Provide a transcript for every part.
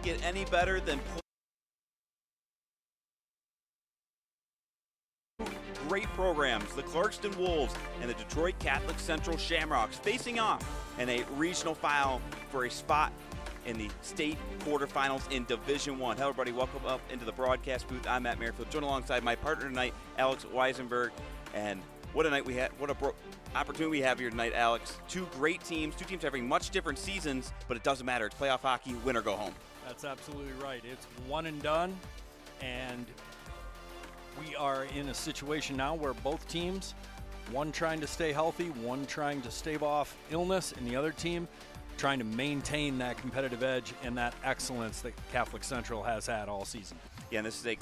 get any better than great programs, the Clarkston Wolves and the Detroit Catholic Central Shamrocks, facing off in a regional final for a spot in the state quarterfinals in Division I. Hello, everybody. Welcome up into the broadcast booth. I'm Matt Merrifield, joined alongside my partner tonight, Alex Weisenberg. And what a night we had. What a opportunity we have here tonight, Alex. Two great teams, two teams having much different seasons, but it doesn't matter. It's playoff hockey, win or go home. That's absolutely right. It's one and done, and we are in a situation now where both teams, one trying to stay healthy, one trying to stave off illness, and the other team trying to maintain that competitive edge and that excellence that Catholic Central has had all season. Yeah, and this is a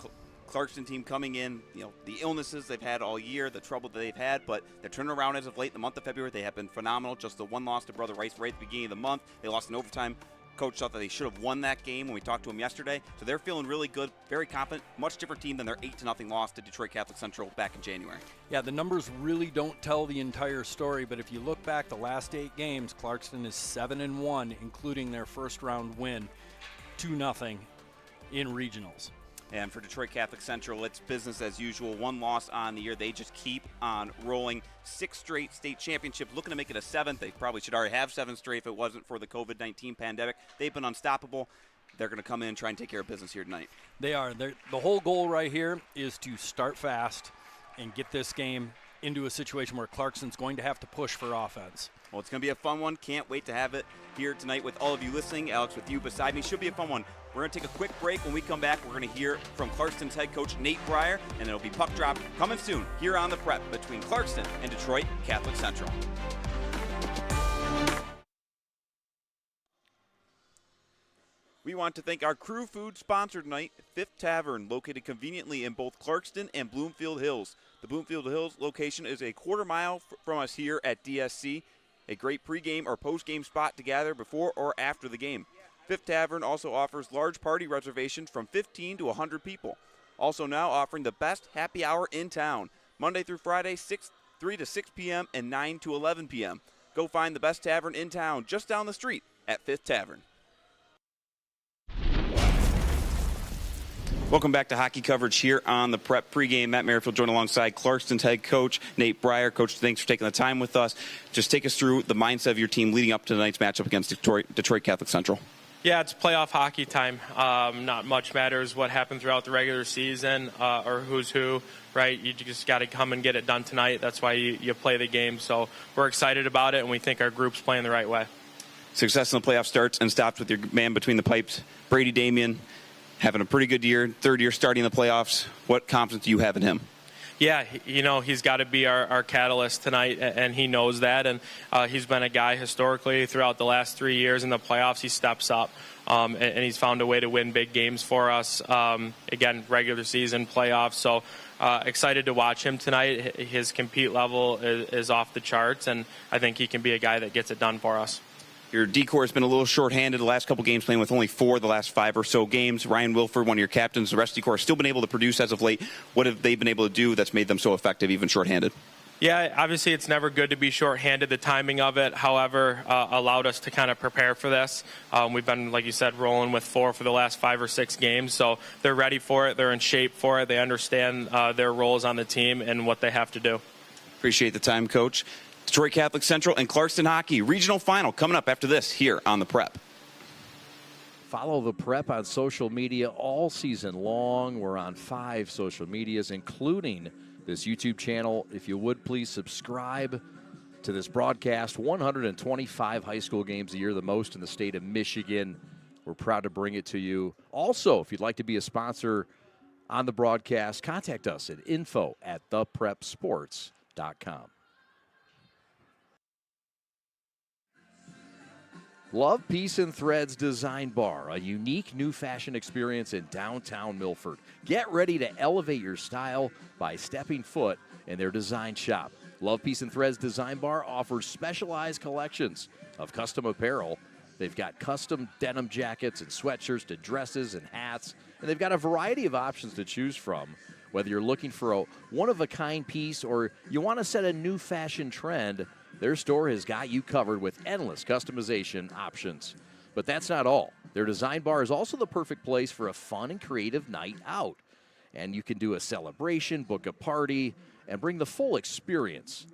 Clarkston team coming in, the illnesses they've had all year, the trouble that they've had, but they're turning around as of late. In the month of February, they have been phenomenal. Just the one loss to Brother Rice right at the beginning of the month. They lost in overtime. Coach thought that they should have won that game when we talked to him yesterday. So they're feeling really good, very confident, much different team than their 8-0 loss to Detroit Catholic Central back in January. Yeah, the numbers really don't tell the entire story, but if you look back the last 8 games, Clarkston is 7-1, including their first round win, 2-0 in regionals. And for Detroit Catholic Central, it's business as usual. One loss on the year. They just keep on rolling. 6 straight state championships, looking to make it a 7th. They probably should already have 7 straight if it wasn't for the COVID-19 pandemic. They've been unstoppable. They're going to come in and try and take care of business here tonight. They are. The whole goal right here is to start fast and get this game into a situation where Clarkston's going to have to push for offense. Well, it's going to be a fun one. Can't wait to have it here tonight with all of you listening. Alex, with you beside me. Should be a fun one. We're going to take a quick break. When we come back, we're going to hear from Clarkston's head coach, Nate Breyer, and it'll be puck drop coming soon here on The Prep between Clarkston and Detroit Catholic Central. We want to thank our crew food sponsor tonight, Fifth Tavern, located conveniently in both Clarkston and Bloomfield Hills. The Bloomfield Hills location is a quarter mile from us here at DSC. A great pregame or postgame spot to gather before or after the game. Fifth Tavern also offers large party reservations from 15 to 100 people. Also now offering the best happy hour in town, Monday through Friday, 3 to 6 p.m. and 9 to 11 p.m. Go find the best tavern in town just down the street at Fifth Tavern. Welcome back to hockey coverage here on the Prep pregame. Matt Merrifield joined alongside Clarkston's head coach, Nate Breyer. Coach, thanks for taking the time with us. Just take us through the mindset of your team leading up to tonight's matchup against Detroit Catholic Central. Yeah, it's playoff hockey time. Not much matters what happened throughout the regular season or who's who, right? You just got to come and get it done tonight. That's why you play the game. So we're excited about it, and we think our group's playing the right way. Success in the playoff starts and stops with your man between the pipes, Brady Damien, having a pretty good year, third year starting the playoffs. What confidence do you have in him? Yeah, he's got to be our catalyst tonight, and he knows that. And he's been a guy historically throughout the last 3 years in the playoffs. He steps up, and he's found a way to win big games for us. Again, regular season, playoffs. So excited to watch him tonight. His compete level is off the charts, and I think he can be a guy that gets it done for us. Your decor has been a little shorthanded the last couple games, playing with only 4 the last 5 or so games. Ryan Wilford, one of your captains, the rest of the decor has still been able to produce as of late. What have they been able to do that's made them so effective, even shorthanded? Yeah, obviously it's never good to be shorthanded. The timing of it, however, allowed us to kind of prepare for this. We've been, like you said, rolling with 4 for the last 5 or 6 games, so they're ready for it. They're in shape for it. They understand their roles on the team and what they have to do. Appreciate the time, Coach. Detroit Catholic Central and Clarkston Hockey regional final coming up after this here on The Prep. Follow The Prep on social media all season long. We're on 5 social medias, including this YouTube channel. If you would, please subscribe to this broadcast. 125 high school games a year, the most in the state of Michigan. We're proud to bring it to you. Also, if you'd like to be a sponsor on the broadcast, contact us at info@theprepsports.com. Love Peace and Threads Design Bar, a unique new fashion experience in downtown Milford. Get ready to elevate your style by stepping foot in their design shop. Love Peace and Threads Design Bar offers specialized collections of custom apparel. They've got custom denim jackets and sweatshirts to dresses and hats, and they've got a variety of options to choose from. Whether you're looking for a one-of-a-kind piece or you want to set a new fashion trend, their store has got you covered with endless customization options. But that's not all. Their design bar is also the perfect place for a fun and creative night out. And you can do a celebration, book a party, and bring the full experience.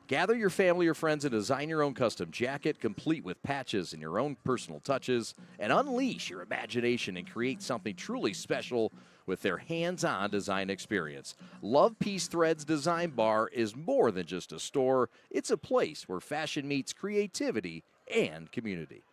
Gather your family or friends and design your own custom jacket, complete with patches and your own personal touches, and unleash your imagination and create something truly special with their hands-on design experience. Love Peace Threads Design Bar is more than just a store. It's a place where fashion meets creativity and community.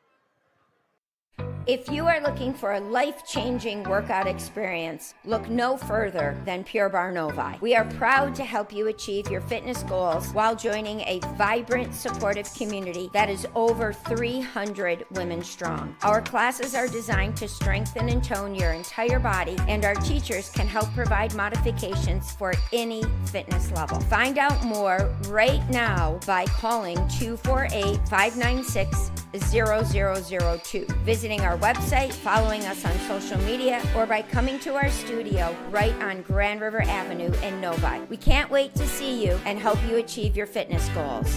If you are looking for a life-changing workout experience, look no further than Pure Barre Novi. We are proud to help you achieve your fitness goals while joining a vibrant, supportive community that is over 300 women strong. Our classes are designed to strengthen and tone your entire body, and our teachers can help provide modifications for any fitness level. Find out more right now by calling 248-596-0002, visiting our website, following us on social media, or by coming to our studio right on Grand River Avenue in Novi. We can't wait to see you and help you achieve your fitness goals.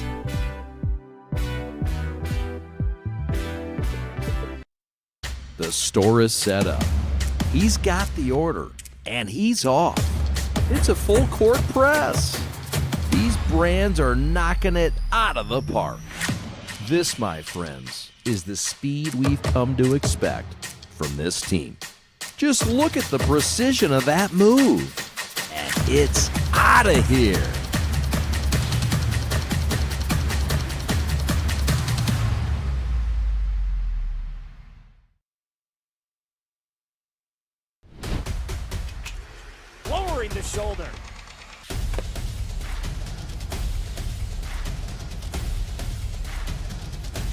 The store is set up. He's got the order, and he's off. It's a full court press. These brands are knocking it out of the park. This, my friends, is the speed we've come to expect from this team. Just look at the precision of that move. And it's out of here. Lowering the shoulder.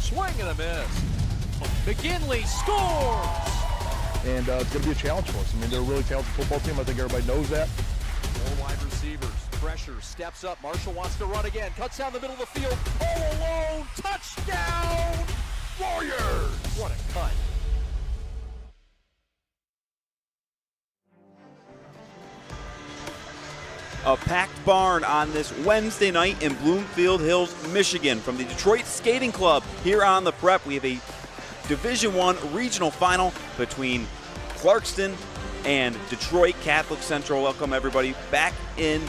Swing and a miss. McGinley scores! And it's going to be a challenge for us. I mean, they're a really talented football team. I think everybody knows that. Four wide receivers. Pressure. Steps up. Marshall wants to run again. Cuts down the middle of the field. All alone. Touchdown! Warriors! What a cut. A packed barn on this Wednesday night in Bloomfield Hills, Michigan. From the Detroit Skating Club here on the Prep, we have a Division I regional final between Clarkston and Detroit Catholic Central. Welcome everybody back in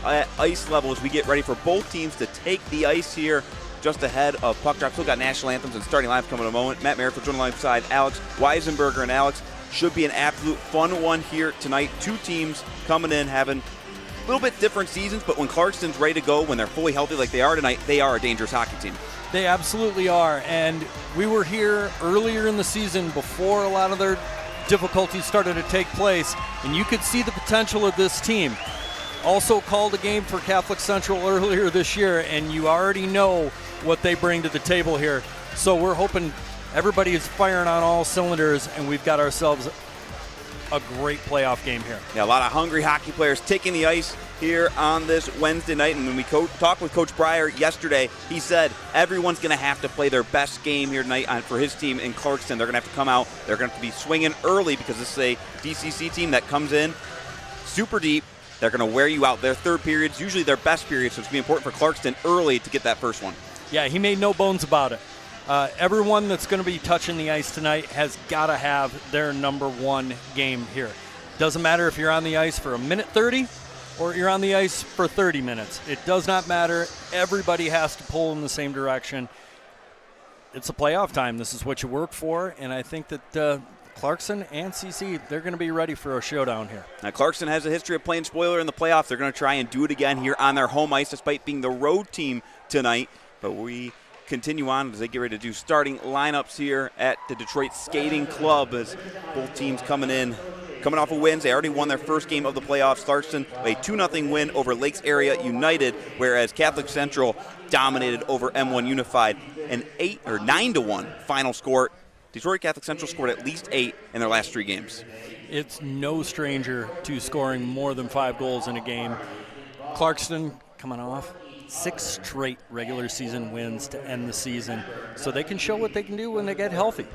ice level as we get ready for both teams to take the ice here just ahead of puck drop. Still got national anthems and starting lines coming in a moment. Matt Merritt for joining alongside Alex Weisenberger, and Alex, should be an absolute fun one here tonight. Two teams coming in having a little bit different seasons, but when Clarkston's ready to go, when they're fully healthy like they are tonight, they are a dangerous hockey team. They absolutely are, and we were here earlier in the season before a lot of their difficulties started to take place, and you could see the potential of this team. Also called a game for Catholic Central earlier this year, and you already know what they bring to the table here. So we're hoping everybody is firing on all cylinders, and we've got ourselves a great playoff game here. Yeah, a lot of hungry hockey players taking the ice here on this Wednesday night. And when we talked with Coach Breyer yesterday, he said everyone's going to have to play their best game here tonight for his team in Clarkston. They're going to have to come out. They're going to have to be swinging early because this is a DCC team that comes in super deep. They're going to wear you out. Their third period's usually their best period, so it's going to be important for Clarkston early to get that first one. Yeah, he made no bones about it. Everyone that's going to be touching the ice tonight has got to have their number one game here. Doesn't matter if you're on the ice for a minute 30 or you're on the ice for 30 minutes. It does not matter. Everybody has to pull in the same direction. It's a playoff time. This is what you work for, and I think that Clarkson and CC, they're going to be ready for a showdown here. Now, Clarkson has a history of playing spoiler in the playoffs. They're going to try and do it again here on their home ice despite being the road team tonight, but we continue on as they get ready to do starting lineups here at the Detroit Skating Club as both teams coming off of wins. They already won their first game of the playoffs. Clarkston, a 2-0 win over Lakes Area United, whereas Catholic Central dominated over M1 Unified. An 9-1 final score. Detroit Catholic Central scored at least 8 in their last 3 games. It's no stranger to scoring more than 5 goals in a game. Clarkston coming off 6 straight regular season wins to end the season, so they can show what they can do when they get healthy.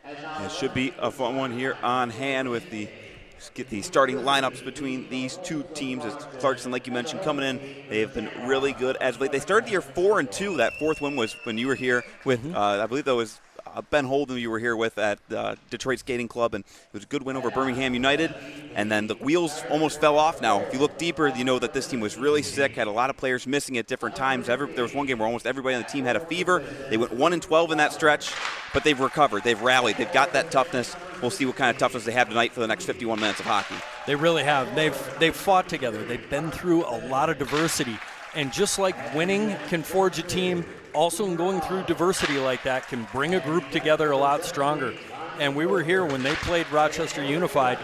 It should be a fun one here on hand with the starting lineups between these two teams. As Clarkston, like you mentioned, coming in, they have been really good as of late. They started the year 4-2. That fourth win was when you were here with, I believe that was Ben Holden you were here with at Detroit Skating Club, and it was a good win over Birmingham United. And then the wheels almost fell off now. If you look deeper, you know that this team was really sick, had a lot of players missing at different times. There was one game where almost everybody on the team had a fever. They went 1-12 in that stretch, but they've recovered. They've rallied. They've got that toughness. We'll see what kind of toughness they have tonight for the next 51 minutes of hockey. They really have. They've fought together. They've been through a lot of diversity. And just like winning can forge a team, also in going through diversity like that can bring a group together a lot stronger. And we were here when they played Rochester Unified.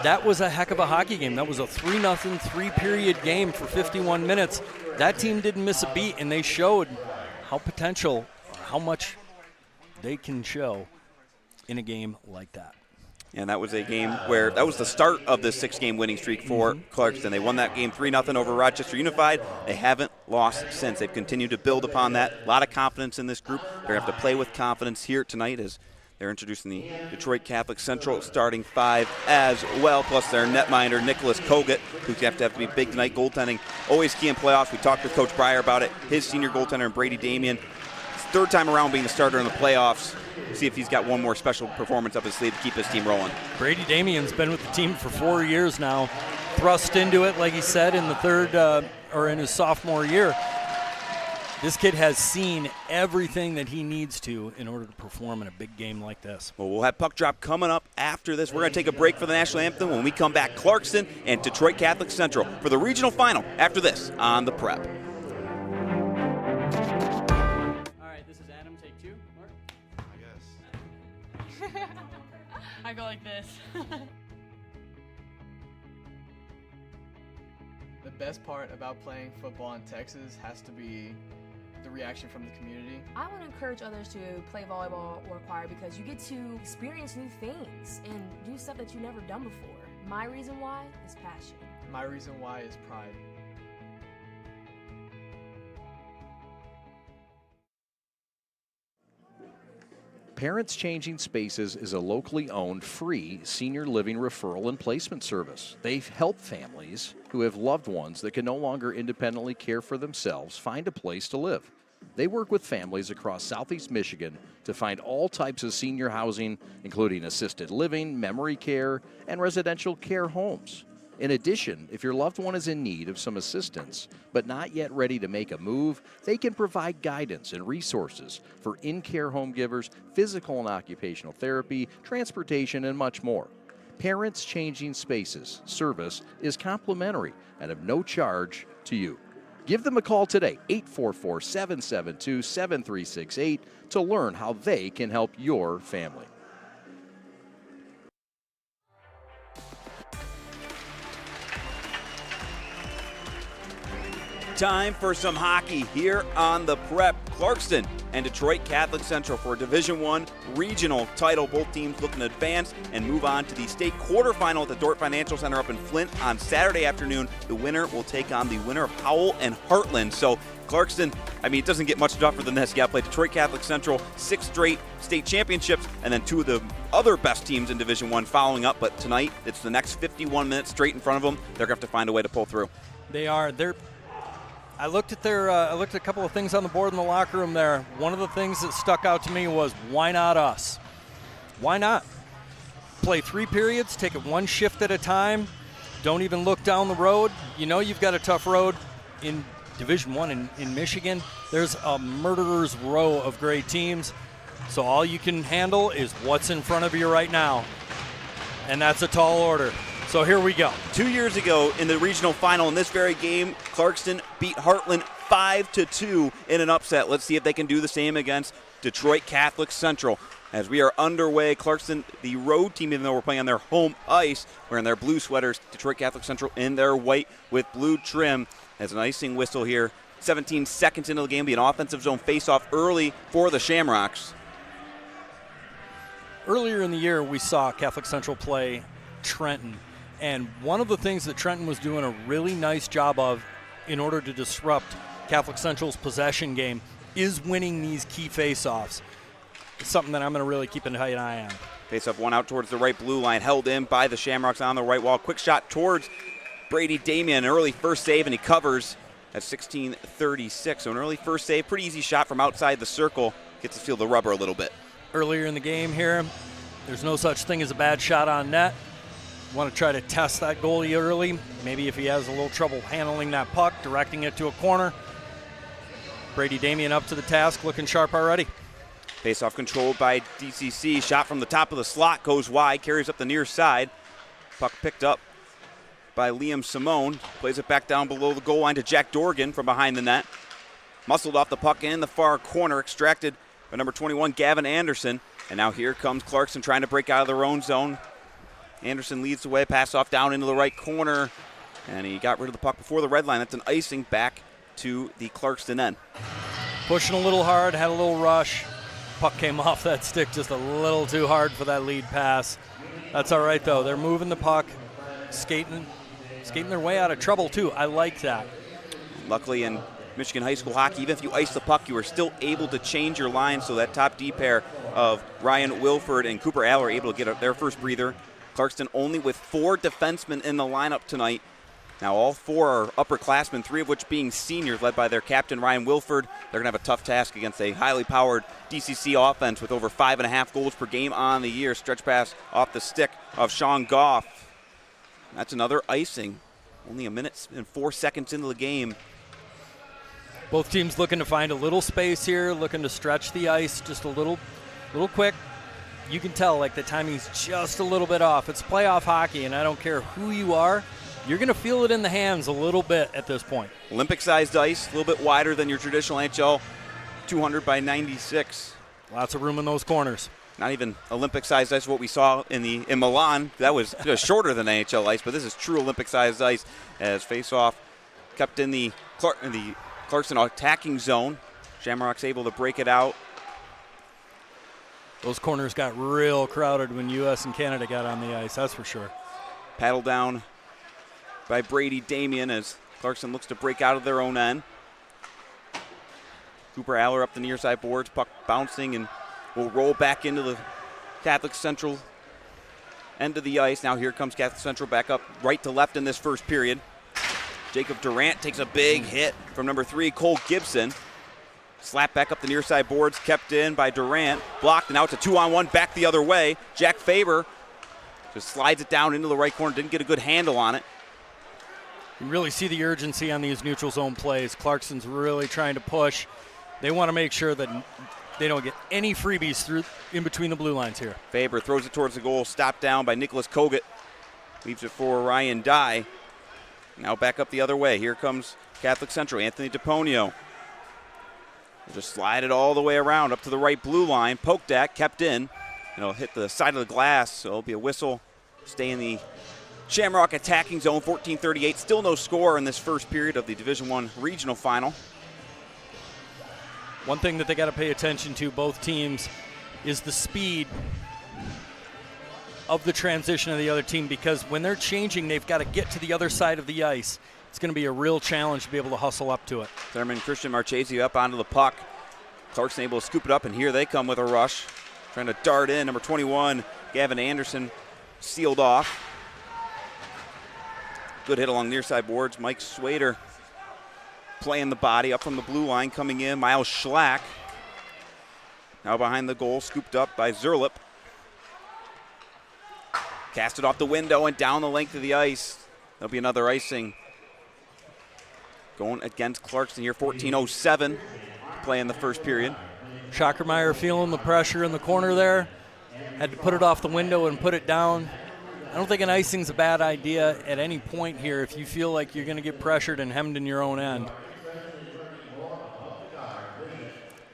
That was a heck of a hockey game. That was a 3-0, three-period game for 51 minutes. That team didn't miss a beat, and they showed how much they can show in a game like that. And that was a game where that was the start of the 6-game winning streak for Clarkston. They won that game 3-0 over Rochester Unified. They haven't lost since. They've continued to build upon that. A lot of confidence in this group. They're going to have to play with confidence here tonight as they're introducing the Detroit Catholic Central starting 5 as well, plus their netminder, Nicholas Kogut, who's going to have to be big tonight. Goaltending, always key in playoffs. We talked with Coach Breyer about it. His senior goaltender, and Brady Damien, third time around being the starter in the playoffs. See if he's got one more special performance up his sleeve to keep his team rolling. Brady Damien's been with the team for 4 years now. Thrust into it, like he said, in the third or in his sophomore year. This kid has seen everything that he needs to in order to perform in a big game like this. Well, we'll have puck drop coming up after this. We're going to take a break for the national anthem. When we come back, Clarkston and Detroit Catholic Central for the regional final after this on The Prep. I go like this. The best part about playing football in Texas has to be the reaction from the community. I want to encourage others to play volleyball or choir because you get to experience new things and do stuff that you've never done before. My reason why is passion. My reason why is pride. Parents Changing Spaces is a locally owned, free senior living referral and placement service. They help families who have loved ones that can no longer independently care for themselves find a place to live. They work with families across Southeast Michigan to find all types of senior housing, including assisted living, memory care, and residential care homes. In addition, if your loved one is in need of some assistance but not yet ready to make a move, they can provide guidance and resources for in-care home givers, physical and occupational therapy, transportation, and much more. Parents Changing Spaces service is complimentary and of no charge to you. Give them a call today, 844-772-7368, to learn how they can help your family. Time for some hockey here on The Prep. Clarkston and Detroit Catholic Central for Division I regional title. Both teams looking to advance and move on to the state quarterfinal at the Dordt Financial Center up in Flint on Saturday afternoon. The winner will take on the winner of Howell and Heartland. So Clarkston, it doesn't get much tougher than this. You got to play Detroit Catholic Central, 6 straight state championships, and then 2 of the other best teams in Division I following up. But tonight, it's the next 51 minutes straight in front of them. They're going to have to find a way to pull through. They are. I looked at a couple of things on the board in the locker room there. One of the things that stuck out to me was, why not us? Why not? Play 3 periods, take it 1 shift at a time, don't even look down the road. You know you've got a tough road in Division I in Michigan. There's a murderer's row of great teams, so all you can handle is what's in front of you right now, and that's a tall order. So here we go. 2 years ago in the regional final in this very game, Clarkston beat Heartland 5-2 in an upset. Let's see if they can do the same against Detroit Catholic Central. As we are underway, Clarkston, the road team, even though we're playing on their home ice, wearing their blue sweaters. Detroit Catholic Central in their white with blue trim. As an icing whistle here, 17 seconds into the game, be an offensive zone face-off early for the Shamrocks. Earlier in the year, we saw Catholic Central play Trenton. And one of the things that Trenton was doing a really nice job of in order to disrupt Catholic Central's possession game is winning these key face-offs. It's something that I'm going to really keep an eye on. Face-off one out towards the right blue line, held in by the Shamrocks on the right wall. Quick shot towards Brady Damien, an early first save, and he covers at 16:36. So an early first save, pretty easy shot from outside the circle. Gets to feel the rubber a little bit. earlier in the game here. There's no such thing as a bad shot on net. Want to try to test that goalie early. Maybe if he has a little trouble handling that puck, directing it to a corner. Brady Damien up to the task, looking sharp already. Face-off controlled by DCC. Shot from the top of the slot, goes wide, carries up the near side. Puck picked up by Liam Simone. Plays it back down below the goal line to Jack Dorgan from behind the net. Muscled off the puck in the far corner, extracted by number 21, Gavin Anderson. And now here comes Clarkston trying to break out of their own zone. Anderson leads the way, pass off down into the right corner. And he got rid of the puck before the red line. That's an icing back to the Clarkston end. Pushing a little hard, had a little rush. Puck came off that stick just a little too hard for that lead pass. That's all right, though. They're moving the puck, skating their way out of trouble, too. I like that. Luckily, in Michigan high school hockey, even if you ice the puck, you are still able to change your line, so that top D pair of Ryan Wilford and Cooper Aller are able to get their first breather. Clarkston only with 4 defensemen in the lineup tonight. Now all 4 are upperclassmen, 3 of which being seniors, led by their captain Ryan Wilford. They're going to have a tough task against a highly powered DCC offense with over 5.5 goals per game on the year. Stretch pass off the stick of Sean Goff. That's another icing. Only a minute and 4 seconds into the game. Both teams looking to find a little space here, looking to stretch the ice just a little quick. You can tell like the timing's just a little bit off. It's playoff hockey, and I don't care who you are. You're going to feel it in the hands a little bit at this point. Olympic-sized ice, a little bit wider than your traditional NHL, 200 by 96. Lots of room in those corners. Not even Olympic-sized ice, what we saw in Milan. That was just shorter than NHL ice, but this is true Olympic-sized ice as face-off kept in the Clarkston attacking zone. Shamrocks able to break it out. Those corners got real crowded when U.S. and Canada got on the ice, that's for sure. Paddle down by Brady Damien as Clarkston looks to break out of their own end. Cooper Aller up the near side boards, puck bouncing and will roll back into the Catholic Central end of the ice. Now here comes Catholic Central back up right to left in this first period. Jacob Durant takes a big hit from number 3, Cole Gibson. Slap back up the near side boards, kept in by Durant. Blocked, and now it's a 2-on-1 back the other way. Jack Faber just slides it down into the right corner. Didn't get a good handle on it. You really see the urgency on these neutral zone plays. Clarkston's really trying to push. They want to make sure that they don't get any freebies through in between the blue lines here. Faber throws it towards the goal, stopped down by Nicholas Kogut. Leaves it for Ryan Dye. Now back up the other way. Here comes Catholic Central. Anthony DePonio. Will just slide it all the way around up to the right blue line. Poked at, kept in. It'll hit the side of the glass, so it'll be a whistle. Stay in the Shamrock attacking zone, 14:38. Still no score in this first period of the Division I regional final. One thing that they got to pay attention to, both teams, is the speed of the transition of the other team, because when they're changing, they've got to get to the other side of the ice. It's going to be a real challenge to be able to hustle up to it. Thurman Christian Marchese up onto the puck. Clarkston able to scoop it up, and here they come with a rush. Trying to dart in. Number 21, Gavin Anderson, sealed off. Good hit along near side boards. Mike Swader playing the body up from the blue line, coming in. Miles Schlack now behind the goal, scooped up by Zerlip. Cast it off the window and down the length of the ice. There'll be another icing going against Clarkston here. 14:07 to play in the first period. Schockermeyer feeling the pressure in the corner there. Had to put it off the window and put it down. I don't think an icing's a bad idea at any point here if you feel like you're going to get pressured and hemmed in your own end.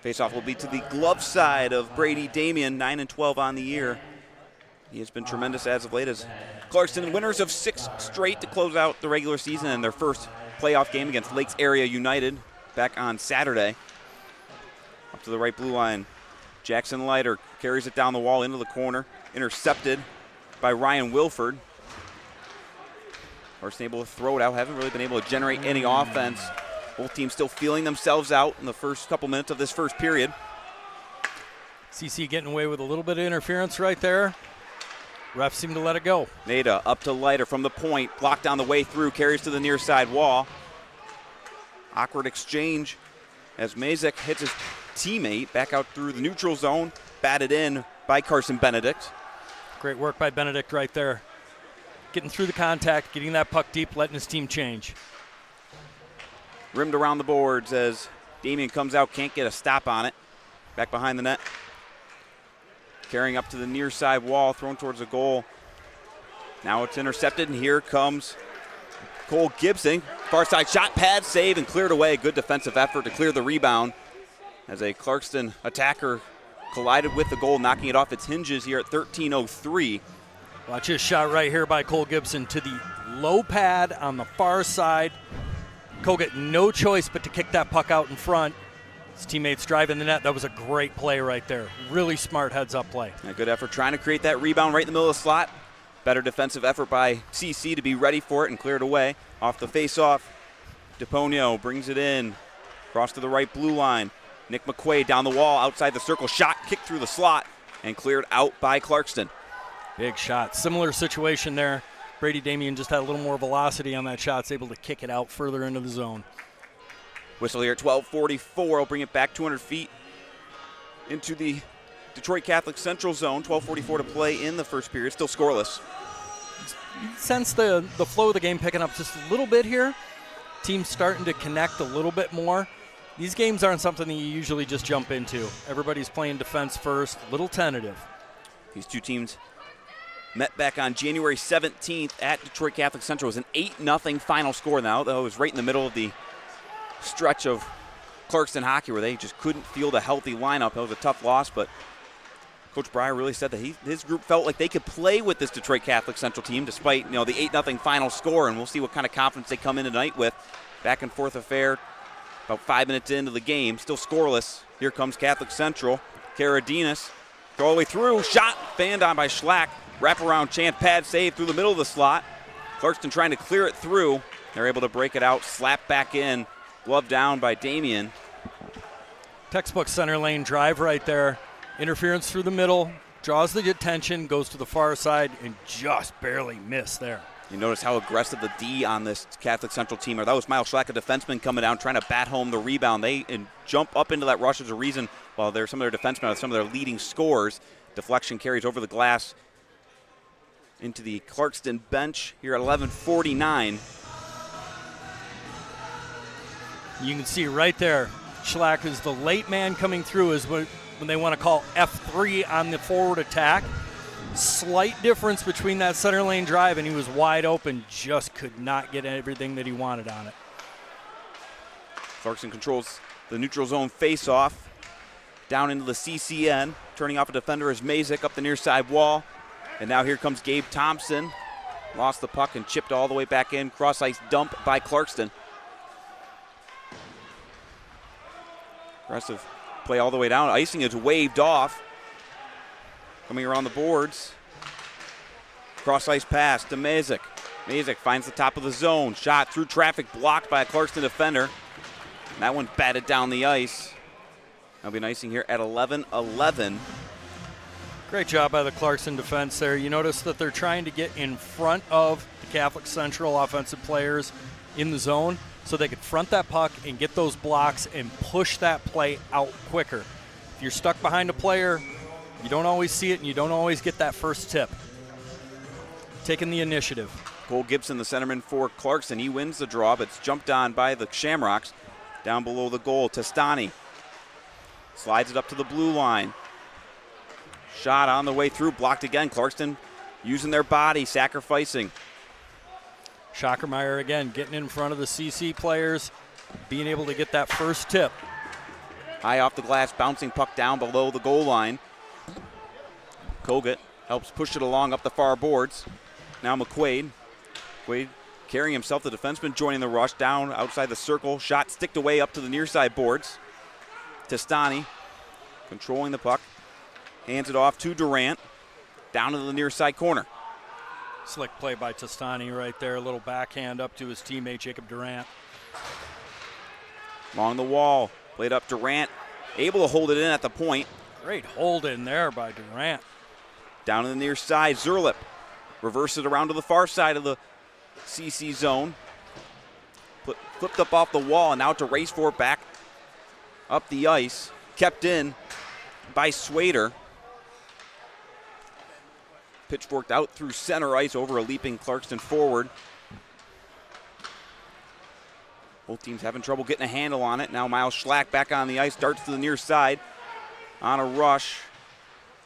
Faceoff will be to the glove side of Brady Damien, 9-12 on the year. He has been tremendous as of late as Clarkston, winners of 6 straight to close out the regular season and their first playoff game against Lakes Area United back on Saturday. Up to the right blue line. Jackson Leiter carries it down the wall into the corner, intercepted by Ryan Wilford. Clarkston able to throw it out, haven't really been able to generate any offense. Both teams still feeling themselves out in the first couple minutes of this first period. CC getting away with a little bit of interference right there. Refs seem to let it go. Nada up to Leiter from the point, blocked down the way through, carries to the near side wall. Awkward exchange as Mazek hits his teammate back out through the neutral zone, batted in by Carson Benedict. Great work by Benedict right there. Getting through the contact, getting that puck deep, letting his team change. Rimmed around the boards as Damian comes out, can't get a stop on it. Back behind the net. Carrying up to the near side wall, thrown towards the goal. Now it's intercepted, and here comes Cole Gibson. Far side shot, pad, save, and cleared away. Good defensive effort to clear the rebound as a Clarkston attacker collided with the goal, knocking it off its hinges here at 13:03. Watch this shot right here by Cole Gibson to the low pad on the far side. Cole get no choice but to kick that puck out in front. His teammates driving the net. That was a great play right there. Really smart heads-up play. A good effort trying to create that rebound right in the middle of the slot. Better defensive effort by CC to be ready for it and clear it away. Off the face-off, DePonio brings it in. Cross to the right blue line. Nick McQuaid down the wall, outside the circle. Shot, kicked through the slot, and cleared out by Clarkston. Big shot. Similar situation there. Brady Damian just had a little more velocity on that shot. He's able to kick it out further into the zone. Whistle here at 12:44. I'll bring it back 200 feet into the Detroit Catholic Central zone. 12:44 to play in the first period. Still scoreless. You sense the flow of the game picking up just a little bit here. Teams starting to connect a little bit more. These games aren't something that you usually just jump into. Everybody's playing defense first, a little tentative. These two teams met back on January 17th at Detroit Catholic Central. It was an 8-0 final score now. That was right in the middle of the stretch of Clarkston hockey where they just couldn't field a healthy lineup. That was a tough loss, but Coach Breyer really said that his group felt like they could play with this Detroit Catholic Central team despite the 8-0 final score, and we'll see what kind of confidence they come in tonight with. Back and forth affair about 5 minutes into the game. Still scoreless. Here comes Catholic Central. Caradinas all the way through. Shot fanned on by Schlack. Wraparound chance, pad save through the middle of the slot. Clarkston trying to clear it through. They're able to break it out, slap back in. Glove down by Damian. Textbook center lane drive right there. Interference through the middle. Draws the attention, goes to the far side, and just barely missed there. You notice how aggressive the D on this Catholic Central team are. That was Miles Schlack, a defenseman, coming down, trying to bat home the rebound. They jump up into that rush as a reason while some of their defensemen are some of their leading scorers. Deflection carries over the glass into the Clarkston bench here at 11:49. You can see right there, Schlack is the late man coming through is when they want to call F3 on the forward attack. Slight difference between that center lane drive, and he was wide open, just could not get everything that he wanted on it. Clarkston controls the neutral zone face-off. Down into the CCN. Turning off a defender is Mazik up the near side wall. And now here comes Gabe Thompson. Lost the puck and chipped all the way back in. Cross-ice dump by Clarkston. Aggressive play all the way down. Icing is waved off. Coming around the boards. Cross-ice pass to Mazik. Mazik finds the top of the zone. Shot through traffic, blocked by a Clarkston defender. And that one batted down the ice. That'll be an icing here at 11:11. Great job by the Clarkston defense there. You notice that they're trying to get in front of the Catholic Central offensive players in the zone so they could front that puck and get those blocks and push that play out quicker. If you're stuck behind a player, you don't always see it and you don't always get that first tip. Taking the initiative. Cole Gibson, the centerman for Clarkston, he wins the draw, but it's jumped on by the Shamrocks. Down below the goal, Testani slides it up to the blue line. Shot on the way through, blocked again. Clarkston using their body, sacrificing. Schockermeyer again getting in front of the CC players, being able to get that first tip. High off the glass, bouncing puck down below the goal line. Kogut helps push it along up the far boards. Now McQuaid. McQuaid carrying himself, the defenseman joining the rush, down outside the circle. Shot sticked away up to the near side boards. Testani controlling the puck. Hands it off to Durant. Down to the near side corner. Slick play by Testani right there. A little backhand up to his teammate, Jacob Durant. Along the wall. Played up Durant. Able to hold it in at the point. Great hold in there by Durant. Down to the near side, Zurlip. Reverse it around to the far side of the CC zone. Flipped up off the wall and now to race for it back up the ice. Kept in by Swader. pitchforked out through center ice over a leaping Clarkston forward. Both teams having trouble getting a handle on it. Now Miles Schlack back on the ice, darts to the near side. On a rush.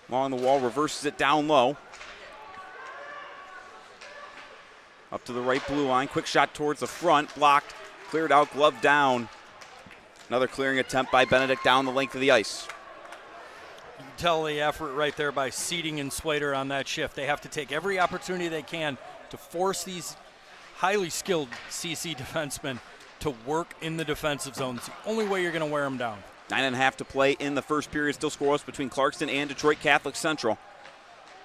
Along the wall, reverses it down low. Up to the right blue line. Quick shot towards the front. Blocked. Cleared out, glove down. Another clearing attempt by Benedict down the length of the ice. You can tell the effort right there by Seating and Slater on that shift. They have to take every opportunity they can to force these highly skilled CC defensemen to work in the defensive zone. It's the only way you're going to wear them down. 9.5 to play in the first period. Still scoreless between Clarkston and Detroit Catholic Central.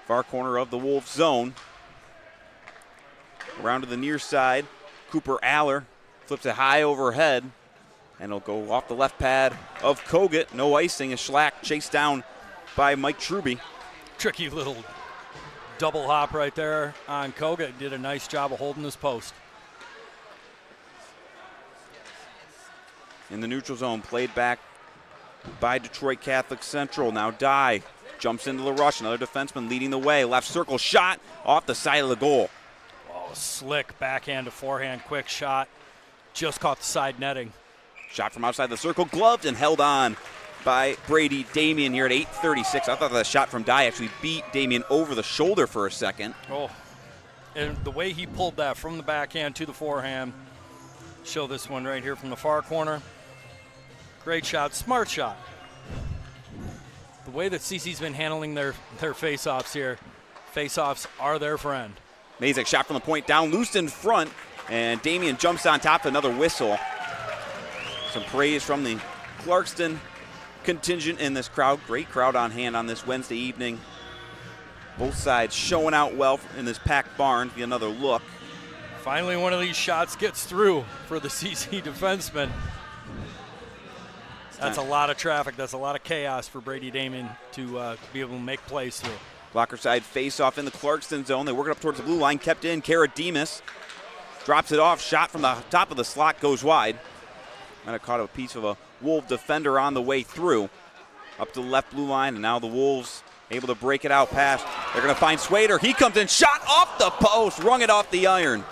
Far corner of the Wolves zone. Around to the near side. Cooper Aller flips it high overhead. And it'll go off the left pad of Kogut. No icing as Schlack chased down by Mike Truby. Tricky little double hop right there on Kogut. Did a nice job of holding his post. In the neutral zone, played back by Detroit Catholic Central. Now Dye jumps into the rush. Another defenseman leading the way. Left circle shot off the side of the goal. Oh, slick backhand to forehand, quick shot. Just caught the side netting. Shot from outside the circle, gloved and held on by Brady Damien here at 8:36. I thought that shot from Dye actually beat Damien over the shoulder for a second. Oh, and the way he pulled that from the backhand to the forehand. Show this one right here from the far corner. Great shot, smart shot. The way that CC's been handling their face-offs here, face-offs are their friend. Mazek shot from the point down, loose in front, and Damien jumps on top, another whistle. Some praise from the Clarkston contingent in this crowd. Great crowd on hand on this Wednesday evening. Both sides showing out well in this packed barn. Be another look. Finally, one of these shots gets through for the CC defenseman. That's a lot of traffic. That's a lot of chaos for Brady Damien to be able to make plays through. Blocker side face-off in the Clarkston zone. They work it up towards the blue line. Kept in. Kara Demas drops it off. Shot from the top of the slot goes wide. Might have caught a piece of a Wolf defender on the way through. Up to the left blue line, and now the Wolves able to break it out past. They're going to find Swader. He comes in. Shot off the post. Rung it off the iron.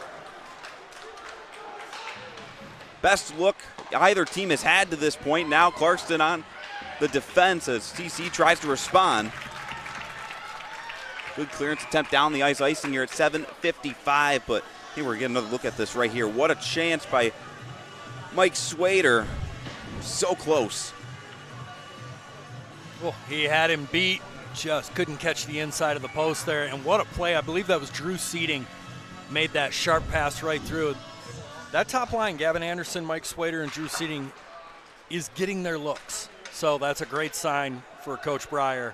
Best look either team has had to this point. Now Clarkston on the defense as CC tries to respond. Good clearance attempt down the ice. Icing here at 7:55, but I think we're getting another look at this right here. What a chance by Mike Swader. So close. Well, he had him beat. Just couldn't catch the inside of the post there. And what a play. I believe that was Drew Seating made that sharp pass right through. That top line, Gavin Anderson, Mike Swader, and Drew Seating, is getting their looks. So that's a great sign for Coach Breyer.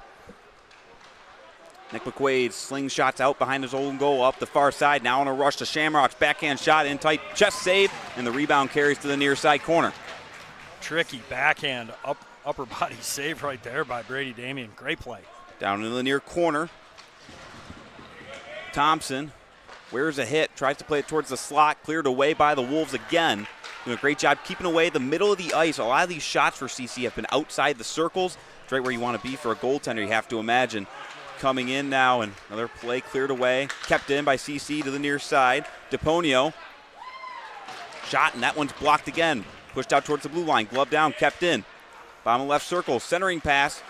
Nick McQuaid slingshots out behind his own goal up the far side. Now on a rush to Shamrock's backhand shot in tight, chest save, and the rebound carries to the near side corner. Tricky backhand upper body save right there by Brady Damien. Great play. Down in the near corner. Thompson wears a hit, tries to play it towards the slot, cleared away by the Wolves again. Doing a great job keeping away the middle of the ice. A lot of these shots for CC have been outside the circles. It's right where you want to be for a goaltender, you have to imagine. Coming in now, and another play cleared away. Kept in by CC to the near side. DePonio. Shot, and that one's blocked again. Pushed out towards the blue line. Glove down, kept in. Bottom left circle, centering pass.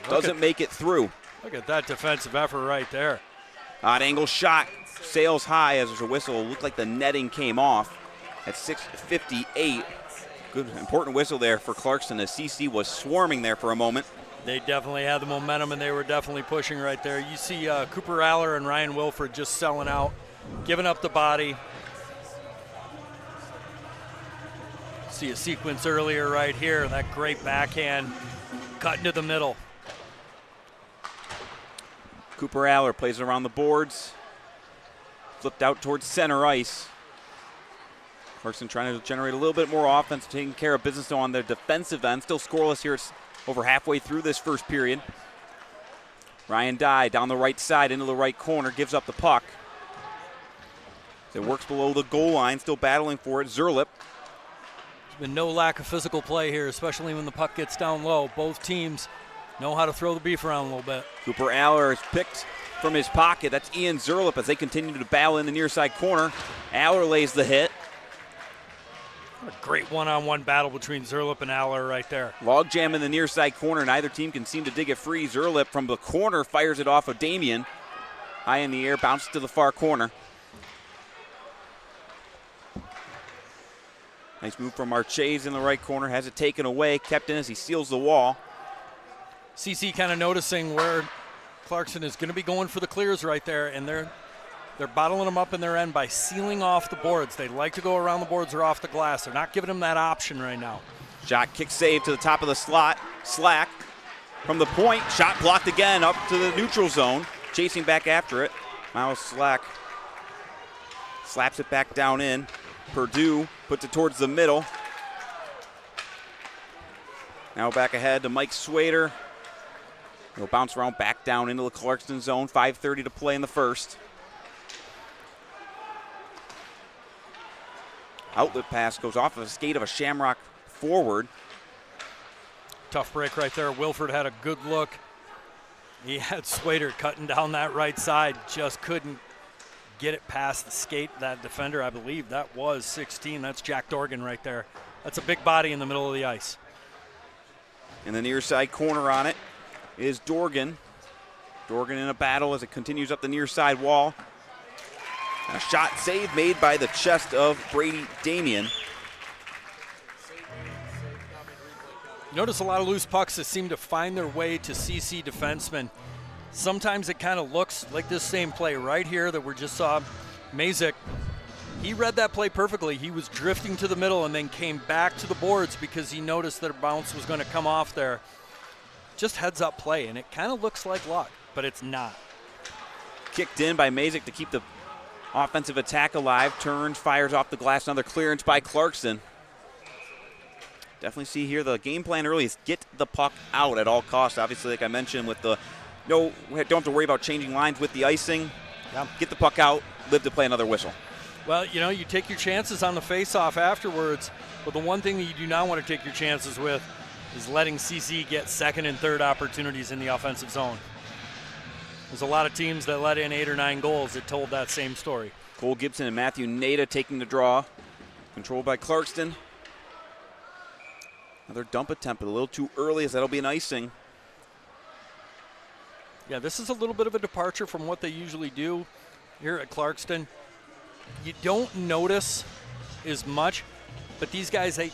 Doesn't make it through. Look at that defensive effort right there. Odd angle shot. Sails high as there's a whistle. It looked like the netting came off at 6:58. Good, important whistle there for Clarkston as CC was swarming there for a moment. They definitely had the momentum, and they were definitely pushing right there. You see Cooper Aller and Ryan Wilford just selling out, giving up the body. See a sequence earlier right here. That great backhand cut into the middle. Cooper Aller plays it around the boards. Flipped out towards center ice. Clarkston trying to generate a little bit more offense, taking care of business on their defensive end. Still scoreless here. It's over halfway through this first period. Ryan Dye down the right side into the right corner, gives up the puck. It works below the goal line, still battling for it. Zerlip. There's been no lack of physical play here, especially when the puck gets down low. Both teams know how to throw the beef around a little bit. Cooper Aller is picked from his pocket. That's Ian Zerlip as they continue to battle in the near side corner. Aller lays the hit. What a great one-on-one battle between Zerlip and Aller right there. Logjam in the near side corner. Neither team can seem to dig it free. Zerlip from the corner fires it off of Damian. High in the air, bounces to the far corner. Nice move from Marchese in the right corner. Has it taken away. Kept in as he seals the wall. CC kind of noticing where Clarkston is going to be going for the clears right there, and they're bottling them up in their end by sealing off the boards. They like to go around the boards or off the glass. They're not giving them that option right now. Shot, kick, save to the top of the slot. Slack from the point. Shot blocked again up to the neutral zone. Chasing back after it. Miles Slack slaps it back down in. Purdue puts it towards the middle. Now back ahead to Mike Swader. He'll bounce around back down into the Clarkston zone. 5:30 to play in the first. Outlet pass goes off of the skate of a Shamrock forward. Tough break right there. Wilford had a good look. He had Swader cutting down that right side. Just couldn't get it past the skate. That defender, I believe that was 16. That's Jack Dorgan right there. That's a big body in the middle of the ice. In the near side corner on it is Dorgan. Dorgan in a battle as it continues up the near side wall. A shot save made by the chest of Brady Damian. Notice a lot of loose pucks that seem to find their way to CC defensemen. Sometimes it kind of looks like this same play right here that we just saw. Mazik, he read that play perfectly. He was drifting to the middle and then came back to the boards because he noticed that a bounce was going to come off there. Just heads up play, and it kind of looks like luck, but it's not. Kicked in by Mazik to keep the offensive attack alive. Turns, fires off the glass. Another clearance by Clarkston. Definitely see here the game plan early is get the puck out at all costs. Obviously, like I mentioned, with the don't have to worry about changing lines with the icing. Yeah. Get the puck out, live to play another whistle. Well, you know, you take your chances on the face-off afterwards, but the one thing that you do not want to take your chances with is letting CC get second and third opportunities in the offensive zone. There's a lot of teams that let in 8 or 9 goals that told that same story. Cole Gibson and Matthew Nada taking the draw. Controlled by Clarkston. Another dump attempt, a little too early as that'll be an icing. Yeah, this is a little bit of a departure from what they usually do here at Clarkston. You don't notice as much, but these guys, they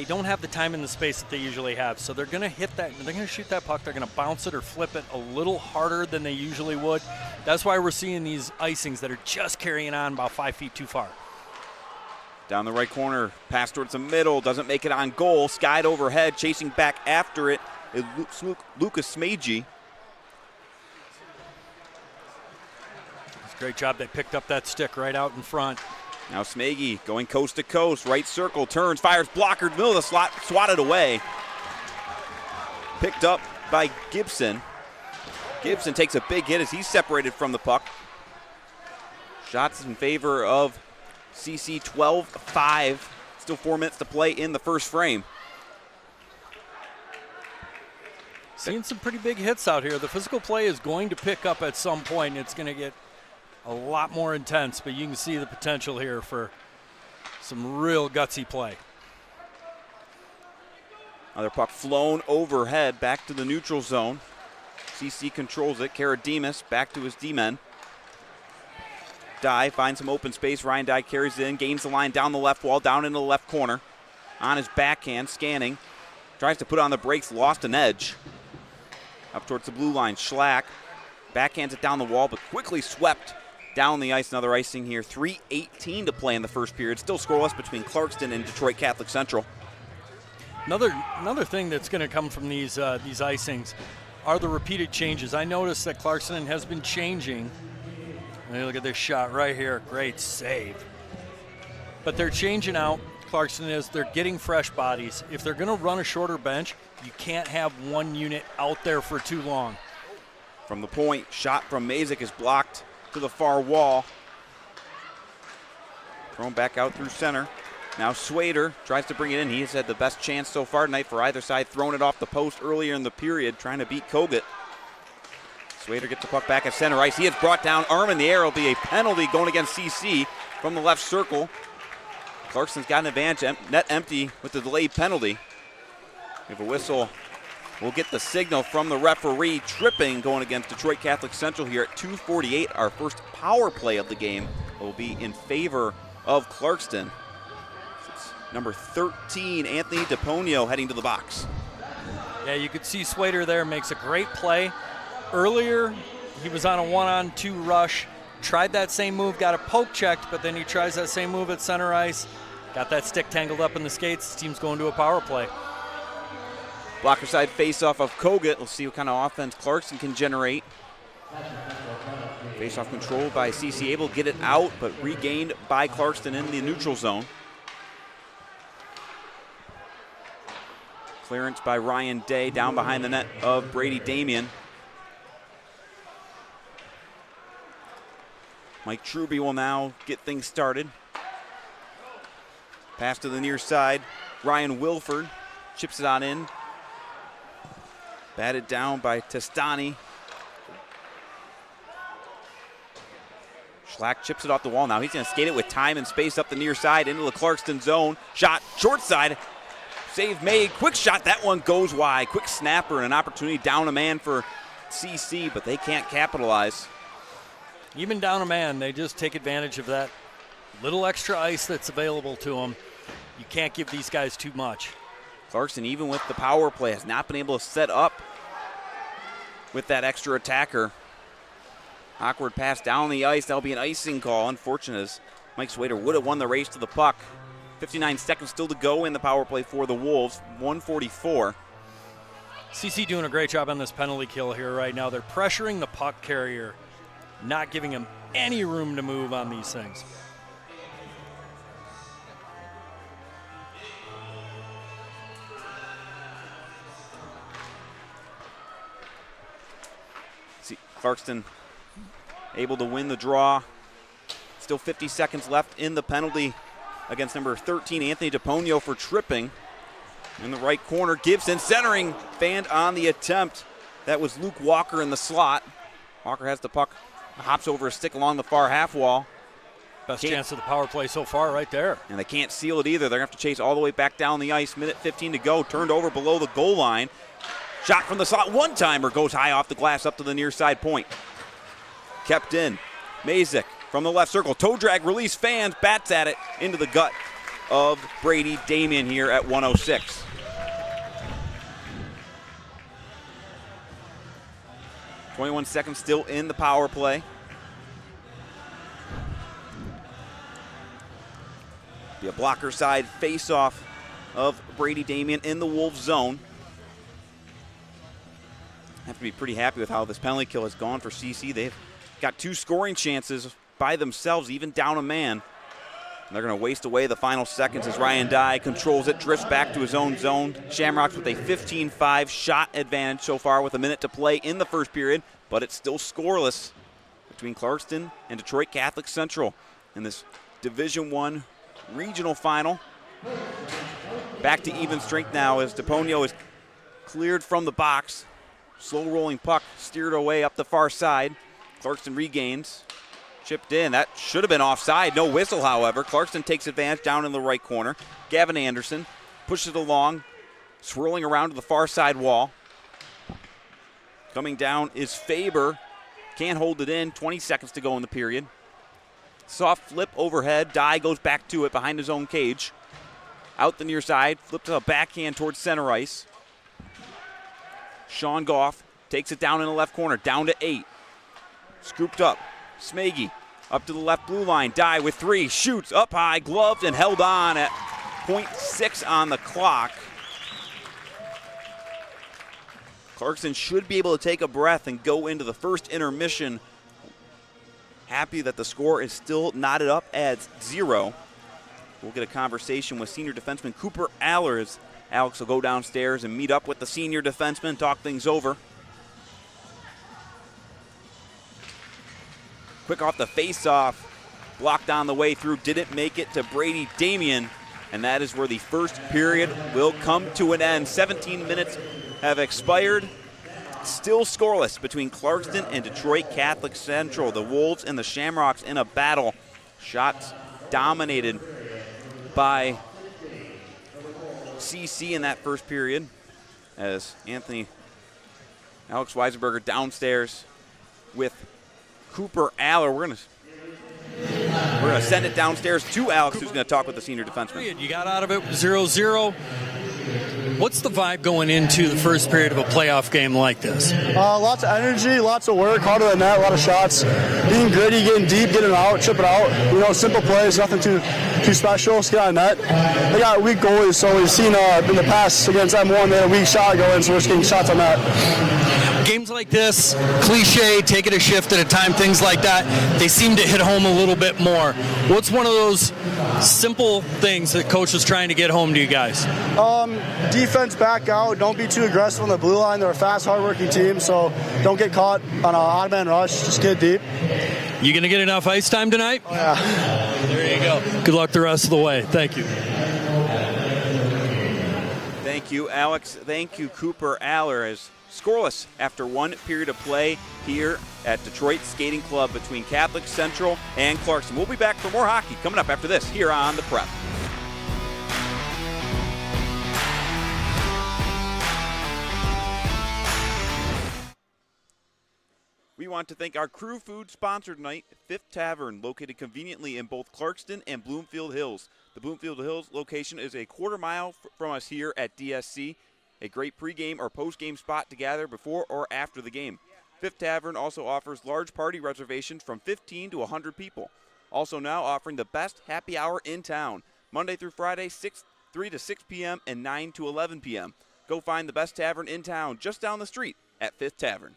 don't have the time and the space that they usually have. So they're going to hit that, they're going to shoot that puck, they're going to bounce it or flip it a little harder than they usually would. That's why we're seeing these icings that are just carrying on about 5 feet too far. Down the right corner, pass towards the middle, doesn't make it on goal. Skied overhead, chasing back after it is Lucas Smagey. It's a great job. They picked up that stick right out in front. Now Smagey going coast to coast, right circle, turns, fires, blocker, middle of the slot, swatted away. Picked up by Gibson. Gibson takes a big hit as he's separated from the puck. Shots in favor of CC 12-5. Still 4 minutes to play in the first frame. Seeing some pretty big hits out here. The physical play is going to pick up at some point. It's going to get a lot more intense, but you can see the potential here for some real gutsy play. Another puck flown overhead back to the neutral zone. CC controls it. Karadimas back to his D-men. Dye finds some open space. Ryan Dye carries it in, gains the line down the left wall, down into the left corner. On his backhand, scanning. Tries to put on the brakes, lost an edge. Up towards the blue line, Schlack backhands it down the wall, but quickly swept down the ice. Another icing here. 3:18 to play in the first period. Still scoreless between Clarkston and Detroit Catholic Central. Another thing that's going to come from these icings are the repeated changes. I noticed that Clarkston has been changing. And look at this shot right here. Great save. But they're changing out. Clarkston is. They're getting fresh bodies. If they're going to run a shorter bench, you can't have one unit out there for too long. From the point, shot from Mazik is blocked to the far wall. Thrown back out through center. Now Swader tries to bring it in. He has had the best chance so far tonight for either side. Throwing it off the post earlier in the period, trying to beat Kogut. Slater gets the puck back at center ice. He is brought down, arm in the air. It'll be a penalty going against CC from the left circle. Clarkston's got an advantage, net empty with the delayed penalty. We have a whistle. We'll get the signal from the referee. Tripping going against Detroit Catholic Central here at 2:48. Our first power play of the game will be in favor of Clarkston. It's number 13, Anthony DePonio, heading to the box. Yeah, you could see Swader there makes a great play. Earlier, he was on a 1-on-2 rush, tried that same move, got a poke checked, but then he tries that same move at center ice, got that stick tangled up in the skates. This team's going to a power play. Blocker side face-off of Kogut. We'll see what kind of offense Clarkston can generate. Face-off controlled by CC, able to get it out, but regained by Clarkston in the neutral zone. Clearance by Ryan Day down behind the net of Brady Damien. Mike Truby will now get things started. Pass to the near side. Ryan Wilford chips it on in. Batted down by Testani. Schlack chips it off the wall now. He's going to skate it with time and space up the near side into the Clarkston zone. Shot, short side. Save made. Quick shot. That one goes wide. Quick snapper and an opportunity down a man for CC, but they can't capitalize. Even down a man, they just take advantage of that little extra ice that's available to them. You can't give these guys too much. Clarkston, even with the power play, has not been able to set up with that extra attacker. Awkward pass down the ice. That'll be an icing call. Unfortunate, as Mike Swader would have won the race to the puck. 59 seconds still to go in the power play for the Wolves. 1:44. CC doing a great job on this penalty kill here right now. They're pressuring the puck carrier, not giving him any room to move on these things. Clarkston able to win the draw. Still 50 seconds left in the penalty against number 13, Anthony DePonio, for tripping. In the right corner, Gibson centering, fanned on the attempt. That was Luke Walker in the slot. Walker has the puck, hops over a stick along the far half wall. Best chance of the power play so far right there. And they can't seal it either. They're going to have to chase all the way back down the ice. Minute 15 to go, turned over below the goal line. Shot from the slot, one-timer, goes high off the glass up to the near side point. Kept in. Mazik from the left circle. Toe drag, release, fans, bats at it into the gut of Brady Damien here at 106. .21 seconds still in the power play. Be a blocker side face-off of Brady Damien in the Wolves zone. Have to be pretty happy with how this penalty kill has gone for CC. They've got two scoring chances by themselves, even down a man. And they're going to waste away the final seconds as Ryan Dye controls it, drifts back to his own zone. Shamrocks with a 15-5 shot advantage so far with a minute to play in the first period, but it's still scoreless between Clarkston and Detroit Catholic Central in this Division I regional final. Back to even strength now as DePonio is cleared from the box. Slow rolling puck steered away up the far side. Clarkston regains. Chipped in. That should have been offside. No whistle, however. Clarkston takes advantage down in the right corner. Gavin Anderson pushes it along, swirling around to the far side wall. Coming down is Faber. Can't hold it in. 20 seconds to go in the period. Soft flip overhead. Dye goes back to it behind his own cage. Out the near side. Flip to the backhand towards center ice. Sean Goff takes it down in the left corner, down to 8. Scooped up. Smaggy up to the left blue line. Dye with 3. Shoots up high, gloved, and held on at .6 on the clock. Clarkston should be able to take a breath and go into the first intermission. Happy that the score is still knotted up at 0. We'll get a conversation with senior defenseman Cooper Allers. Alex will go downstairs and meet up with the senior defenseman, talk things over. Quick off the face-off, blocked on the way through, didn't make it to Brady Damien, and that is where the first period will come to an end. 17 minutes have expired. It's still scoreless between Clarkston and Detroit Catholic Central. The Wolves and the Shamrocks in a battle. Shots dominated by CC in that first period as Alex Weisenberger downstairs with Cooper Aller. We're gonna send it downstairs to Alex, who's gonna talk with the senior defenseman. You got out of it 0-0. What's the vibe going into the first period of a playoff game like this? Lots of energy, lots of work, harder than that, a lot of shots. Being gritty, getting deep, getting it out, chip it out. Simple plays, nothing too special. Let's get on net. They got weak goalies, so we've seen in the past against M1, they had a weak shot going, so we're just getting shots on that. Games like this, cliche, take it a shift at a time, things like that, they seem to hit home a little bit more. What's one of those simple things that Coach is trying to get home to you guys? Defense back out. Don't be too aggressive on the blue line. They're a fast, hard-working team, so don't get caught on an odd man rush. Just get deep. You going to get enough ice time tonight? Oh, yeah. There you go. Good luck the rest of the way. Thank you. Thank you, Alex. Thank you, Cooper Aller. As scoreless after one period of play here at Detroit Skating Club between Catholic Central and Clarkston. We'll be back for more hockey coming up after this here on The Prep. We want to thank our crew food sponsor tonight, Fifth Tavern, located conveniently in both Clarkston and Bloomfield Hills. The Bloomfield Hills location is a quarter mile from us here at DSC. A great pregame or postgame spot to gather before or after the game. Fifth Tavern also offers large party reservations from 15 to 100 people. Also now offering the best happy hour in town, Monday through Friday, 3 to 6 p.m. and 9 to 11 p.m. Go find the best tavern in town just down the street at Fifth Tavern.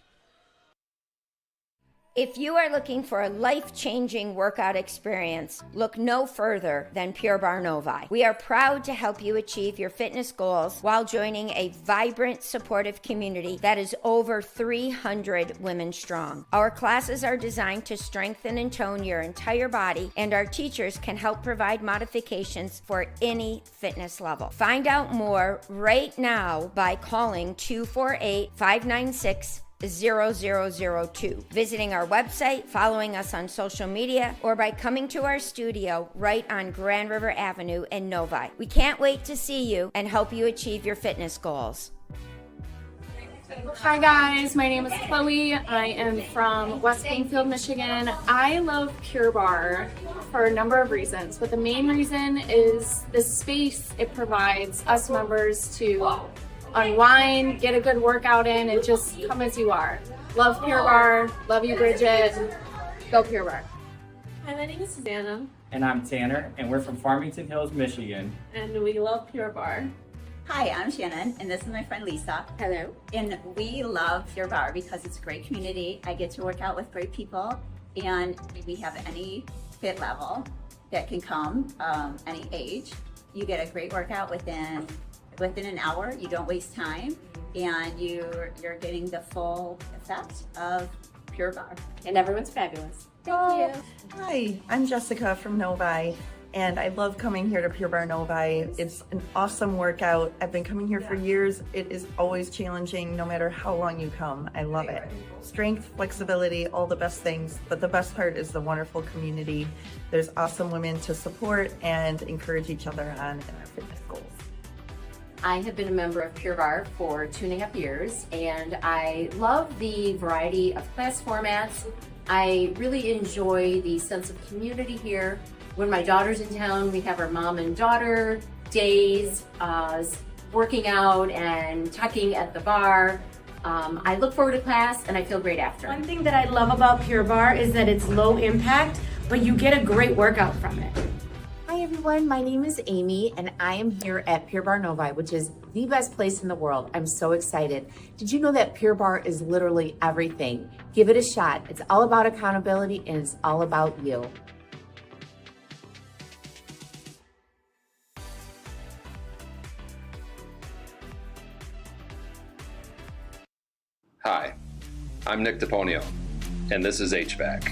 If you are looking for a life-changing workout experience, look no further than Pure Barre Novi. We are proud to help you achieve your fitness goals while joining a vibrant, supportive community that is over 300 women strong. Our classes are designed to strengthen and tone your entire body, and our teachers can help provide modifications for any fitness level. Find out more right now by calling 248-596-0002, visiting our website, following us on social media, or by coming to our studio right on Grand River Avenue in Novi. We can't wait to see you and help you achieve your fitness goals. Hi guys, my name is Chloe. I am from West Plainfield, Michigan. I love Pure Barre for a number of reasons, but the main reason is the space it provides us members to unwind, get a good workout in, and just come as you are. Love Pure Barre. Love you, Bridget. Go Pure Barre. Hi, my name is Susanna. And I'm Tanner, and we're from Farmington Hills, Michigan. And we love Pure Barre. Hi, I'm Shannon, and this is my friend Lisa. Hello. And we love Pure Barre because it's a great community. I get to work out with great people, and we have any fit level that can come, any age. You get a great workout within an hour. You don't waste time, and you're getting the full effect of Pure Barre. And everyone's fabulous. Thank you. Hi, I'm Jessica from Novi, and I love coming here to Pure Barre Novi. It's an awesome workout. I've been coming here for years. It is always challenging no matter how long you come. I love it. Strength, flexibility, all the best things, but the best part is the wonderful community. There's awesome women to support and encourage each other on in our fitness goals. I have been a member of Pure Barre for 2.5 years, and I love the variety of class formats. I really enjoy the sense of community here. When my daughter's in town, we have our mom and daughter days, working out and tucking at the bar. I look forward to class, and I feel great after. One thing that I love about Pure Barre is that it's low impact, but you get a great workout from it. Hi everyone, my name is Amy and I am here at Pure Barre Novi, which is the best place in the world. I'm so excited. Did you know that Pure Barre is literally everything? Give it a shot. It's all about accountability and it's all about you. Hi, I'm Nick DePonio, and this is HVAC.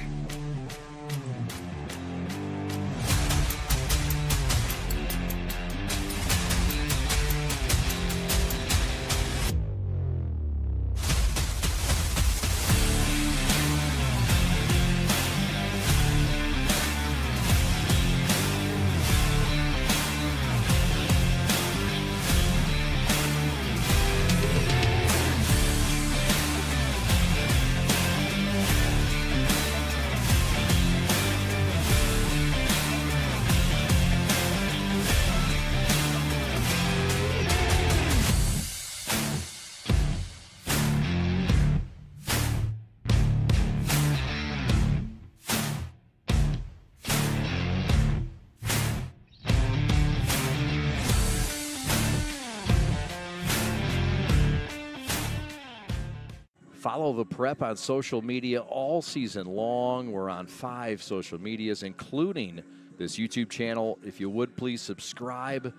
Follow the Prep on social media all season long. We're on 5 social medias, including this YouTube channel. If you would, please subscribe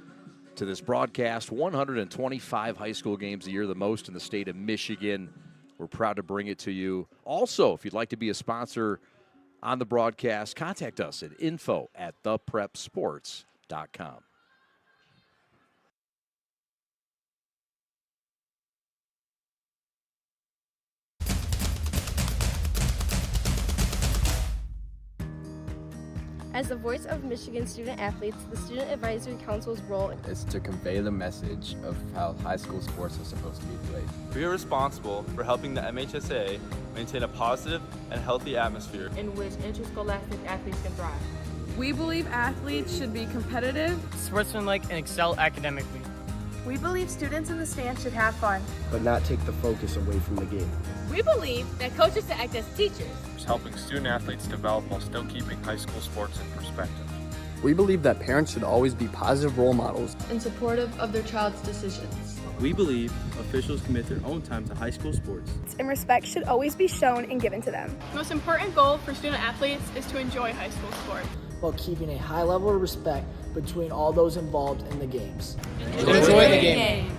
to this broadcast. 125 high school games a year, the most in the state of Michigan. We're proud to bring it to you. Also, if you'd like to be a sponsor on the broadcast, contact us at info@theprepsports.com. As the voice of Michigan student athletes, the Student Advisory Council's role is to convey the message of how high school sports are supposed to be played. We are responsible for helping the MHSA maintain a positive and healthy atmosphere in which interscholastic athletes can thrive. We believe athletes should be competitive, sportsmanlike, and excel academically. We believe students in the stands should have fun, but not take the focus away from the game. We believe that coaches should act as teachers, helping student athletes develop while still keeping high school sports in perspective. We believe that parents should always be positive role models and supportive of their child's decisions. We believe officials commit their own time to high school sports, and respect should always be shown and given to them. The most important goal for student athletes is to enjoy high school sport, while keeping a high level of respect between all those involved in the games. Enjoy the game.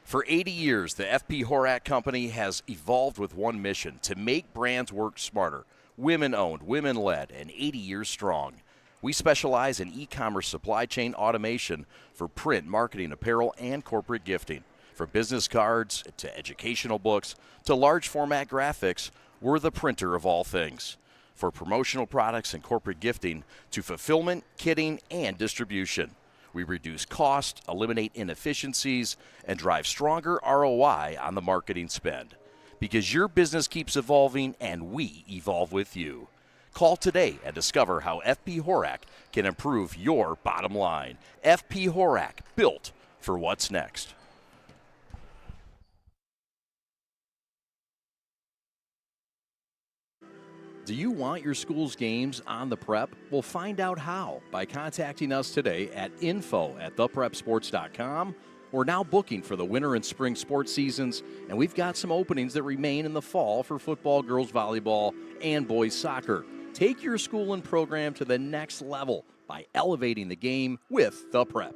For 80 years, the F.P. Horak Company has evolved with one mission: to make brands work smarter. Women-owned, women-led, and 80 years strong. We specialize in e-commerce supply chain automation for print, marketing, apparel, and corporate gifting. From business cards to educational books to large format graphics, we're the printer of all things. For promotional products and corporate gifting to fulfillment, kitting, and distribution. We reduce cost, eliminate inefficiencies, and drive stronger ROI on the marketing spend. Because your business keeps evolving and we evolve with you. Call today and discover how F.P. Horak can improve your bottom line. F.P. Horak, built for what's next. Do you want your school's games on the Prep? Well, find out how by contacting us today at info@theprepsports.com. We're now booking for the winter and spring sports seasons, and we've got some openings that remain in the fall for football, girls volleyball, and boys soccer. Take your school and program to the next level by elevating the game with the Prep.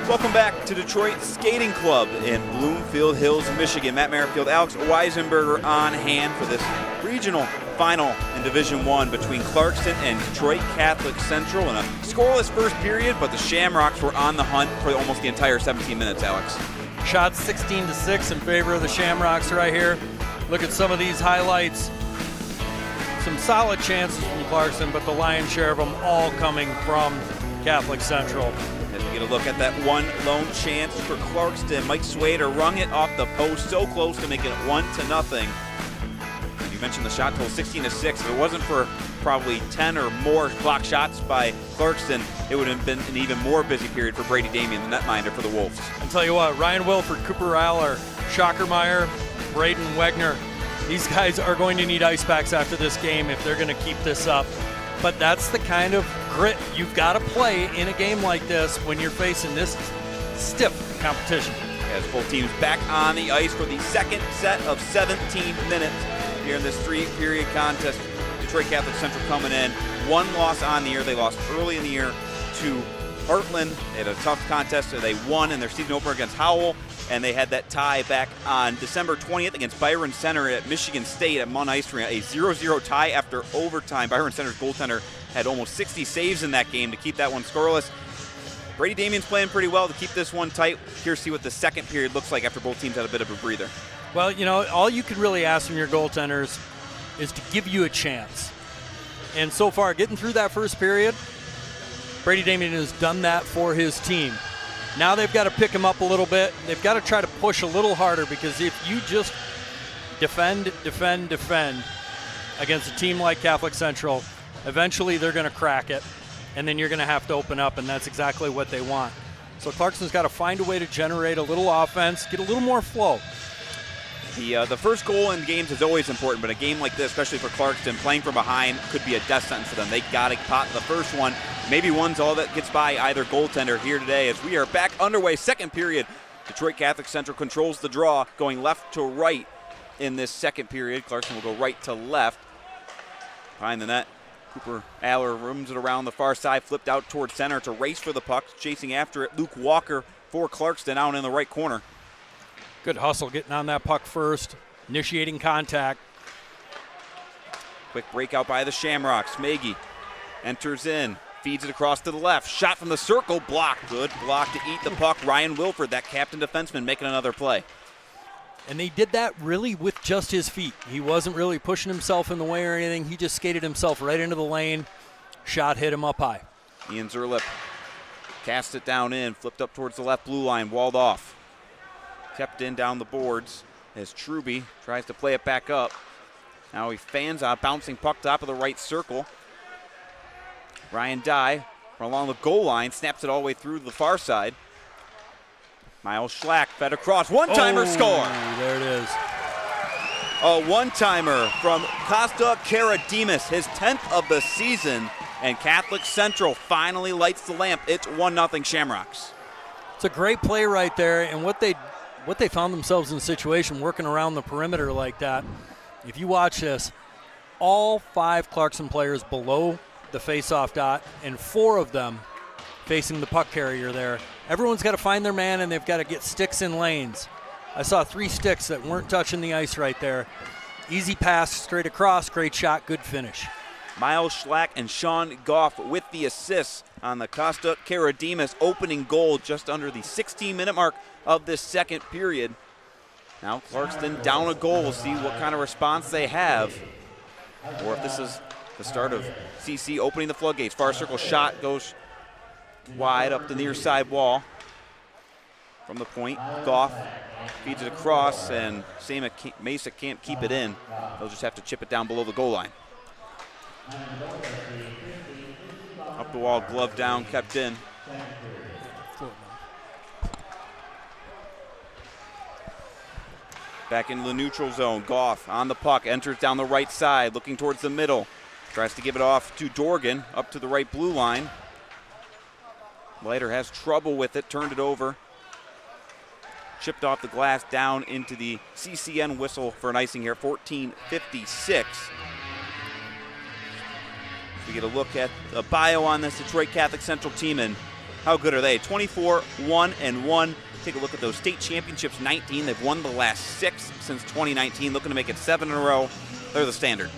Welcome back to Detroit Skating Club in Bloomfield Hills, Michigan. Matt Merrifield, Alex Weisenberger on hand for this regional final in Division I between Clarkston and Detroit Catholic Central in a scoreless first period, but the Shamrocks were on the hunt for almost the entire 17 minutes, Alex. Shots 16-6 in favor of the Shamrocks right here. Look at some of these highlights. Some solid chances from Clarkston, but the lion's share of them all coming from Catholic Central. As we get a look at that one lone chance for Clarkston, Mike Swader rung it off the post, so close to making it 1-0. You mentioned the shot total 16-6. If it wasn't for probably 10 or more block shots by Clarkston, it would have been an even more busy period for Brady Damien, the netminder for the Wolves. I'll tell you what, Ryan Wilford, Cooper Aller, Schockermeyer, Braden Wegner, these guys are going to need ice packs after this game if they're going to keep this up. But that's the kind of grit you've got to play in a game like this when you're facing this stiff competition. As both teams back on the ice for the second set of 17 minutes here in this 3-period contest. Detroit Catholic Central coming in. One loss on the year. They lost early in the year to Heartland. They had a tough contest. So they won in their season opener against Howell. And they had that tie back on December 20th against Byron Center at Michigan State at Munn Ice Arena. A 0-0 tie after overtime. Byron Center's goaltender had almost 60 saves in that game to keep that one scoreless. Brady Damien's playing pretty well to keep this one tight. Here's see what the second period looks like after both teams had a bit of a breather. Well, you know, all you can really ask from your goaltenders is to give you a chance. And so far, getting through that first period, Brady Damien has done that for his team. Now they've got to pick him up a little bit. They've got to try to push a little harder, because if you just defend against a team like Catholic Central, eventually they're going to crack it, and then you're going to have to open up, and that's exactly what they want. So Clarkston's got to find a way to generate a little offense, get a little more flow. The first goal in games is always important, but a game like this, especially for Clarkston, playing from behind could be a death sentence for them. They got to pot the first one. Maybe one's all that gets by either goaltender here today as we are back underway. Second period. Detroit Catholic Central controls the draw, going left to right in this second period. Clarkston will go right to left. Behind the net, Cooper Aller rooms it around the far side, flipped out towards center to race for the puck. Chasing after it, Luke Walker for Clarkston out in the right corner. Good hustle getting on that puck first, initiating contact. Quick breakout by the Shamrocks. Maggie enters in, feeds it across to the left. Shot from the circle, blocked. Good block to eat the puck. Ryan Wilford, that captain defenseman, making another play. And they did that really with just his feet. He wasn't really pushing himself in the way or anything. He just skated himself right into the lane. Shot hit him up high. Ian Zerlip cast it down in, flipped up towards the left blue line, walled off. Kept in down the boards as Truby tries to play it back up. Now he fans out, bouncing puck top of the right circle. Ryan Dye from along the goal line, snaps it all the way through to the far side. Miles Schlack fed across, one-timer score. There it is. A one-timer from Costa Karadimas, his 10th of the season, and Catholic Central finally lights the lamp. It's 1-0 Shamrocks. It's a great play right there, and what they found themselves in a situation working around the perimeter like that. If you watch this, all 5 Clarkston players below the face-off dot, and 4 of them facing the puck carrier there. Everyone's got to find their man, and they've got to get sticks in lanes. I saw 3 sticks that weren't touching the ice right there. Easy pass, straight across, great shot, good finish. Miles Schlack and Sean Goff with the assists on the Costa Karadimas opening goal just under the 16-minute mark of this second period. Now Clarkston down a goal. We'll see what kind of response they have, or if this is the start of CC opening the floodgates. Far circle shot goes wide up the near side wall. From the point, Goff feeds it across, and Mesa can't keep it in. They'll just have to chip it down below the goal line. Up the wall, glove down, kept in. Back into the neutral zone. Goff on the puck, enters down the right side, looking towards the middle. Tries to give it off to Dorgan, up to the right blue line. Leiter has trouble with it, turned it over. Chipped off the glass down into the CCN whistle for an icing here, 14:56. We get a look at the bio on this Detroit Catholic Central team, and how good are they? 24-1-1. Take a look at those state championships, 19. They've won the last 6 since 2019, looking to make it 7 in a row. They're the standard.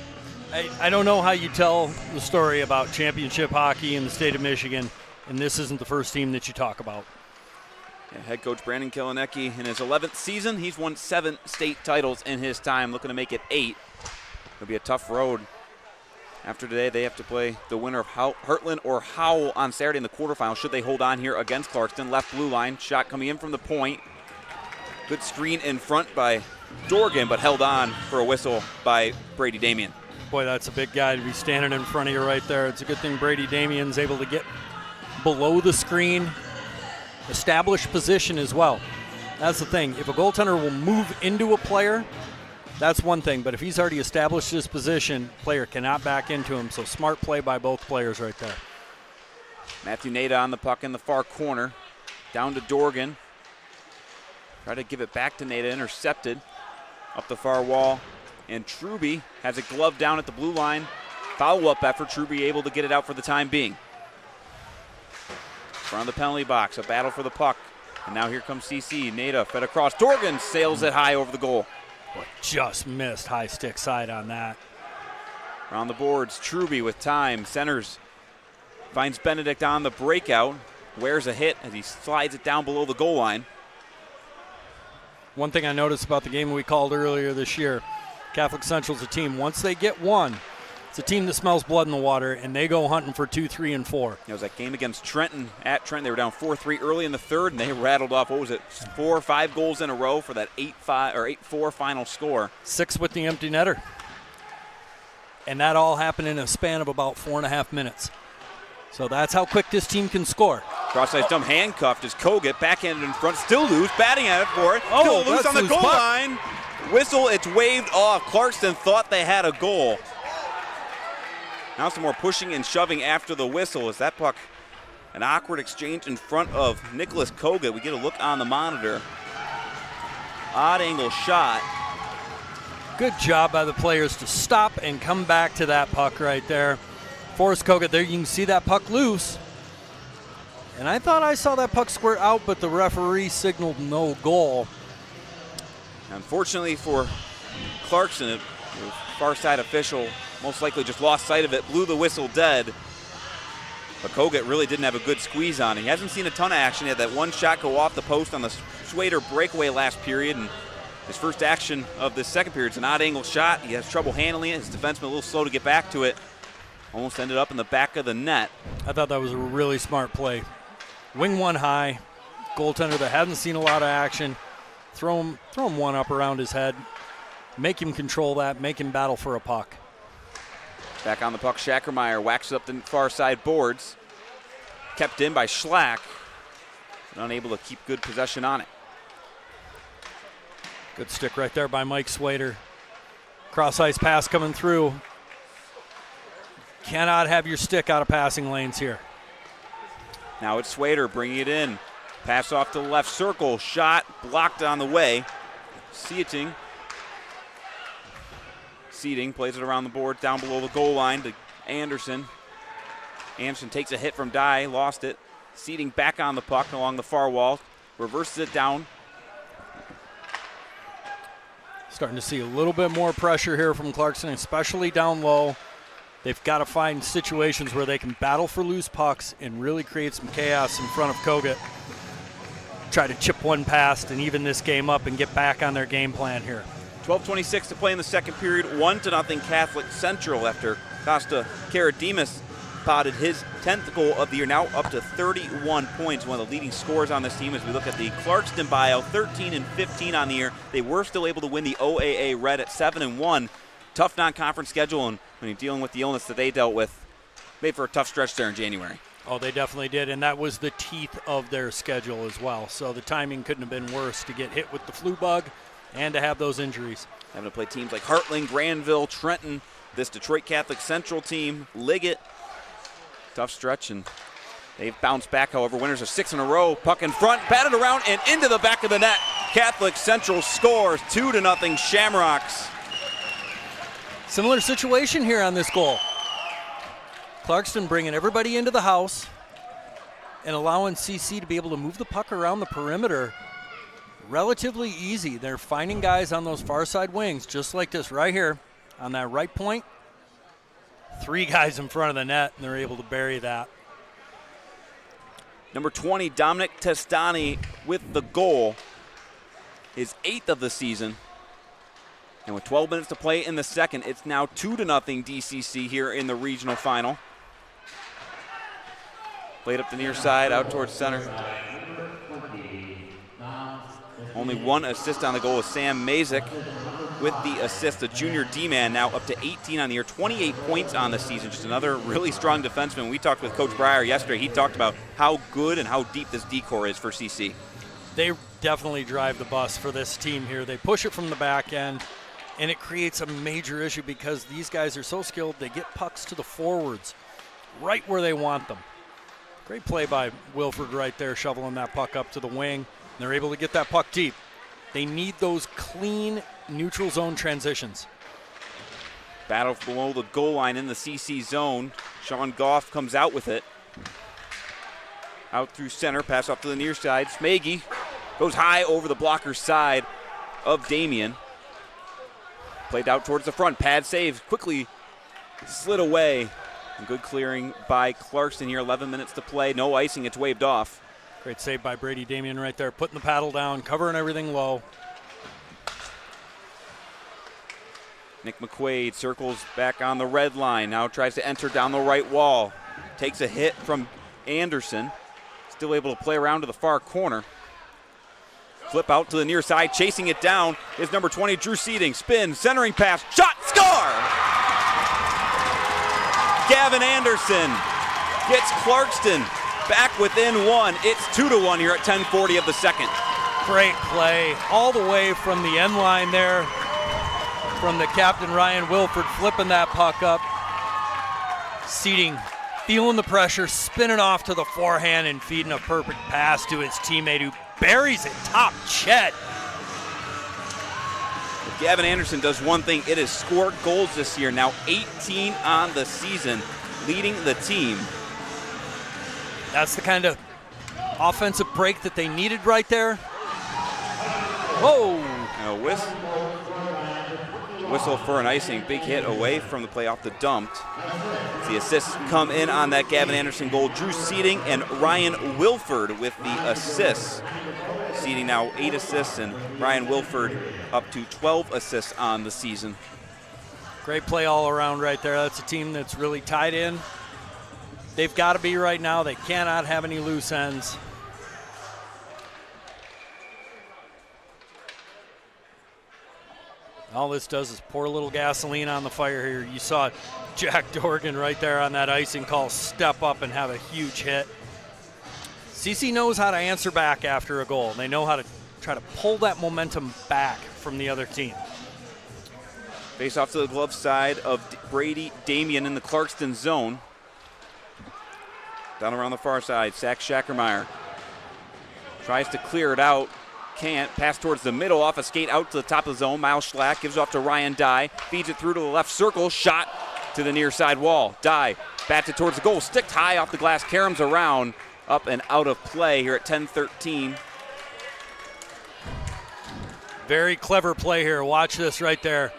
I don't know how you tell the story about championship hockey in the state of Michigan, and this isn't the first team that you talk about. Yeah, head coach Brandon Kilinecki, in his 11th season, he's won 7 state titles in his time, looking to make it 8. It'll be a tough road. After today, they have to play the winner of Heartland or Howell on Saturday in the quarterfinals. Should they hold on here against Clarkston? Left blue line, shot coming in from the point. Good screen in front by Dorgan, but held on for a whistle by Brady Damien. Boy, that's a big guy to be standing in front of you right there. It's a good thing Brady Damien's able to get below the screen, establish position as well. That's the thing. If a goaltender will move into a player, that's one thing. But if he's already established his position, player cannot back into him. So smart play by both players right there. Matthew Nada on the puck in the far corner. Down to Dorgan. Try to give it back to Nada, intercepted. Up the far wall. And Truby has a glove down at the blue line. Follow-up effort. Truby able to get it out for the time being. Front of the penalty box, a battle for the puck. And now here comes CC. Nada fed across. Dorgan sails it high over the goal. Boy, just missed high stick side on that. Around the boards, Truby with time. Centers. Finds Benedict on the breakout. Wears a hit as he slides it down below the goal line. One thing I noticed about the game we called earlier this year, Catholic Central's a team, once they get one, it's a team that smells blood in the water, and they go hunting for 2, 3, and 4. It was that game against Trenton. At Trenton, they were down 4-3 early in the third, and they rattled off, 4 or 5 goals in a row for that 8-4 final score. 6 with the empty netter. And that all happened in a span of about 4.5 minutes. So that's how quick this team can score. Cross-ice dump handcuffed as Kogut, backhanded in front, still loose, batting at it for it. Still loose on the goal line. Whistle, it's waved off. Clarkston thought they had a goal. Now some more pushing and shoving after the whistle. Is that puck an awkward exchange in front of Nicholas Koga? We get a look on the monitor. Odd angle shot. Good job by the players to stop and come back to that puck right there. Forrest Koga, there you can see that puck loose. And I thought I saw that puck squirt out, but the referee signaled no goal. Unfortunately for Clarkston, the far side official most likely just lost sight of it, blew the whistle dead. But Koga really didn't have a good squeeze on it. He hasn't seen a ton of action. He had that one shot go off the post on the Schwader breakaway last period, and his first action of this second period is an odd angle shot. He has trouble handling it. His defenseman a little slow to get back to it. Almost ended up in the back of the net. I thought that was a really smart play. Wing one high, goaltender that hasn't seen a lot of action. Throw him one up around his head. Make him control that, make him battle for a puck. Back on the puck, Schackermeyer whacks up the far side boards. Kept in by Schlack. Unable to keep good possession on it. Good stick right there by Mike Schwader. Cross-ice pass coming through. Cannot have your stick out of passing lanes here. Now it's Schwader bringing it in. Pass off to the left circle. Shot blocked on the way. Seating plays it around the board down below the goal line to Anderson. Anderson takes a hit from Dye, lost it. Seating back on the puck along the far wall. Reverses it down. Starting to see a little bit more pressure here from Clarkston, especially down low. They've got to find situations where they can battle for loose pucks and really create some chaos in front of Koga. Try to chip one past and even this game up and get back on their game plan here. 12:26 to play in the second period. 1-0 Catholic Central after Costa Karadimas potted his 10th goal of the year, now up to 31 points, one of the leading scorers on this team. As we look at the Clarkston bio, 13-15 on the year. They were still able to win the OAA Red at 7-1. Tough non-conference schedule, and when you're dealing with the illness that they dealt with, made for a tough stretch there in January. Oh, they definitely did, and that was the teeth of their schedule as well. So the timing couldn't have been worse to get hit with the flu bug and to have those injuries. Having to play teams like Hartling, Granville, Trenton, this Detroit Catholic Central team, Liggett. Tough stretch, and they've bounced back, however. Winners of 6 in a row. Puck in front, batted around, and into the back of the net. Catholic Central scores 2-0 Shamrocks. Similar situation here on this goal. Clarkston bringing everybody into the house and allowing CC to be able to move the puck around the perimeter relatively easy. They're finding guys on those far side wings, just like this right here on that right point. 3 guys in front of the net, and they're able to bury that. Number 20, Dominic Testani with the goal. His 8th of the season. And with 12 minutes to play in the second, it's now 2-0 DCC here in the regional final. Played up the near side, out towards center. Only one assist on the goal is Sam Mazik with the assist. The junior D-man now up to 18 on the year, 28 points on the season. Just another really strong defenseman. We talked with Coach Breyer yesterday. He talked about how good and how deep this D-core is for CC. They definitely drive the bus for this team here. They push it from the back end, and it creates a major issue because these guys are so skilled. They get pucks to the forwards right where they want them. Great play by Wilford right there, shoveling that puck up to the wing. They're able to get that puck deep. They need those clean neutral zone transitions. Battle below the goal line in the CC zone. Sean Goff comes out with it. Out through center, pass off to the near side. Smaggy goes high over the blocker's side of Damien. Played out towards the front. Pad save, quickly slid away. And good clearing by Clarkston here. 11 minutes to play. No icing, it's waved off. Great save by Brady Damien right there, putting the paddle down, covering everything low. Nick McQuaid circles back on the red line. Now tries to enter down the right wall. Takes a hit from Anderson. Still able to play around to the far corner. Flip out to the near side, chasing it down is number 20, Drew Seating. Spin, centering pass, shot, score! Gavin Anderson gets Clarkston back within 1. It's 2-1 here at 10:40 of the second. Great play all the way from the end line there from the captain, Ryan Wilford, flipping that puck up. Seating, feeling the pressure, spinning off to the forehand and feeding a perfect pass to his teammate who buries it top Chet. If Gavin Anderson does one thing, it is score goals this year. Now 18 on the season, leading the team. That's the kind of offensive break that they needed right there. Whoa! Whistle for an icing. Big hit away from the play off the dumped. The assists come in on that Gavin Anderson goal. Drew Seating and Ryan Wilford with the assists. Seating now 8 assists and Ryan Wilford up to 12 assists on the season. Great play all around right there. That's a team that's really tied in. They've got to be right now. They cannot have any loose ends. All this does is pour a little gasoline on the fire here. You saw Jack Dorgan right there on that icing call step up and have a huge hit. CC knows how to answer back after a goal. They know how to try to pull that momentum back from the other team. Face off to the glove side of Brady Damian in the Clarkston zone. Down around the far side, Zach Schackermeyer tries to clear it out. Can't. Pass towards the middle, off a skate out to the top of the zone. Miles Schlack gives off to Ryan Dye. Feeds it through to the left circle. Shot to the near side wall. Dye bats it towards the goal. Sticked high off the glass. Caroms around. Up and out of play here at 10-13. Very clever play here. Watch this right there.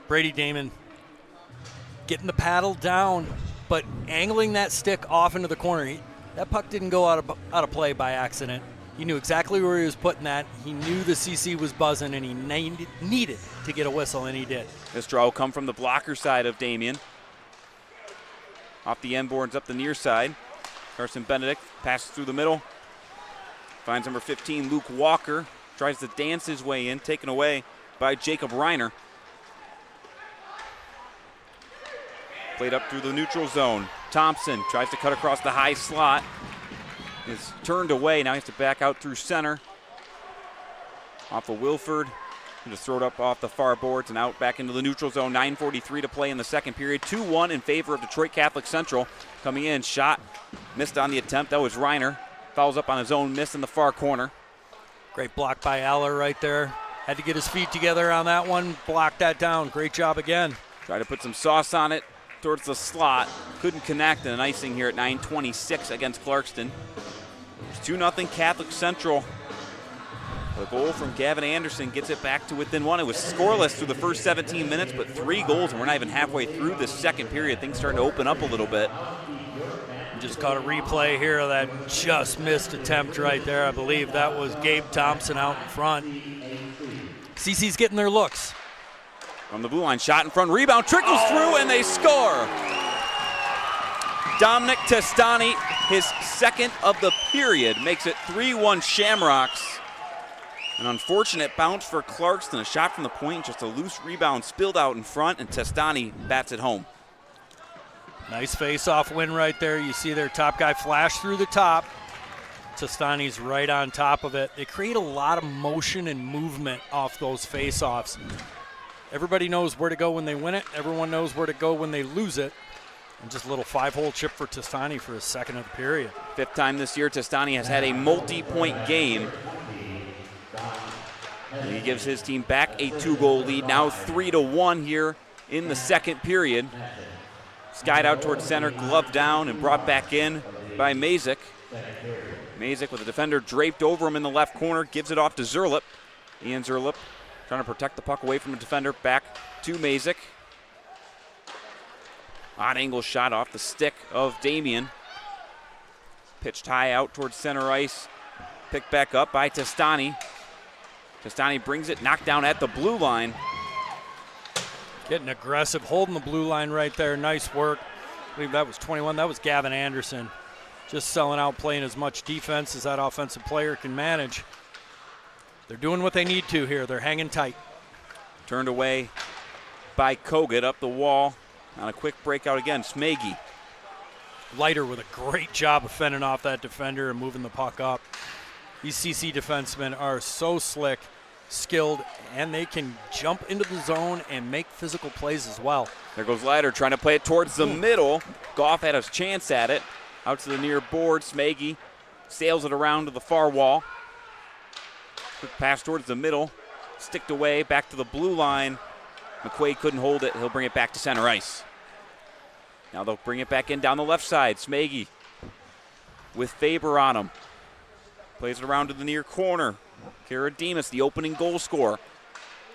Brady Damon getting the paddle down, but angling that stick off into the corner. That puck didn't go out of play by accident. He knew exactly where he was putting that. He knew the CC was buzzing, and he needed to get a whistle, and he did. This draw will come from the blocker side of Damien. Off the end boards, up the near side. Carson Benedict passes through the middle. Finds number 15, Luke Walker. Tries to dance his way in, taken away by Jacob Reiner. Played up through the neutral zone. Thompson tries to cut across the high slot. Is turned away. Now he has to back out through center. Off of Wilford. And just throw it up off the far boards and out back into the neutral zone. 9:43 to play in the second period. 2-1 in favor of Detroit Catholic Central. Coming in, shot. Missed on the attempt. That was Reiner. Fouls up on his own miss in the far corner. Great block by Aller right there. Had to get his feet together on that one. Blocked that down. Great job again. Tried to put some sauce on it towards the slot. Couldn't connect, and an icing here at 9:26 against Clarkston. It's 2-0 Catholic Central. The goal from Gavin Anderson gets it back to within one. It was scoreless through the first 17 minutes, but 3 goals, and we're not even halfway through this second period. Things starting to open up a little bit. Just caught a replay here of that just missed attempt right there. I believe that was Gabe Thompson out in front. CC's getting their looks. From the blue line, shot in front, rebound, trickles through, and they score. Dominic Testani, his second of the period, makes it 3-1 Shamrocks. An unfortunate bounce for Clarkston. A shot from the point, just a loose rebound spilled out in front, and Testani bats it home. Nice face-off win right there. You see their top guy flash through the top. Testani's right on top of it. They create a lot of motion and movement off those face-offs. Everybody knows where to go when they win it. Everyone knows where to go when they lose it. And just a little 5-hole chip for Testani for his second of the period. 5th time this year Testani has had a multi-point game. And he gives his team back a 2-goal lead. Now 3-1 here in the second period. Skied out towards center, gloved down, and brought back in by Mazik. Mazik with a defender draped over him in the left corner, gives it off to Zerlip. Ian Zerlip trying to protect the puck away from the defender, back to Mazik. Odd angle shot off the stick of Damien. Pitched high out towards center ice. Picked back up by Testani. Testani brings it, knocked down at the blue line. Getting aggressive, holding the blue line right there. Nice work. I believe that was 21. That was Gavin Anderson. Just selling out, playing as much defense as that offensive player can manage. They're doing what they need to here. They're hanging tight. Turned away by Kogut up the wall. On a quick breakout again, Smaggy. Leiter with a great job of fending off that defender and moving the puck up. These CC defensemen are so slick, skilled, and they can jump into the zone and make physical plays as well. There goes Leiter trying to play it towards the middle. Goff had a chance at it. Out to the near board. Smaggy sails it around to the far wall. Quick pass towards the middle. Sticked away, back to the blue line. McQuaid couldn't hold it. He'll bring it back to center ice. Now they'll bring it back in down the left side. Smaggy with Faber on him. Plays it around to the near corner. Karadimas, the opening goal scorer.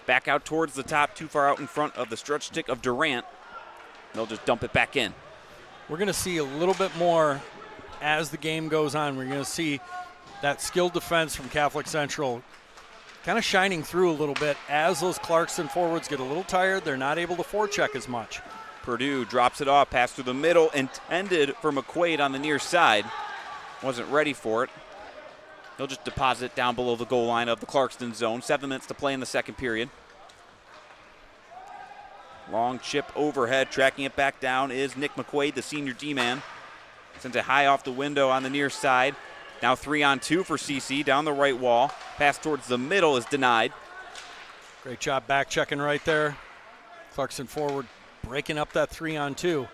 Back out towards the top, too far out in front of the stretch stick of Durant. They'll just dump it back in. We're going to see a little bit more as the game goes on. We're going to see that skilled defense from Catholic Central kind of shining through a little bit as those Clarkston forwards get a little tired. They're not able to forecheck as much. Purdue drops it off, pass through the middle, intended for McQuaid on the near side. Wasn't ready for it. He'll just deposit it down below the goal line of the Clarkston zone. 7 minutes to play in the second period. Long chip overhead, tracking it back down is Nick McQuaid, the senior D-man. Sends it high off the window on the near side. Now 3-on-2 for CC down the right wall. Pass towards the middle is denied. Great job back checking right there. Clarkston forward breaking up that 3-on-2.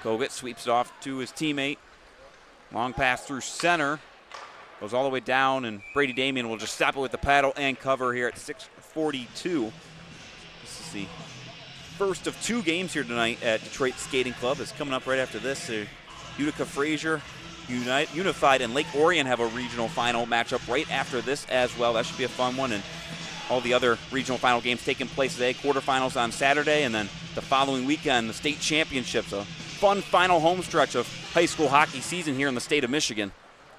Kogut sweeps it off to his teammate. Long pass through center. Goes all the way down, and Brady Damien will just stop it with the paddle and cover here at 6:42. This is the first of 2 games here tonight at Detroit Skating Club. It's coming up right after this. Utica Fraser, Unified, and Lake Orion have a regional final matchup right after this as well. That should be a fun one. And all the other regional final games taking place today. Quarterfinals on Saturday, and then the following weekend, the state championships. A fun final home stretch of high school hockey season here in the state of Michigan.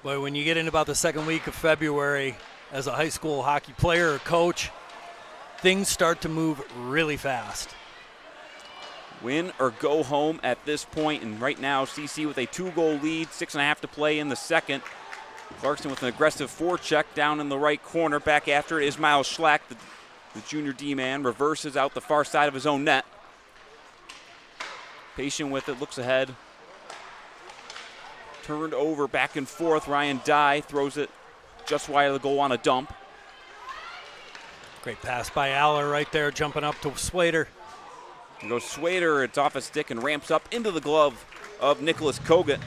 Boy, when you get into about the second week of February as a high school hockey player or coach, things start to move really fast. Win or go home at this point, and right now CC with a 2-goal lead, 6.5 to play in the second. Clarkston with an aggressive forecheck down in the right corner. Back after it is Miles Schlack, the junior D-man, reverses out the far side of his own net. Patient with it, looks ahead. Turned over back and forth. Ryan Dye throws it just wide of the goal on a dump. Great pass by Aller right there, jumping up to Swader. There goes Swader, it's off a stick and ramps up into the glove of Nicholas Kogut.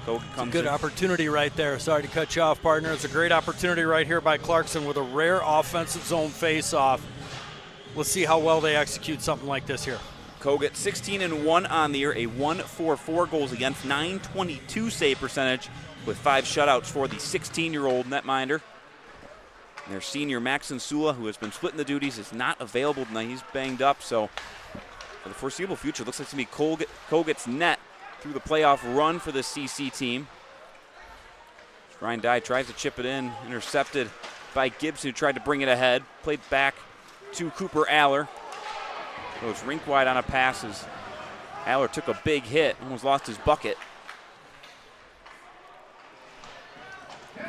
It's a good opportunity right there. Sorry to cut you off, partner. It's a great opportunity right here by Clarkston with a rare offensive zone face-off. Let's see how well they execute something like this here. Kogut 16-1 on the year, a 1.44 goals against, .922 save percentage with 5 shutouts for the 16-year-old netminder. Their senior Maxon Sula, who has been splitting the duties, is not available tonight. He's banged up, so for the foreseeable future, looks like it's going to be Kogut's net through the playoff run for this CC team. Ryan Dye tries to chip it in, intercepted by Gibson, who tried to bring it ahead. Played back to Cooper Aller. Goes rink wide on a pass as Aller took a big hit, almost lost his bucket.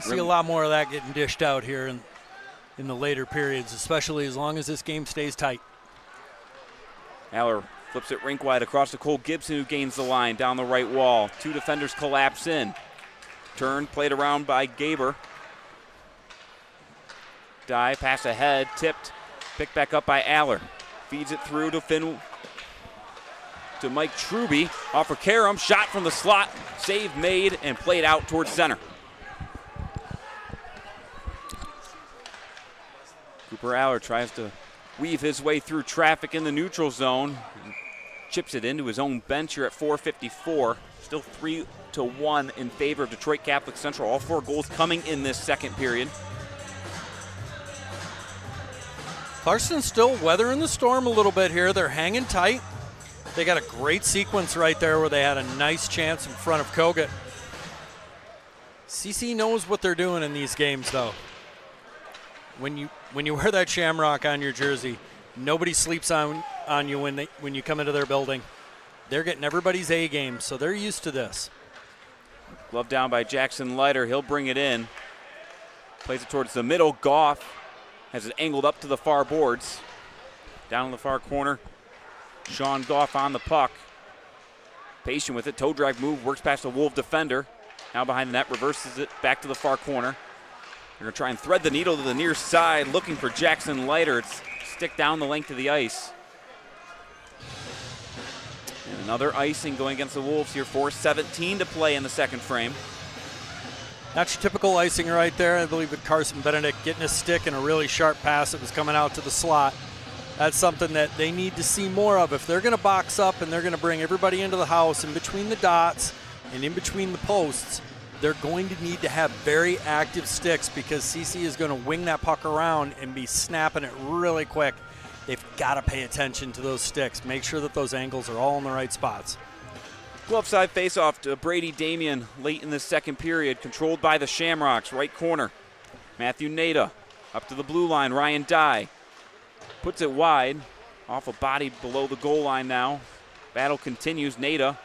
See a lot more of that getting dished out here in the later periods, especially as long as this game stays tight. Aller flips it rink wide across to Cole Gibson, who gains the line down the right wall. 2 defenders collapse in. Turned, played around by Gaber. Dye, pass ahead, tipped, picked back up by Aller. Feeds it through to Mike Truby. Off for Karam, shot from the slot, save made, and played out towards center. Cooper Aller tries to weave his way through traffic in the neutral zone. Chips it into his own bench here at 4:54. Still 3-1 in favor of Detroit Catholic Central. All 4 goals coming in this second period. Clarkston's still weathering the storm a little bit here. They're hanging tight. They got a great sequence right there where they had a nice chance in front of Kogut. CC knows what they're doing in these games, though. When you wear that shamrock on your jersey, nobody sleeps on you when you come into their building. They're getting everybody's A game, so they're used to this. Glove down by Jackson Leiter. He'll bring it in. Plays it towards the middle. Goff has it angled up to the far boards. Down in the far corner, Sean Goff on the puck. Patient with it, toe drag move, works past a Wolf defender. Now behind the net, reverses it back to the far corner. They're going to try and thread the needle to the near side, looking for Jackson Leiter. It's stick down the length of the ice. And another icing going against the Wolves here. 4:17 to play in the second frame. That's your typical icing right there. I believe with Carson Benedict getting a stick and a really sharp pass that was coming out to the slot. That's something that they need to see more of. If they're going to box up and they're going to bring everybody into the house in between the dots and in between the posts, they're going to need to have very active sticks because CC is going to wing that puck around and be snapping it really quick. They've got to pay attention to those sticks. Make sure that those angles are all in the right spots. Glove side faceoff to Brady Damien late in the second period, controlled by the Shamrocks, right corner. Matthew Nada up to the blue line. Ryan Dye puts it wide, off a body below the goal line now. Battle continues. Nada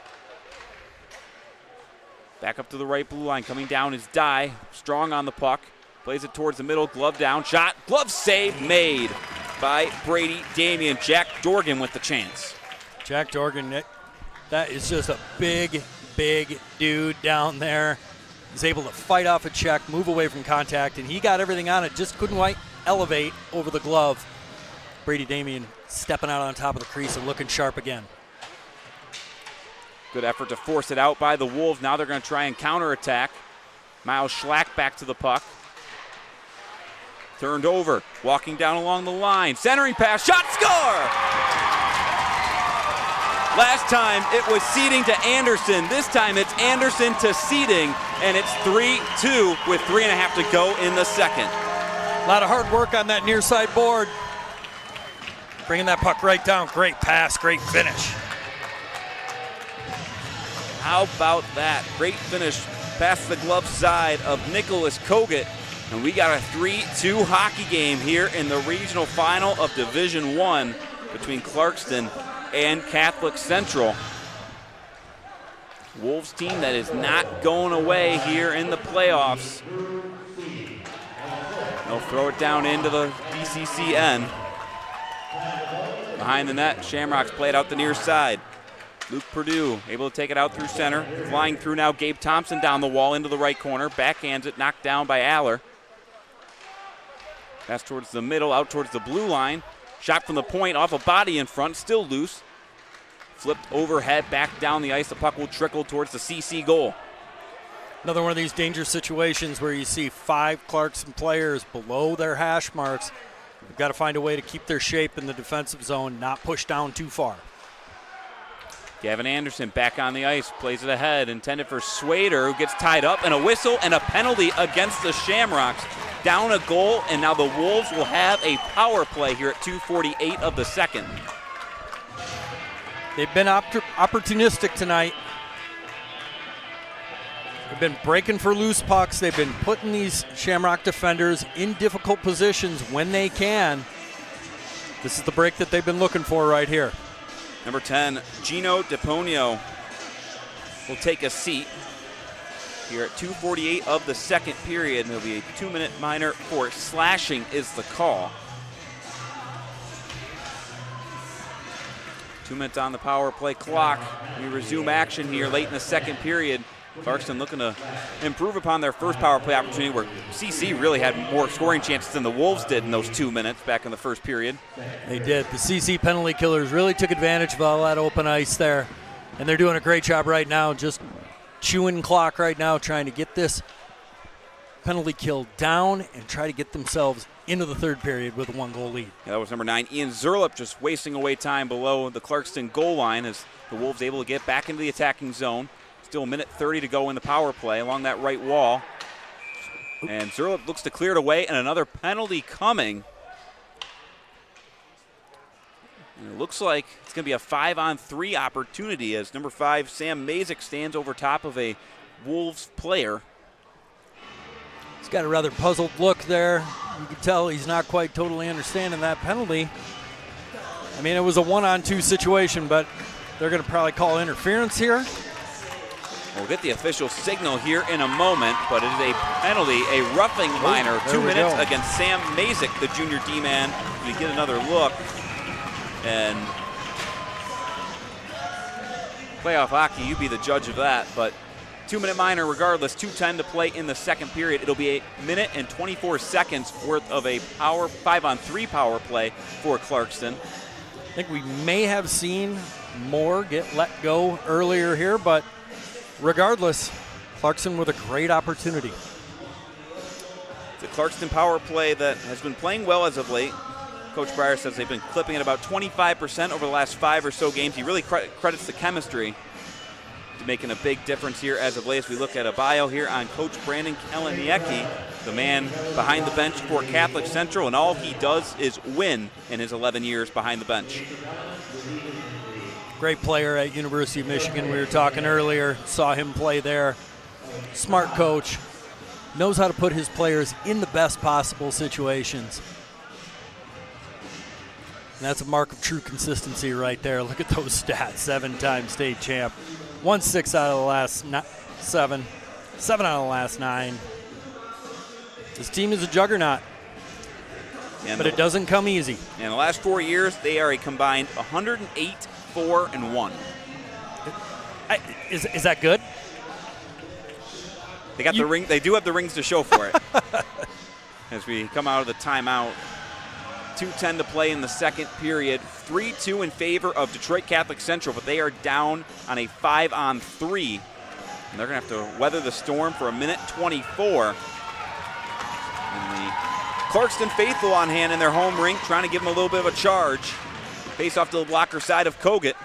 back up to the right blue line. Coming down is Dye, strong on the puck. Plays it towards the middle, glove down, shot, glove save made by Brady Damien. Jack Dorgan with the chance. Jack Dorgan, that is just a big, big dude down there. He's able to fight off a check, move away from contact, and he got everything on it, just couldn't quite elevate over the glove. Brady Damien stepping out on top of the crease and looking sharp again. Good effort to force it out by the Wolves. Now they're going to try and counterattack. Miles Schlack back to the puck. Turned over, walking down along the line. Centering pass, shot, score! Last time it was Seeding to Anderson. This time it's Anderson to Seeding, and it's 3-2 with 3.5 to go in the second. A lot of hard work on that near side board. Bringing that puck right down. Great pass, great finish. How about that? Great finish past the glove side of Nicholas Kogut. And we got a 3-2 hockey game here in the regional final of Division I between Clarkston and Catholic Central. Wolves team that is not going away here in the playoffs. They'll throw it down into the BCCN. Behind the net, Shamrocks play it out the near side. Luke Perdue able to take it out through center. Flying through now, Gabe Thompson down the wall into the right corner. Backhands it, knocked down by Aller. Pass towards the middle, out towards the blue line. Shot from the point, off a body in front, still loose. Flipped overhead, back down the ice. The puck will trickle towards the CC goal. Another one of these dangerous situations where you see 5 Clarkson players below their hash marks. They've got to find a way to keep their shape in the defensive zone, not push down too far. Gavin Anderson back on the ice, plays it ahead, intended for Swader, who gets tied up, and a whistle and a penalty against the Shamrocks. Down a goal, and now the Wolves will have a power play here at 2:48 of the second. They've been opportunistic tonight. They've been breaking for loose pucks. They've been putting these Shamrock defenders in difficult positions when they can. This is the break that they've been looking for right here. Number 10, Gino DePonio will take a seat here at 2:48 of the second period. There'll be a 2-minute minor for slashing is the call. 2 minutes on the power play clock. We resume action here late in the second period. Clarkston looking to improve upon their first power play opportunity where CC really had more scoring chances than the Wolves did in those 2 minutes back in the first period. They did. The CC penalty killers really took advantage of all that open ice there. And they're doing a great job right now, just chewing clock right now, trying to get this penalty kill down and try to get themselves into the third period with a 1-goal lead. Yeah, that was number 9, Ian Zerlip, just wasting away time below the Clarkston goal line as the Wolves able to get back into the attacking zone. Still a minute 30 to go in the power play along that right wall. And Zerlip looks to clear it away, and another penalty coming. And it looks like it's going to be a 5-on-3 opportunity as number 5, Sam Mazik, stands over top of a Wolves player. He's got a rather puzzled look there. You can tell he's not quite totally understanding that penalty. I mean, it was a 1-on-2 situation, but they're going to probably call interference here. We'll get the official signal here in a moment, but it is a penalty, a roughing minor. 2 minutes against Sam Mazik, the junior D-man. We get another look. And playoff hockey, you be the judge of that, but 2-minute minor regardless. 2:10 to play in the second period. It'll be 1 minute and 24 seconds worth of a 5-on-3 power play for Clarkston. I think we may have seen more get let go earlier here, but regardless, Clarkston with a great opportunity. The Clarkston power play that has been playing well as of late. Coach Breyer says they've been clipping at about 25% over the last 5 or so games. He really credits the chemistry to making a big difference here as of late. As we look at a bio here on Coach Brandon Kalaniecki, the man behind the bench for Catholic Central, and all he does is win in his 11 years behind the bench. Great player at University of Michigan. We were talking earlier, saw him play there. Smart coach, knows how to put his players in the best possible situations. And that's a mark of true consistency right there. Look at those stats. 7-time state champ. Won 6 out of the last 7. 7 out of the last 9. This team is a juggernaut. But it doesn't come easy. In the last 4 years, they are a combined 108-4-1. Is that good? They got the ring. They do have the rings to show for it. As we come out of the timeout. 2:10 to play in the second period. 3-2 in favor of Detroit Catholic Central, but they are down on a 5-on-3. And they're going to have to weather the storm for 1 minute 24. And the Clarkston faithful on hand in their home rink, trying to give them a little bit of a charge. Face off to the blocker side of Kogut.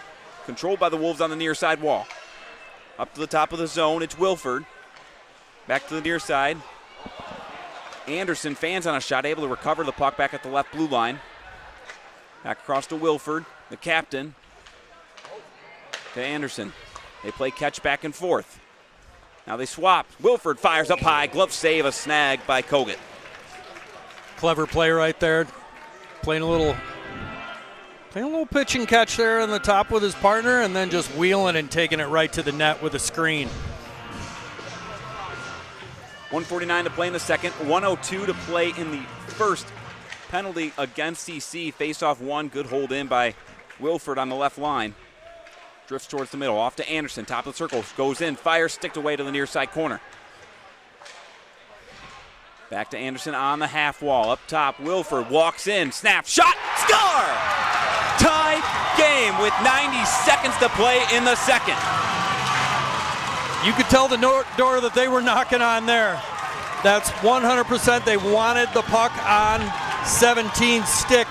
Controlled by the Wolves on the near side wall. Up to the top of the zone, it's Wilford. Back to the near side. Anderson fans on a shot, able to recover the puck back at the left blue line. Back across to Wilford, the captain. To Anderson. They play catch back and forth. Now they swap. Wilford fires up high. Glove save, a snag by Kogut. Clever play right there. Playing a little pitch and catch there on the top with his partner, and then just wheeling and taking it right to the net with a screen. 1:49 to play in the second, 1:02 to play in the first. Penalty against CC, face-off one, good hold in by Wilford on the left line. Drifts towards the middle, off to Anderson, top of the circle, goes in, fires, sticked away to the near side corner. Back to Anderson on the half wall, up top, Wilford walks in, snap, shot, score! Tie game with 90 seconds to play in the second. You could tell the door that they were knocking on there. That's 100%. They wanted the puck on 17 stick.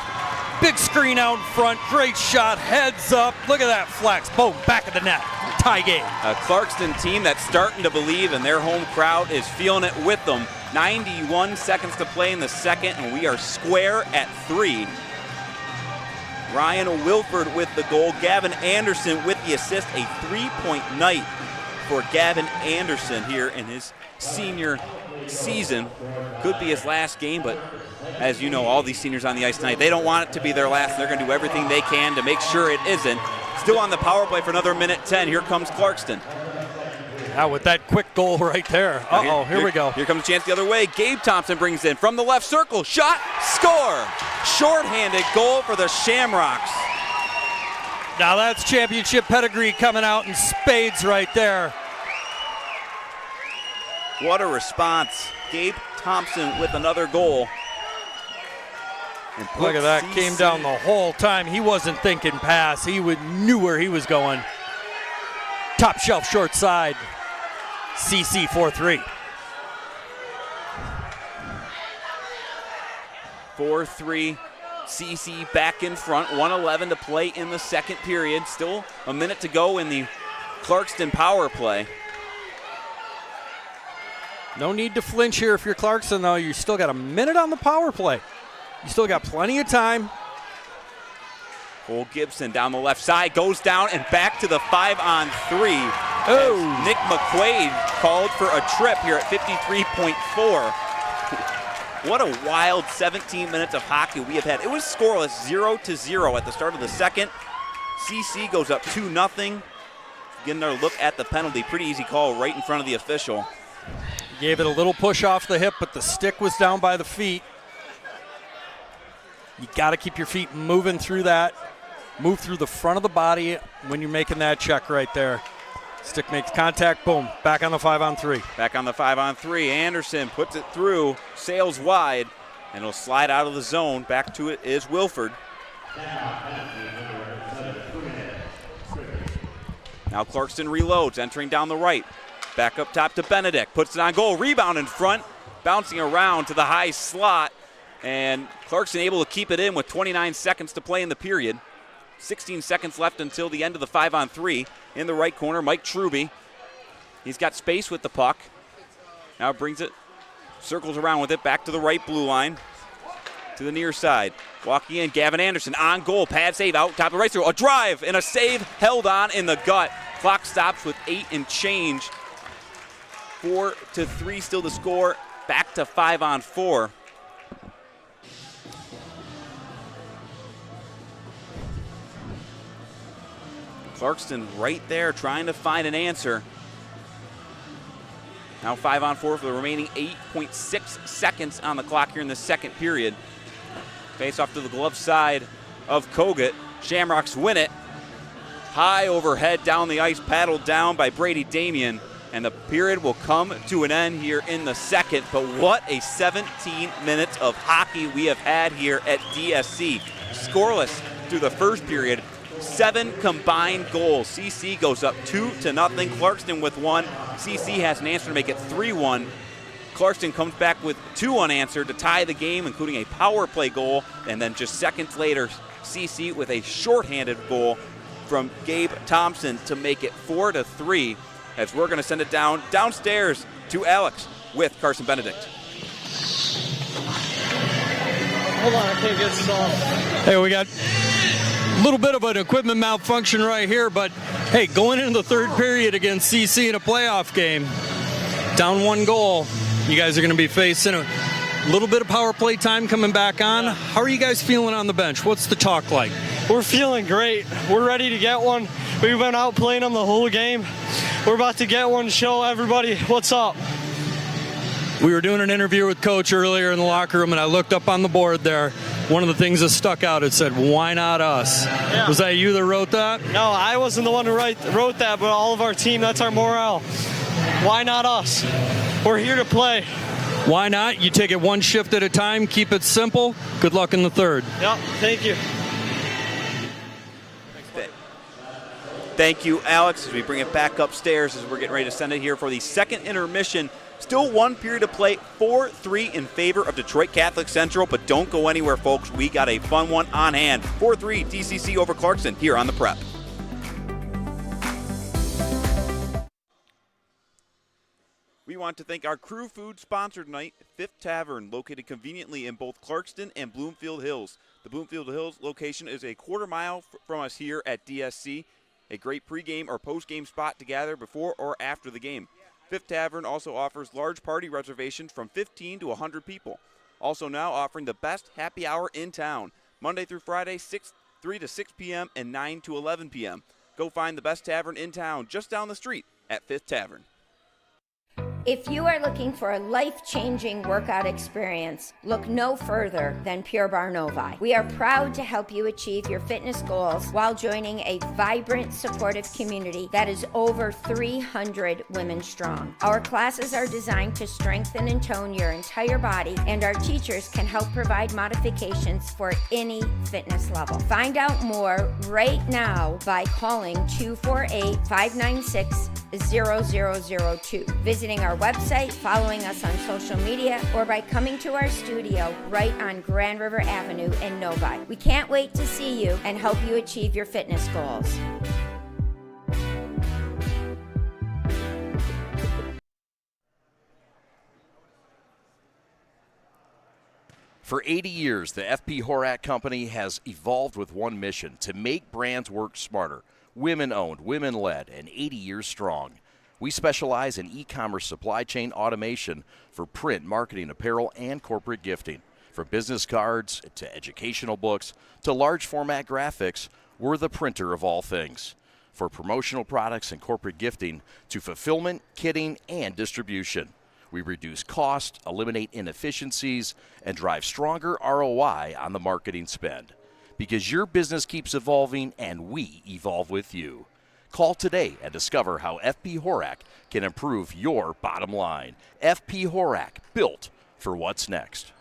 Big screen out in front. Great shot. Heads up. Look at that flex. Boom. Back of the net. Tie game. A Clarkston team that's starting to believe, and their home crowd is feeling it with them. 91 seconds to play in the second, and we are square at 3. Ryan Wilford with the goal. Gavin Anderson with the assist. A 3-point night for Gavin Anderson here in his senior season. Could be his last game, but as you know, all these seniors on the ice tonight, they don't want it to be their last. They're going to do everything they can to make sure it isn't. Still on the power play for another minute 10. Here comes Clarkston. Now with that quick goal right there. Uh-oh, here we go. Here comes a chance the other way. Gabe Thompson brings in from the left circle. Shot, score. Shorthanded goal for the Shamrocks. Now that's championship pedigree coming out in spades right there. What a response. Gabe Thompson with another goal. Look at that, came down the whole time. He wasn't thinking pass. He knew where he was going. Top shelf short side. CC 4-3. 4-3. CC back in front. 1:11 to play in the second period. Still a minute to go in the Clarkston power play. No need to flinch here if you're Clarkston, though. You still got a minute on the power play. You still got plenty of time. Cole Gibson down the left side, goes down and back to the 5-on-3. Oh. Nick McQuaid called for a trip here at 53.4. What a wild 17 minutes of hockey we have had. It was scoreless, 0-0 at the start of the second. CC goes up 2-0. Getting another look at the penalty. Pretty easy call right in front of the official. Gave it a little push off the hip, but the stick was down by the feet. You got to keep your feet moving through that. Move through the front of the body when you're making that check right there. Stick makes contact, boom, back on the 5-on-3. Back on the 5-on-3. Anderson puts it through, sails wide, and it'll slide out of the zone. Back to it is Wilford. Now Clarkston reloads, entering down the right. Back up top to Benedict, puts it on goal, rebound in front, bouncing around to the high slot, and Clarkston able to keep it in with 29 seconds to play in the period. 16 seconds left until the end of the 5-on-3. In the right corner, Mike Truby. He's got space with the puck. Now brings it, circles around with it, back to the right blue line, to the near side. Walking in, Gavin Anderson on goal, pad save out, top of the right through, a drive and a save held on in the gut. Clock stops with 8 and change. 4-3 still to score, back to 5-on-4. Clarkston right there trying to find an answer. Now 5-on-4 for the remaining 8.6 seconds on the clock here in the second period. Face off to the glove side of Kogut. Shamrocks win it. High overhead down the ice, paddled down by Brady Damien. And the period will come to an end here in the second. But what a 17 minutes of hockey we have had here at DSC. Scoreless through the first period. 7 combined goals. CC goes up 2-0. Clarkston with 1. CC has an answer to make it 3-1. Clarkston comes back with 2 unanswered to tie the game, including a power play goal. And then just seconds later, CC with a shorthanded goal from Gabe Thompson to make it 4-3. As we're going to send it downstairs to Alex with Carson Benedict. Hold on, I can't get this off. Hey, we got a little bit of an equipment malfunction right here, but hey, going into the third period against CC in a playoff game, down 1 goal, you guys are going to be facing a little bit of power play time coming back on. How are you guys feeling on the bench? What's the talk like? We're feeling great. We're ready to get one. We've been out playing them the whole game. We're about to get one to show everybody what's up. We were doing an interview with Coach earlier in the locker room, and I looked up on the board there. One of the things that stuck out, it said, "Why not us?" Yeah. Was that you that wrote that? No, I wasn't the one who wrote that, but all of our team, that's our morale. Why not us? We're here to play. Why not? You take it one shift at a time, keep it simple. Good luck in the third. Yep, thank you. Thank you, Alex, as we bring it back upstairs as we're getting ready to send it here for the second intermission. Still 1 period to play, 4-3 in favor of Detroit Catholic Central, but don't go anywhere, folks. We got a fun one on hand. 4-3 DCC over Clarkston here on the Prep. We want to thank our crew food sponsor tonight, Fifth Tavern, located conveniently in both Clarkston and Bloomfield Hills. The Bloomfield Hills location is a quarter mile from us here at DSC. A great pregame or postgame spot to gather before or after the game. Fifth Tavern also offers large party reservations from 15 to 100 people. Also now offering the best happy hour in town, Monday through Friday, 3 to 6 p.m. and 9 to 11 p.m. Go find the best tavern in town just down the street at Fifth Tavern. If you are looking for a life-changing workout experience, look no further than Pure Barre Novi. We are proud to help you achieve your fitness goals while joining a vibrant, supportive community that is over 300 women strong. Our classes are designed to strengthen and tone your entire body, and our teachers can help provide modifications for any fitness level. Find out more right now by calling 248-596-0002, visiting our website, following us on social media, or by coming to our studio right on Grand River Avenue in Novi. We can't wait to see you and help you achieve your fitness goals. For 80 years, the FP Horak Company has evolved with one mission: to make brands work smarter. Women-owned, women-led, and 80 years strong. We specialize in e-commerce supply chain automation for print, marketing, apparel, and corporate gifting. From business cards to educational books to large format graphics, we're the printer of all things. For promotional products and corporate gifting to fulfillment, kitting, and distribution. We reduce cost, eliminate inefficiencies, and drive stronger ROI on the marketing spend. Because your business keeps evolving and we evolve with you. Call today and discover how FP Horak can improve your bottom line. FP Horak, built for what's next.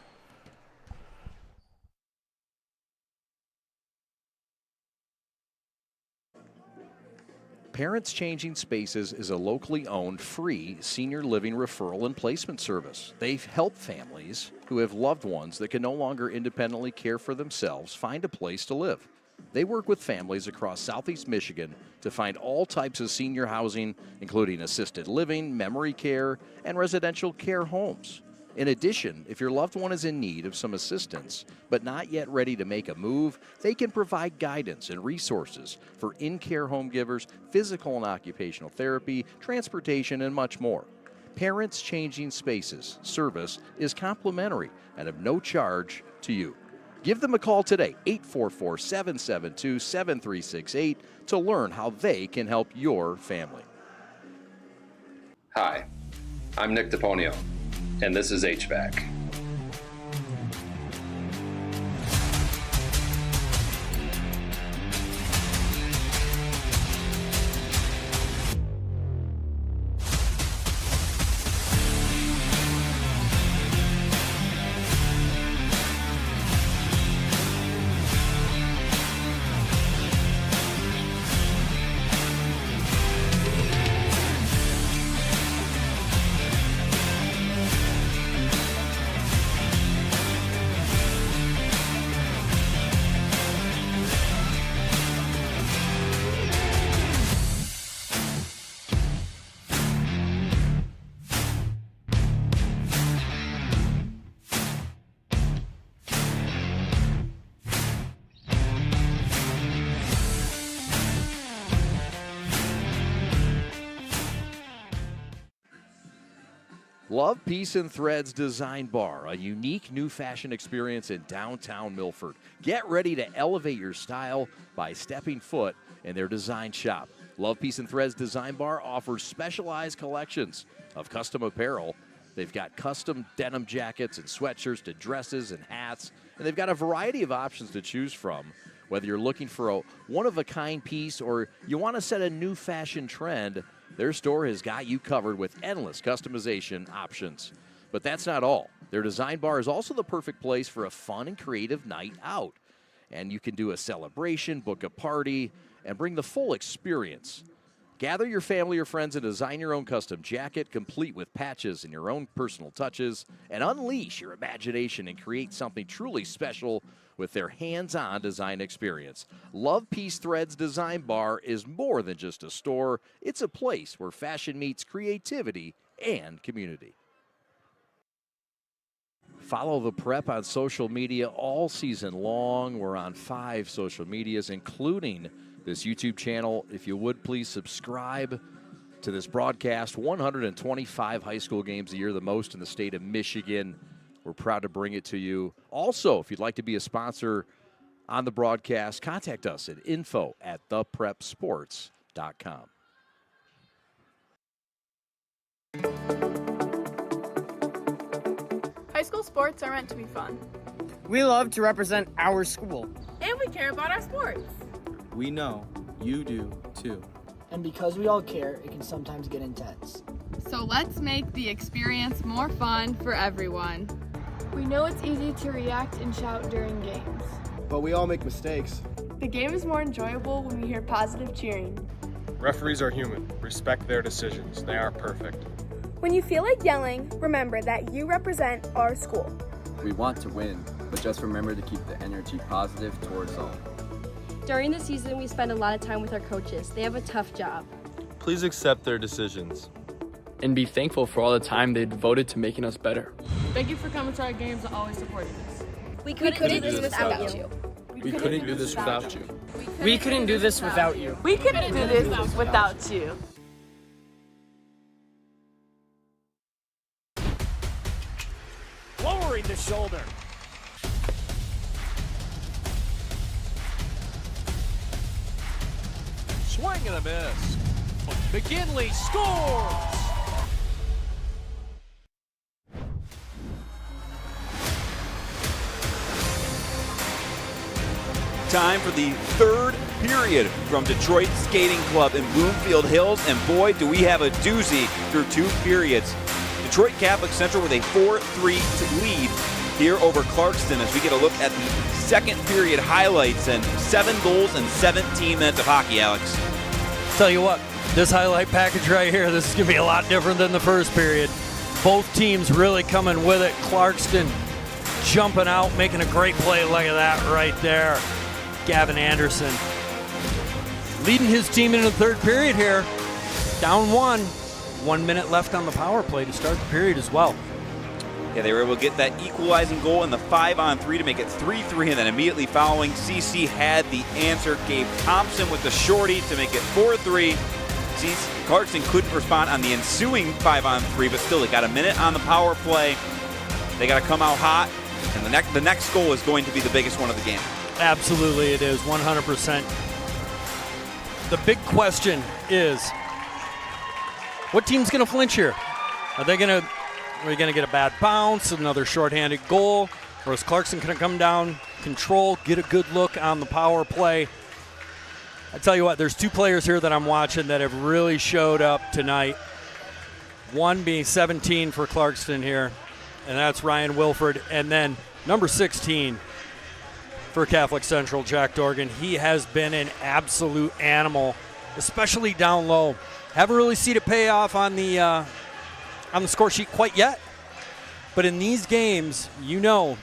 Parents Changing Spaces is a locally owned, free senior living referral and placement service. They help families who have loved ones that can no longer independently care for themselves find a place to live. They work with families across Southeast Michigan to find all types of senior housing, including assisted living, memory care, and residential care homes. In addition, if your loved one is in need of some assistance but not yet ready to make a move, they can provide guidance and resources for in-care home givers, physical and occupational therapy, transportation, and much more. Parents Changing Spaces service is complimentary and of no charge to you. Give them a call today, 844-772-7368, to learn how they can help your family. Hi, I'm Nick DePonio, and this is HVAC. Love, Peace, and Threads Design Bar, a unique new fashion experience in downtown Milford. Get ready to elevate your style by stepping foot in their design shop. Love, Peace, and Threads Design Bar offers specialized collections of custom apparel. They've got custom denim jackets and sweatshirts to dresses and hats, and they've got a variety of options to choose from. Whether you're looking for a one-of-a-kind piece or you want to set a new fashion trend, their store has got you covered with endless customization options. But that's not all. Their design bar is also the perfect place for a fun and creative night out. And you can do a celebration, book a party, and bring the full experience. Gather your family or friends and design your own custom jacket, complete with patches and your own personal touches, and unleash your imagination and create something truly special with their hands-on design experience. Love, Peace, Threads Design Bar is more than just a store. It's a place where fashion meets creativity and community. Follow the Prep on social media all season long. We're on 5 social medias, including this YouTube channel. If you would, please subscribe to this broadcast. 125 high school games a year, the most in the state of Michigan. We're proud to bring it to you. Also, if you'd like to be a sponsor on the broadcast, contact us at info@theprepsports.com. High school sports are meant to be fun. We love to represent our school. And we care about our sports. We know you do too. And because we all care, it can sometimes get intense. So let's make the experience more fun for everyone. We know it's easy to react and shout during games. But we all make mistakes. The game is more enjoyable when we hear positive cheering. Referees are human. Respect their decisions. They aren't perfect. When you feel like yelling, remember that you represent our school. We want to win, but just remember to keep the energy positive towards all. During the season, we spend a lot of time with our coaches. They have a tough job. Please accept their decisions. And be thankful for all the time they devoted to making us better. Thank you for coming to our games and always supporting us. We couldn't do this without you. We couldn't do this without you. We couldn't do this without you. We couldn't do this without you. Lowering the shoulder. Swing and a miss. McKinley scores! time for the third period from Detroit Skating Club in Bloomfield Hills, and boy, do we have a doozy through 2 periods. Detroit Catholic Central with a 4-3 lead here over Clarkston as we get a look at the second period highlights and 7 goals and 17 minutes of hockey, Alex. Tell you what, this highlight package right here, this is going to be a lot different than the first period. Both teams really coming with it. Clarkston jumping out, making a great play. Look at that right there. Gavin Anderson leading his team into the third period here. Down 1. 1 minute left on the power play to start the period as well. Yeah, they were able to get that equalizing goal in the 5-on-3 to make it 3-3, and then immediately following, CC had the answer. Gabe Thompson with the shorty to make it 4-3. Clarkston couldn't respond on the ensuing 5-on-3, but still, they got a minute on the power play. They got to come out hot, and the next goal is going to be the biggest one of the game. Absolutely, it is 100%. The big question is, what team's going to flinch here? Are we going to get a bad bounce, another shorthanded goal, or is Clarkston going to come down, control, get a good look on the power play? I tell you what, there's 2 players here that I'm watching that have really showed up tonight. One being 17 for Clarkston here, and that's Ryan Wilford, and then number 16 for Catholic Central, Jack Dorgan. He has been an absolute animal, especially down low. Haven't really seen it pay off on the score sheet quite yet. But in these games, you know,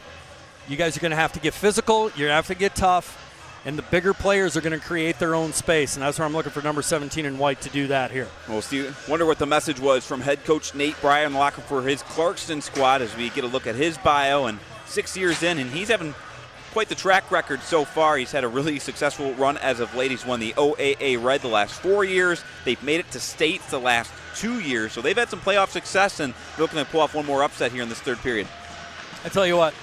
you guys are going to have to get physical, you're going to have to get tough, and the bigger players are going to create their own space, and that's where I'm looking for number 17 in white to do that here. We'll see. Wonder what the message was from head coach Nate Breyer in the locker for his Clarkston squad as we get a look at his bio, and 6 years in, and he's having quite the track record so far. He's had a really successful run as of late. He's won the OAA Red the last 4 years. They've made it to states the last 2 years, so they've had some playoff success, and they're looking to pull off one more upset here in this third period. I tell you what,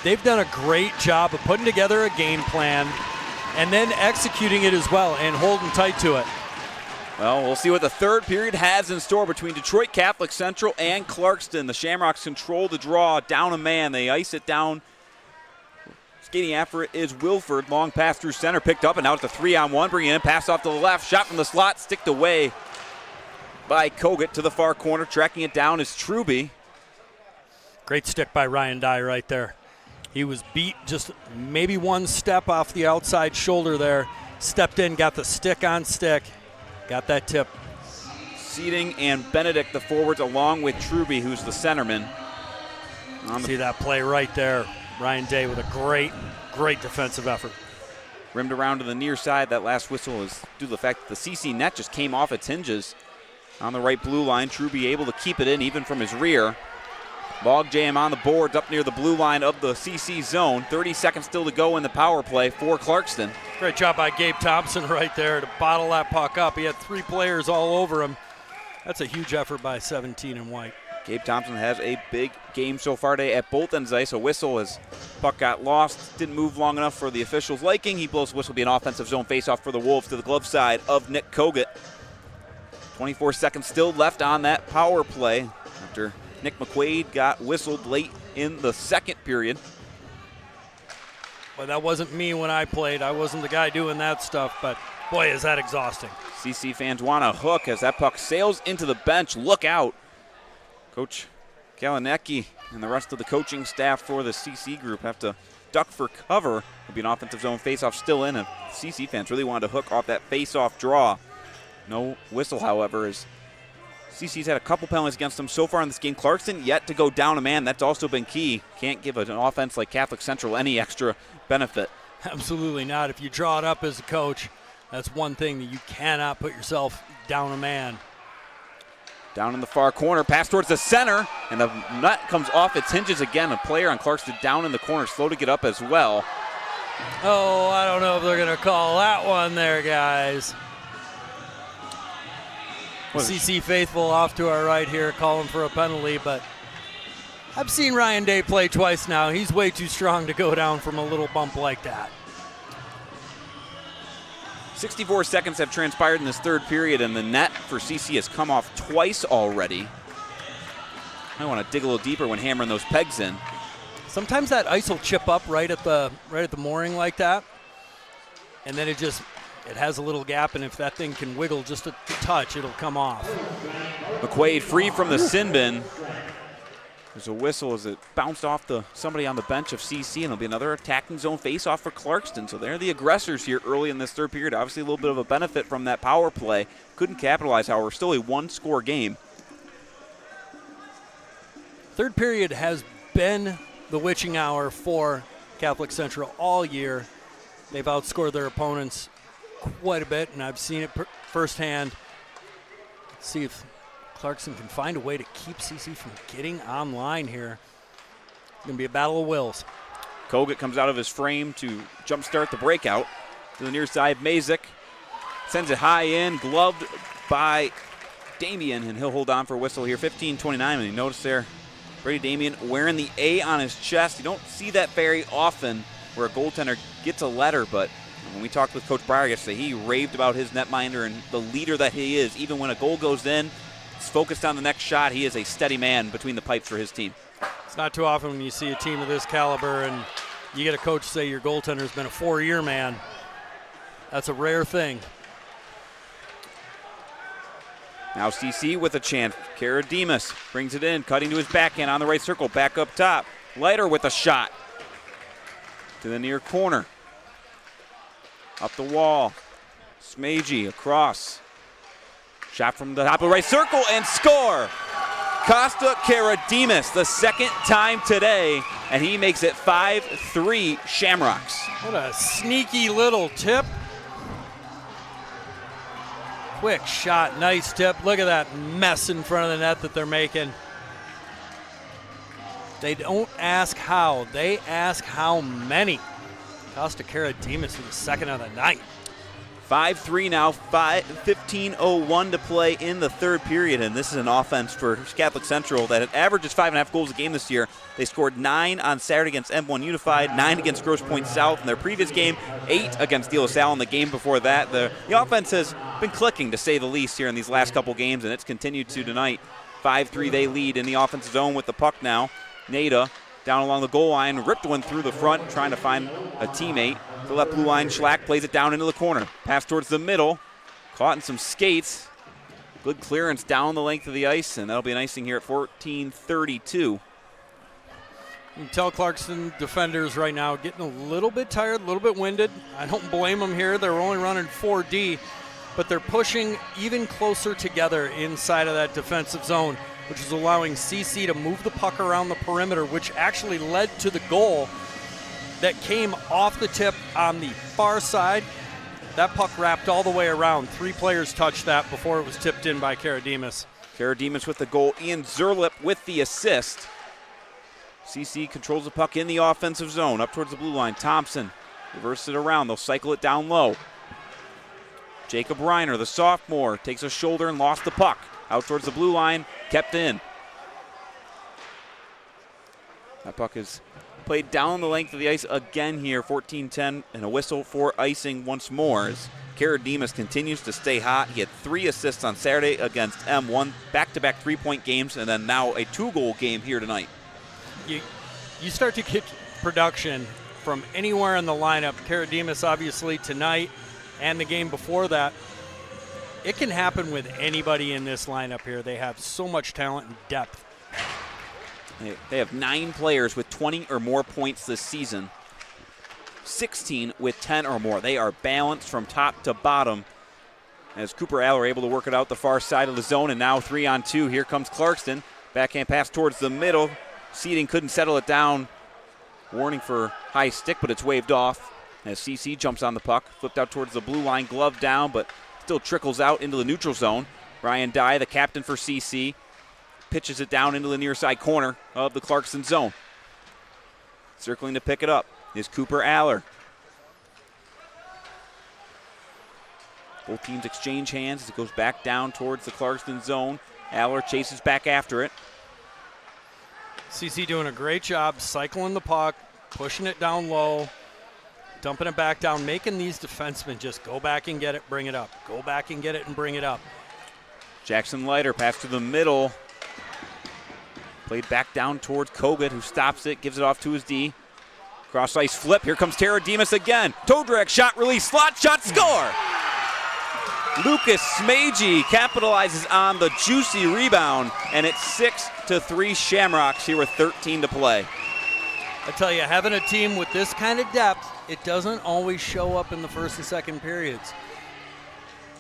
they've done a great job of putting together a game plan and then executing it as well and holding tight to it. Well, we'll see what the third period has in store between Detroit Catholic Central and Clarkston. The Shamrocks control the draw, down a man. They ice it down. Skating after it is Wilford. Long pass through center, picked up, and now it's a 3-on-1. Bringing in, pass off to the left, shot from the slot, sticked away by Kogut to the far corner. Tracking it down is Truby. Great stick by Ryan Dye right there. He was beat just maybe one step off the outside shoulder there. Stepped in, got the stick on stick, got that tip. Seating and Benedict, the forwards, along with Truby, who's the centerman. See that play right there. Ryan Day with a great defensive effort. Rimmed around to the near side. That last whistle is due to the fact that the CC net just came off its hinges on the right blue line. Truby able to keep it in even from his rear. Log jam on the boards up near the blue line of the CC zone. 30 seconds still to go in the power play for Clarkston. Great job by Gabe Thompson right there to bottle that puck up. He had 3 players all over him. That's a huge effort by 17 in white. Gabe Thompson has a big game so far today at both ends of the ice. A whistle as puck got lost. Didn't move long enough for the officials' liking. He blows the whistle, be an offensive zone faceoff for the Wolves to the glove side of Nick Kogut. 24 seconds still left on that power play after Nick McQuaid got whistled late in the second period. Well, that wasn't me when I played. I wasn't the guy doing that stuff, but boy, is that exhausting. CC fans want a hook as that puck sails into the bench. Look out. Coach Kalinecki and the rest of the coaching staff for the CC group have to duck for cover. It'll be an offensive zone faceoff still in, and CC fans really wanted to hook off that faceoff draw. No whistle, however, as CC's had a couple penalties against them so far in this game. Clarkston yet to go down a man. That's also been key. Can't give an offense like Catholic Central any extra benefit. Absolutely not. If you draw it up as a coach, that's one thing that you cannot put yourself down a man. Down in the far corner, pass towards the center, and the nut comes off its hinges again. A player on Clarkston down in the corner, slow to get up as well. Oh, I don't know if they're going to call that one there, guys. CC faithful off to our right here, calling for a penalty, but I've seen Ryan Day play twice now. He's way too strong to go down from a little bump like that. 64 seconds have transpired in this third period, and the net for CC has come off twice already. I want to dig a little deeper when hammering those pegs in. Sometimes that ice will chip up right at the mooring like that. and then it has a little gap, and if that thing can wiggle just a touch, it'll come off. McQuaid free from the sin bin. There's a whistle as it bounced off somebody on the bench of CC, and it'll be another attacking zone face-off for Clarkston. So they're the aggressors here early in this third period. Obviously a little bit of a benefit from that power play. Couldn't capitalize, however. Still a one-score game. Third period has been the witching hour for Catholic Central all year. They've outscored their opponents quite a bit, and I've seen it firsthand. Let's see if Clarkston can find a way to keep CC from getting online here. It's going to be a battle of wills. Kogut comes out of his frame to jumpstart the breakout. To the near side, Mazik sends it high in, gloved by Damian, and he'll hold on for a whistle here. 15-29, and you notice there, Brady Damian wearing the A on his chest. You don't see that very often where a goaltender gets a letter, but when we talked with Coach Breyer yesterday, he raved about his netminder and the leader that he is. Even when a goal goes in, he's focused on the next shot. He is a steady man between the pipes for his team. It's not too often when you see a team of this caliber and you get a coach say your goaltender's been a 4-year man. That's a rare thing. Now CC with a chance. Karadimas brings it in, cutting to his backhand on the right circle, back up top. Leiter with a shot to the near corner. Up the wall. Smagy across. Shot from the top of the right circle and score. Costa Karadimas, the second time today, and he makes it 5-3 Shamrocks. What a sneaky little tip. Quick shot, nice tip. Look at that mess in front of the net that they're making. They don't ask how, they ask how many. Costa Karadimas for the second of the night. 5-3 now, 15:01 to play in the third period, and this is an offense for Catholic Central that averages 5.5 goals a game this year. They scored 9 on Saturday against M1 Unified, 9 against Grosse Pointe South in their previous game, 8 against De La Salle in the game before that. The offense has been clicking, to say the least, here in these last couple games, and it's continued to tonight. 5-3 they lead in the offensive zone with the puck now. Nada down along the goal line, ripped one through the front, trying to find a teammate. The left blue line, Schlack plays it down into the corner. Pass towards the middle, caught in some skates. Good clearance down the length of the ice, and that'll be an icing here at 14:32. You can tell Clarkston defenders right now getting a little bit tired, a little bit winded. I don't blame them here. They're only running 4D, but they're pushing even closer together inside of that defensive zone, which is allowing CC to move the puck around the perimeter, which actually led to the goal that came off the tip on the far side. That puck wrapped all the way around. 3 players touched that before it was tipped in by Karadimas. Karadimas with the goal. Ian Zerlip with the assist. CC controls the puck in the offensive zone. Up towards the blue line. Thompson reverses it around. They'll cycle it down low. Jacob Reiner, the sophomore, takes a shoulder and lost the puck. Out towards the blue line, kept in. That puck is played down the length of the ice again here, 14-10, and a whistle for icing once more as Karadimas continues to stay hot. He had 3 assists on Saturday against M1, back-to-back 3-point games, and then now a 2-goal game here tonight. You start to get production from anywhere in the lineup. Karadimas obviously tonight and the game before that. It can happen with anybody in this lineup here. They have so much talent and depth. They have 9 players with 20 or more points this season, 16 with 10 or more. They are balanced from top to bottom as Cooper Aller able to work it out the far side of the zone, and now 3-on-2. Here comes Clarkston. Backhand pass towards the middle. Seating couldn't settle it down. Warning for high stick, but it's waved off as CC jumps on the puck. Flipped out towards the blue line, glove down, but still trickles out into the neutral zone. Ryan Dye, the captain for CC, pitches it down into the near side corner of the Clarkston zone. Circling to pick it up is Cooper Aller. Both teams exchange hands as it goes back down towards the Clarkston zone. Aller chases back after it. CC doing a great job cycling the puck, pushing it down low, dumping it back down, making these defensemen just go back and get it, bring it up. Go back and get it and bring it up. Jackson Leiter, pass to the middle. Played back down towards Kogut, who stops it, gives it off to his D. Cross ice flip. Here comes Tara Demas again. Toe drag shot, release, slot shot, score! Lucas Smagey capitalizes on the juicy rebound, and it's 6-3 Shamrocks here with 13 to play. I tell you, having a team with this kind of depth, it doesn't always show up in the first and second periods.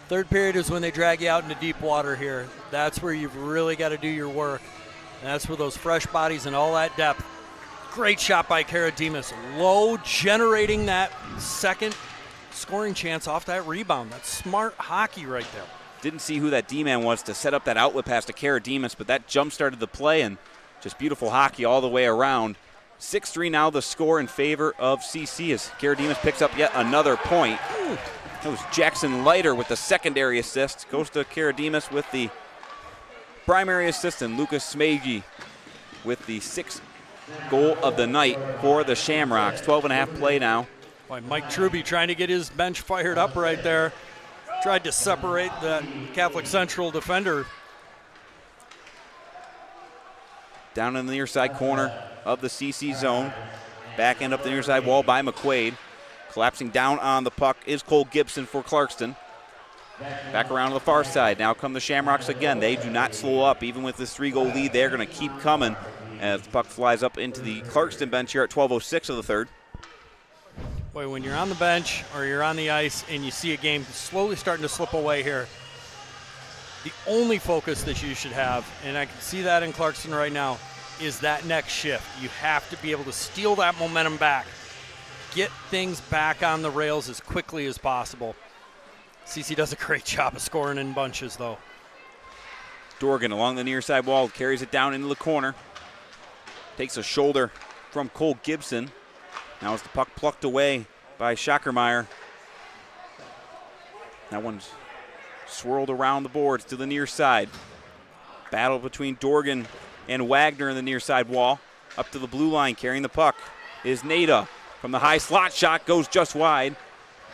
Third period is when they drag you out into deep water here. That's where you've really got to do your work. And that's where those fresh bodies and all that depth. Great shot by Cara Demas. Low, generating that second scoring chance off that rebound. That's smart hockey right there. Didn't see who that D-man was to set up that outlet pass to Cara Demas, but that jump-started the play, and just beautiful hockey all the way around. 6-3 now the score in favor of CC as Cara Demas picks up yet another point. That was Jackson Leiter with the secondary assist. Goes to Cara Demas with the primary assist, and Lucas Smagey with the sixth goal of the night for the Shamrocks. 12.5 play now. Boy, Mike Truby trying to get his bench fired up right there. Tried to separate the Catholic Central defender. Down in the near side corner of the CC zone. Back end up the near side wall by McQuaid. Collapsing down on the puck is Cole Gibson for Clarkston. Back around to the far side. Now come the Shamrocks again. They do not slow up. Even with this 3-goal lead, they're going to keep coming as the puck flies up into the Clarkston bench here at 12:06 of the third. Boy, when you're on the bench or you're on the ice and you see a game slowly starting to slip away here, the only focus that you should have, and I can see that in Clarkston right now, is that next shift. You have to be able to steal that momentum back. Get things back on the rails as quickly as possible. CC does a great job of scoring in bunches, though. Dorgan along the near side wall, carries it down into the corner. Takes a shoulder from Cole Gibson. Now is the puck plucked away by Schackermeyer. That one's swirled around the boards to the near side. Battle between Dorgan and Wagner in the near side wall. Up to the blue line, carrying the puck is Nada. From the high slot shot, goes just wide.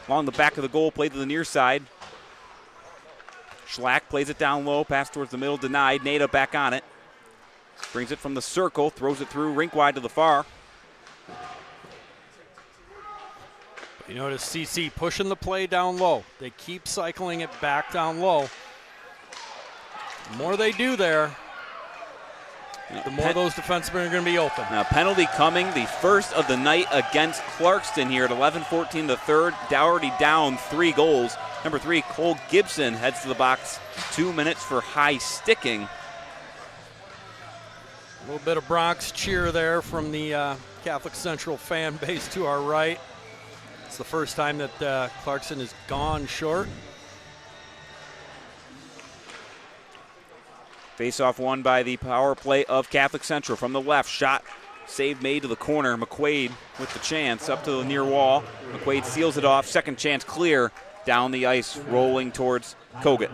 Along the back of the goal, played to the near side. Schlack plays it down low, pass towards the middle, denied. Nada back on it. Brings it from the circle, throws it through, rink wide to the far. You notice CC pushing the play down low. They keep cycling it back down low. The more they do there, the more those defensemen are going to be open. Now penalty coming, the first of the night against Clarkston here at 11:14 the third. Dougherty down 3 goals. Number 3, Cole Gibson heads to the box. 2 minutes for high sticking. A little bit of Bronx cheer there from the Catholic Central fan base to our right. It's the first time that Clarkston has gone short. Face-off won by the power play of Catholic Central from the left. Shot, save made to the corner. McQuaid with the chance up to the near wall. McQuaid seals it off. Second chance clear down the ice, rolling towards Kogut.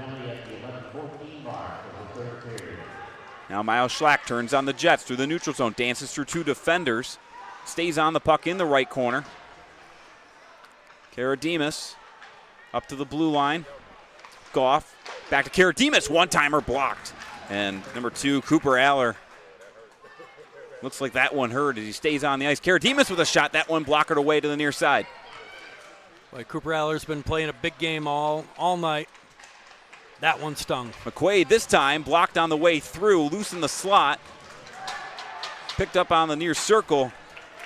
Now Miles Schlack turns on the Jets through the neutral zone. Dances through 2 defenders. Stays on the puck in the right corner. Cara Demas up to the blue line. Goff back to Cara Demas. One-timer blocked. And number 2, Cooper Aller. Looks like that one hurt as he stays on the ice. Cara Demas with a shot. That one blockered away to the near side. Boy, Cooper Aller's been playing a big game all night. That one stung. McQuaid this time blocked on the way through. Loose in the slot. Picked up on the near circle.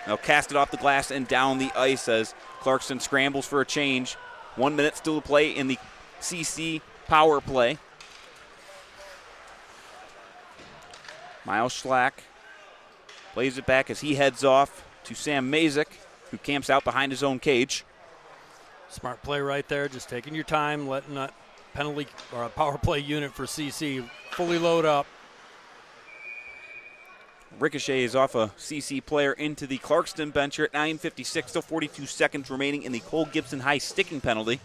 Now cast it off the glass and down the ice as Clarkston scrambles for a change. 1 minute still to play in the CC power play. Miles Schlack plays it back as he heads off to Sam Mazik, who camps out behind his own cage. Smart play right there, just taking your time, letting that penalty or a power play unit for CC fully load up. Ricochet is off a CC player into the Clarkston bench here at 9:56, still 42 seconds remaining in the Cole Gibson high sticking penalty.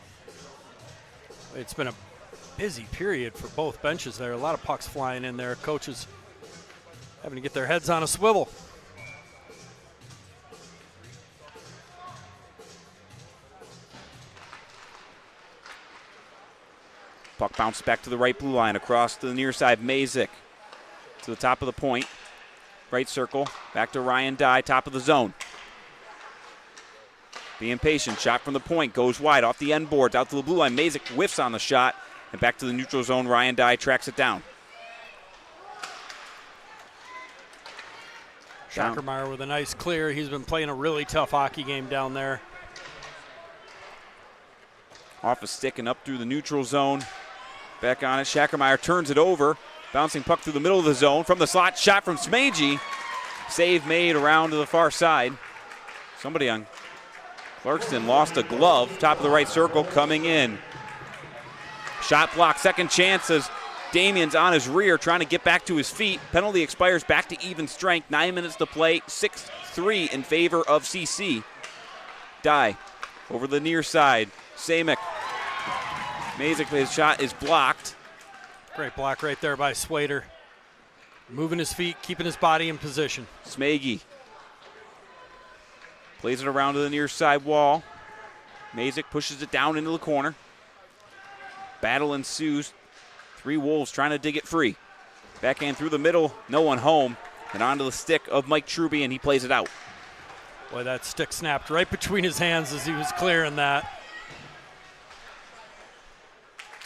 It's been a busy period for both benches there. A lot of pucks flying in there. Coaches having to get their heads on a swivel. Puck bounced back to the right blue line across to the near side. Mazik to the top of the point. Right circle. Back to Ryan Dye, top of the zone. being patient. Shot from the point, goes wide, off the end boards, out to the blue line. Mazik whiffs on the shot, and back to the neutral zone. Ryan Dye tracks it down. Schackermeyer with a nice clear. He's been playing a really tough hockey game down there. Off a stick and up through the neutral zone. Back on it. Schackermeyer turns it over. Bouncing puck through the middle of the zone. From the slot, shot from Smeji. Save made around to the far side. Somebody on Clarkston lost a glove. Top of the right circle coming in. Shot block, second chance as Damien's on his rear trying to get back to his feet. Penalty expires, back to even strength. 9 minutes to play, 6-3 in favor of CC. Dye over the near side. Samick. Mazik, his shot is blocked. Great block right there by Swader. Moving his feet, keeping his body in position. Smaggy plays it around to the near side wall. Mazik pushes it down into the corner. Battle ensues. 3 Wolves trying to dig it free. Backhand through the middle, no one home. And onto the stick of Mike Truby, and he plays it out. Boy, that stick snapped right between his hands as he was clearing that.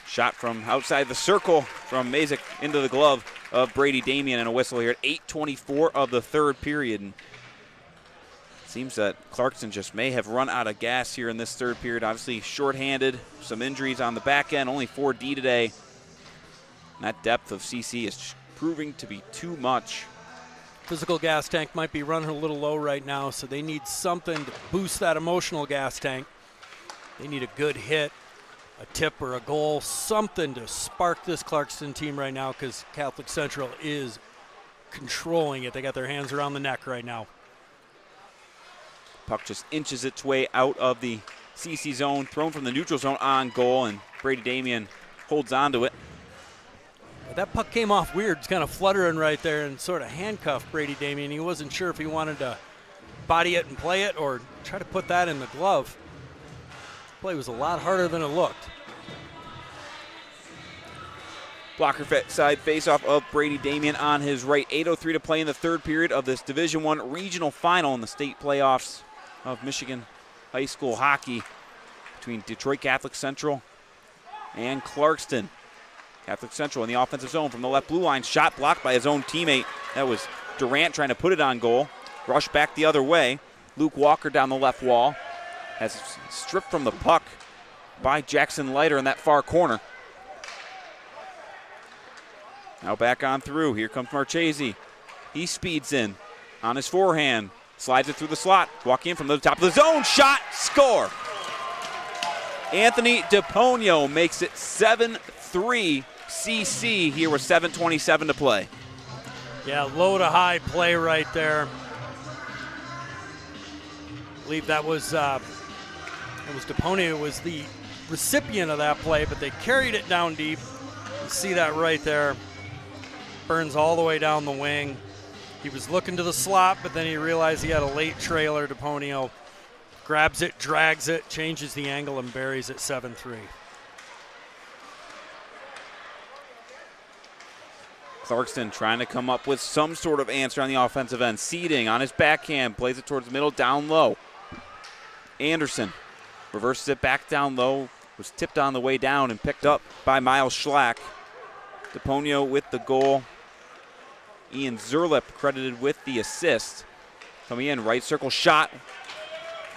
Shot from outside the circle from Mazik into the glove of Brady Damien, and a whistle here at 8:24 of the third period. And it seems that Clarkston just may have run out of gas here in this third period. Obviously shorthanded, some injuries on the back end, only 4D today. And that depth of CC is proving to be too much. Physical gas tank might be running a little low right now, so they need something to boost that emotional gas tank. They need a good hit, a tip or a goal, something to spark this Clarkston team right now, because Catholic Central is controlling it. They got their hands around the neck right now. Puck just inches its way out of the CC zone, thrown from the neutral zone on goal, and Brady Damien holds on to it. That puck came off weird. It's kind of fluttering right there and sort of handcuffed Brady Damien. He wasn't sure if he wanted to body it and play it or try to put that in the glove. The play was a lot harder than it looked. Blocker side faceoff of Brady Damien on his right. 8:03 to play in the third period of this Division I regional final in the state playoffs of Michigan high school hockey between Detroit Catholic Central and Clarkston. Catholic Central in the offensive zone from the left blue line. Shot blocked by his own teammate. That was Durant trying to put it on goal. Rush back the other way. Luke Walker down the left wall. Has stripped from the puck by Jackson Leiter in that far corner. Now back on through. Here comes Marchese. He speeds in on his forehand. Slides it through the slot. Walk in from the top of the zone. Shot. Score. Anthony DePonio makes it 7-3 CC here with 7:27 to play. Yeah, low to high play right there. I believe that was DePonio was the recipient of that play, but they carried it down deep. You see that right there. Burns all the way down the wing. He was looking to the slot, but then he realized he had a late trailer. DePonio grabs it, drags it, changes the angle, and buries it 7-3. Clarkston trying to come up with some sort of answer on the offensive end. Seeding on his backhand, plays it towards the middle, down low. Anderson reverses it back down low, was tipped on the way down and picked up by Miles Schlack. DePonio with the goal. Ian Zerlip credited with the assist. Coming in, right circle shot.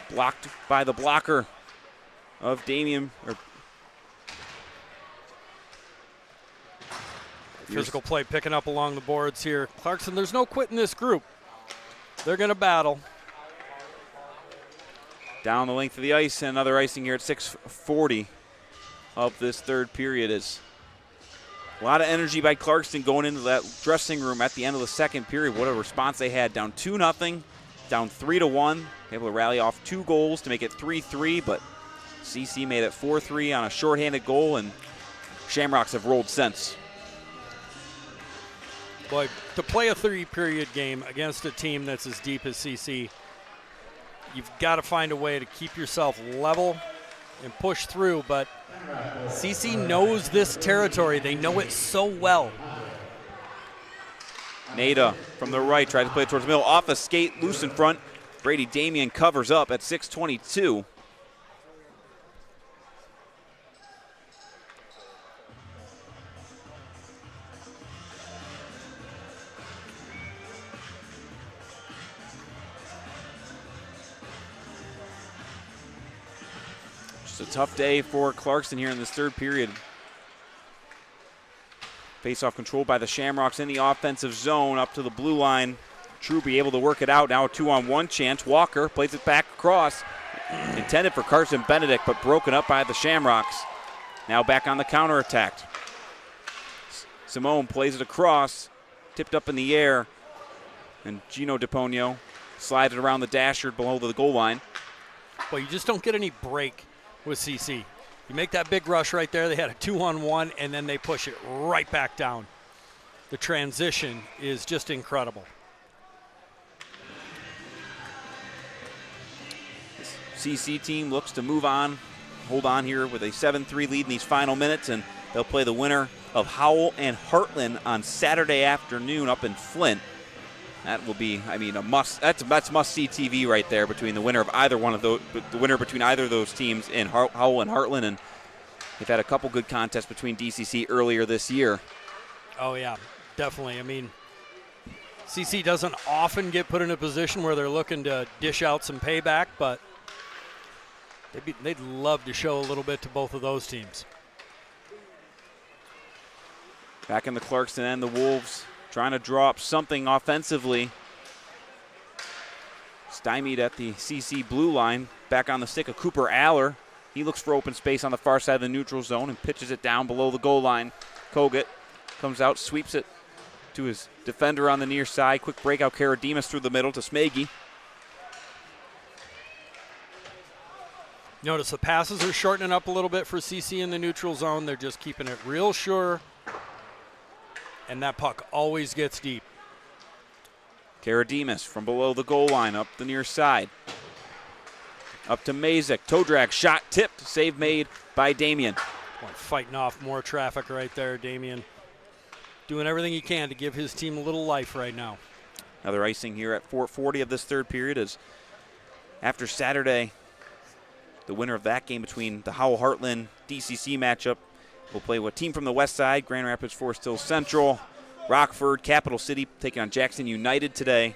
Blocked by the blocker of Damien. Physical play picking up along the boards here. Clarkston, there's no quit in this group. They're going to battle. Down the length of the ice, and another icing here at 6:40 of this third period. Is a lot of energy by Clarkston going into that dressing room at the end of the second period. What a response they had. Down 2-0, down 3-1. Able to rally off 2 goals to make it 3-3, but CC made it 4-3 on a shorthanded goal, and Shamrocks have rolled since. Boy, to play a 3-period game against a team that's as deep as CC, you've got to find a way to keep yourself level and push through, but CC knows this territory. They know it so well. Nada from the right tried to play it towards the middle. Off a skate, loose in front. Brady Damien covers up at 6:22. Just a tough day for Clarkston here in this third period. Face-off controlled by the Shamrocks in the offensive zone up to the blue line. Truby able to work it out. Now a 2-on-1 chance. Walker plays it back across. Intended for Carson Benedict, but broken up by the Shamrocks. Now back on the counterattack. Simone plays it across. Tipped up in the air. And Gino DePonio slides it around the dasher below the goal line. Well, you just don't get any break with CC. You make that big rush right there. They had a 2-on-1, and then they push it right back down. The transition is just incredible. This CC team looks to move on, hold on here with a 7-3 lead in these final minutes, and they'll play the winner of Howell and Heartland on Saturday afternoon up in Flint. That will be, I mean, a must. That's must-see TV right there between the winner of either one of those, the winner between either of those teams in Howell and Heartland, and they've had a couple good contests between DCC earlier this year. Oh yeah, definitely. I mean, CC doesn't often get put in a position where they're looking to dish out some payback, but they'd love to show a little bit to both of those teams. Back in the Clarkston end, the Wolves trying to draw up something offensively. Stymied at the CC blue line. Back on the stick of Cooper Aller. He looks for open space on the far side of the neutral zone and pitches it down below the goal line. Kogut comes out, sweeps it to his defender on the near side. Quick breakout, Karadimas through the middle to Smaggy. Notice the passes are shortening up a little bit for CC in the neutral zone. They're just keeping it real sure. And that puck always gets deep. Karadimas from below the goal line up the near side. Up to Mazik. Toe drag, shot tipped. Save made by Damien. Boy, fighting off more traffic right there, Damien. Doing everything he can to give his team a little life right now. Another icing here at 4:40 of this third period is after Saturday, the winner of that game between the Howell Heartland DCC matchup will play a team from the west side, Grand Rapids Forest Hills Central, Rockford, Capital City taking on Jackson United today.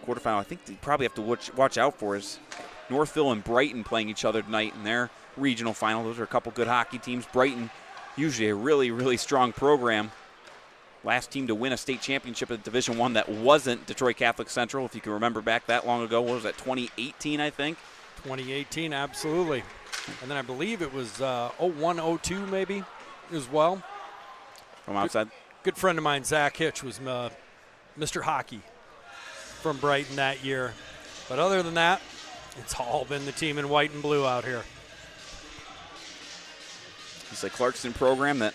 Quarterfinal, I think they probably have to watch out for is Northville and Brighton playing each other tonight in their regional final. Those are a couple good hockey teams. Brighton, usually a really, really strong program. Last team to win a state championship at Division I that wasn't Detroit Catholic Central, if you can remember back that long ago. What was that, 2018, I think? 2018, absolutely. And then I believe it was 01-02 maybe as well. From outside? Good friend of mine, Zach Hitch, was Mr. Hockey from Brighton that year. But other than that, it's all been the team in white and blue out here. It's a Clarkston program that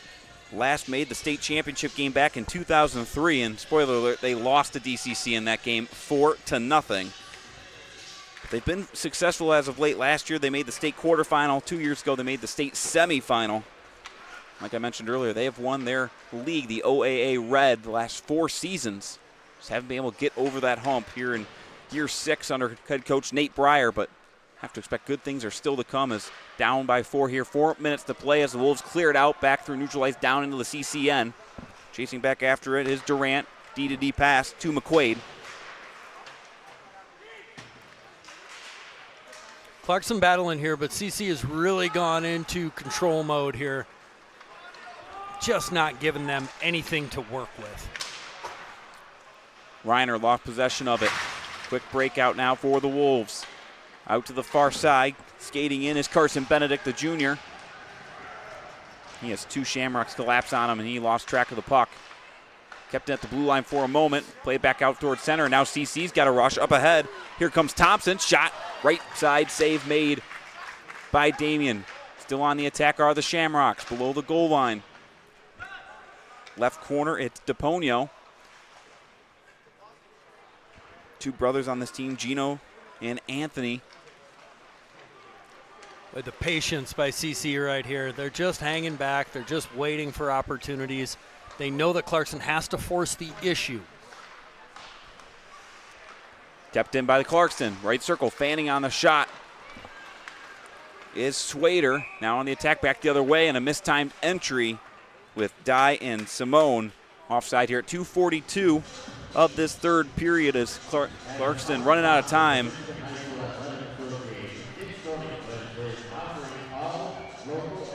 last made the state championship game back in 2003, and spoiler alert, they lost to DCC in that game 4-0. They've been successful as of late. Last year they made the state quarterfinal. 2 years ago they made the state semifinal. Like I mentioned earlier, they have won their league, the OAA Red, the last 4 seasons. Just haven't been able to get over that hump here in year 6 under head coach Nate Breyer, but have to expect good things are still to come as down by 4 here. 4 minutes to play as the Wolves clear it out back through neutral ice down into the CCN. Chasing back after it is Durant. D-to-D pass to McQuaid. Clarkson battling here, but CC has really gone into control mode here. Just not giving them anything to work with. Reiner lost possession of it. Quick breakout now for the Wolves. Out to the far side. Skating in is Carson Benedict, the junior. He has 2 Shamrocks collapse on him, and he lost track of the puck. Kept it at the blue line for a moment. Played back out towards center. Now CC's got a rush up ahead. Here comes Thompson. Shot right side. Save made by Damien. Still on the attack are the Shamrocks below the goal line. Left corner, it's DePonio. 2 brothers on this team, Gino and Anthony. With the patience by CC right here. They're just hanging back. They're just waiting for opportunities. They know that Clarkson has to force the issue. Kept in by the Clarkston. Right circle, fanning on the shot is Swader. Now on the attack, back the other way, and a mistimed entry with Dye and Simone. Offside here at 2:42 of this third period as Clarkston running out of time.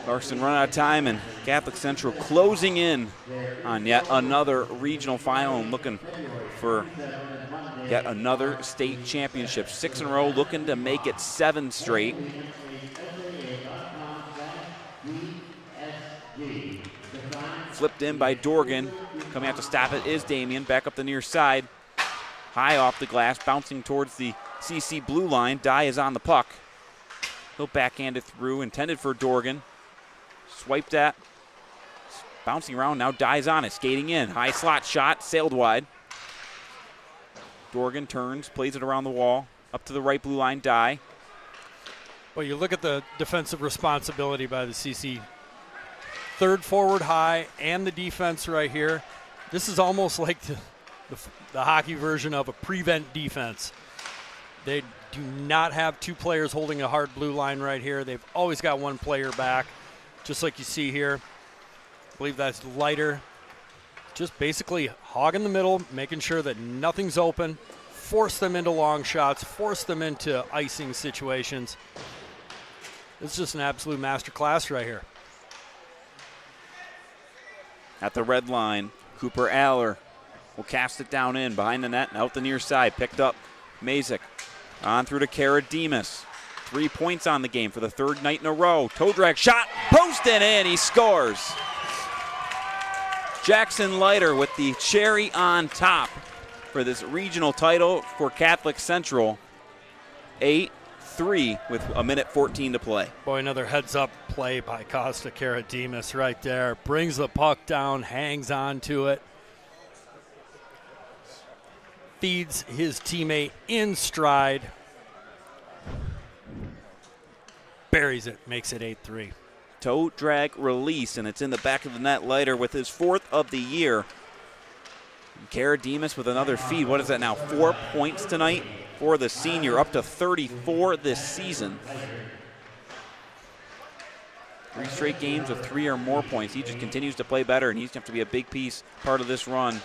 Clarkston running out of time, and Catholic Central closing in on yet another regional final and looking for yet another state championship. 6 in a row, looking to make it 7 straight. Flipped in by Dorgan. Coming out to stop it is Damien. Back up the near side. High off the glass, bouncing towards the CC blue line. Dye is on the puck. He'll backhand it through, intended for Dorgan. Swiped at. Bouncing around, now Dye's on it. Skating in. High slot shot, sailed wide. Dorgan turns, plays it around the wall. Up to the right blue line, Dye. Well, you look at the defensive responsibility by the CC. Third forward high and the defense right here. This is almost like the hockey version of a prevent defense. They do not have 2 players holding a hard blue line right here. They've always got 1 player back, just like you see here. I believe that's Leiter. Just basically hogging the middle, making sure that nothing's open, force them into long shots, force them into icing situations. It's just an absolute masterclass right here. At the red line, Cooper Aller will cast it down in behind the net and out the near side. Picked up Mazik. On through to Karademus. 3 points on the game for the 3rd night in a row. Toe drag shot, post and in, he scores. Jackson Leiter with the cherry on top for this regional title for Catholic Central. 8-3 with 1:14 to play. Boy, another heads-up play by Costa Karademus right there. Brings the puck down, hangs on to it. Feeds his teammate in stride. Buries it, makes it 8-3. Toe drag release, and it's in the back of the net. Leiter with his 4th of the year. Karademus with another feed. What is that now? 4 points tonight for the senior, up to 34 this season. 3 straight games with 3 or more points. He just continues to play better, and he's going to have to be a big piece, part of this run.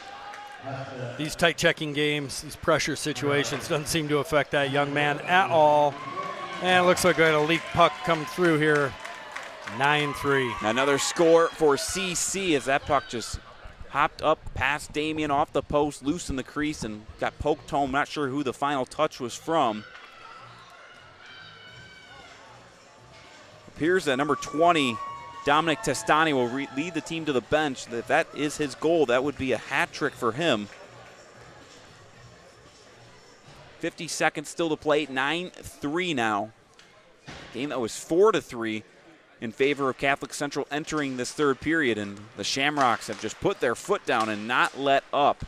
These tight checking games, these pressure situations, doesn't seem to affect that young man at all. And it looks like we had a leak puck come through here. 9-3. Another score for CC as that puck just hopped up past Damien off the post, loose in the crease, and got poked home. Not sure who the final touch was from. Appears that number 20, Dominic Testani, will lead the team to the bench. If that is his goal, that would be a hat trick for him. 50 seconds still to play. 9-3 now. Game that was 4-3 in favor of Catholic Central entering this 3rd period, and the Shamrocks have just put their foot down and not let up.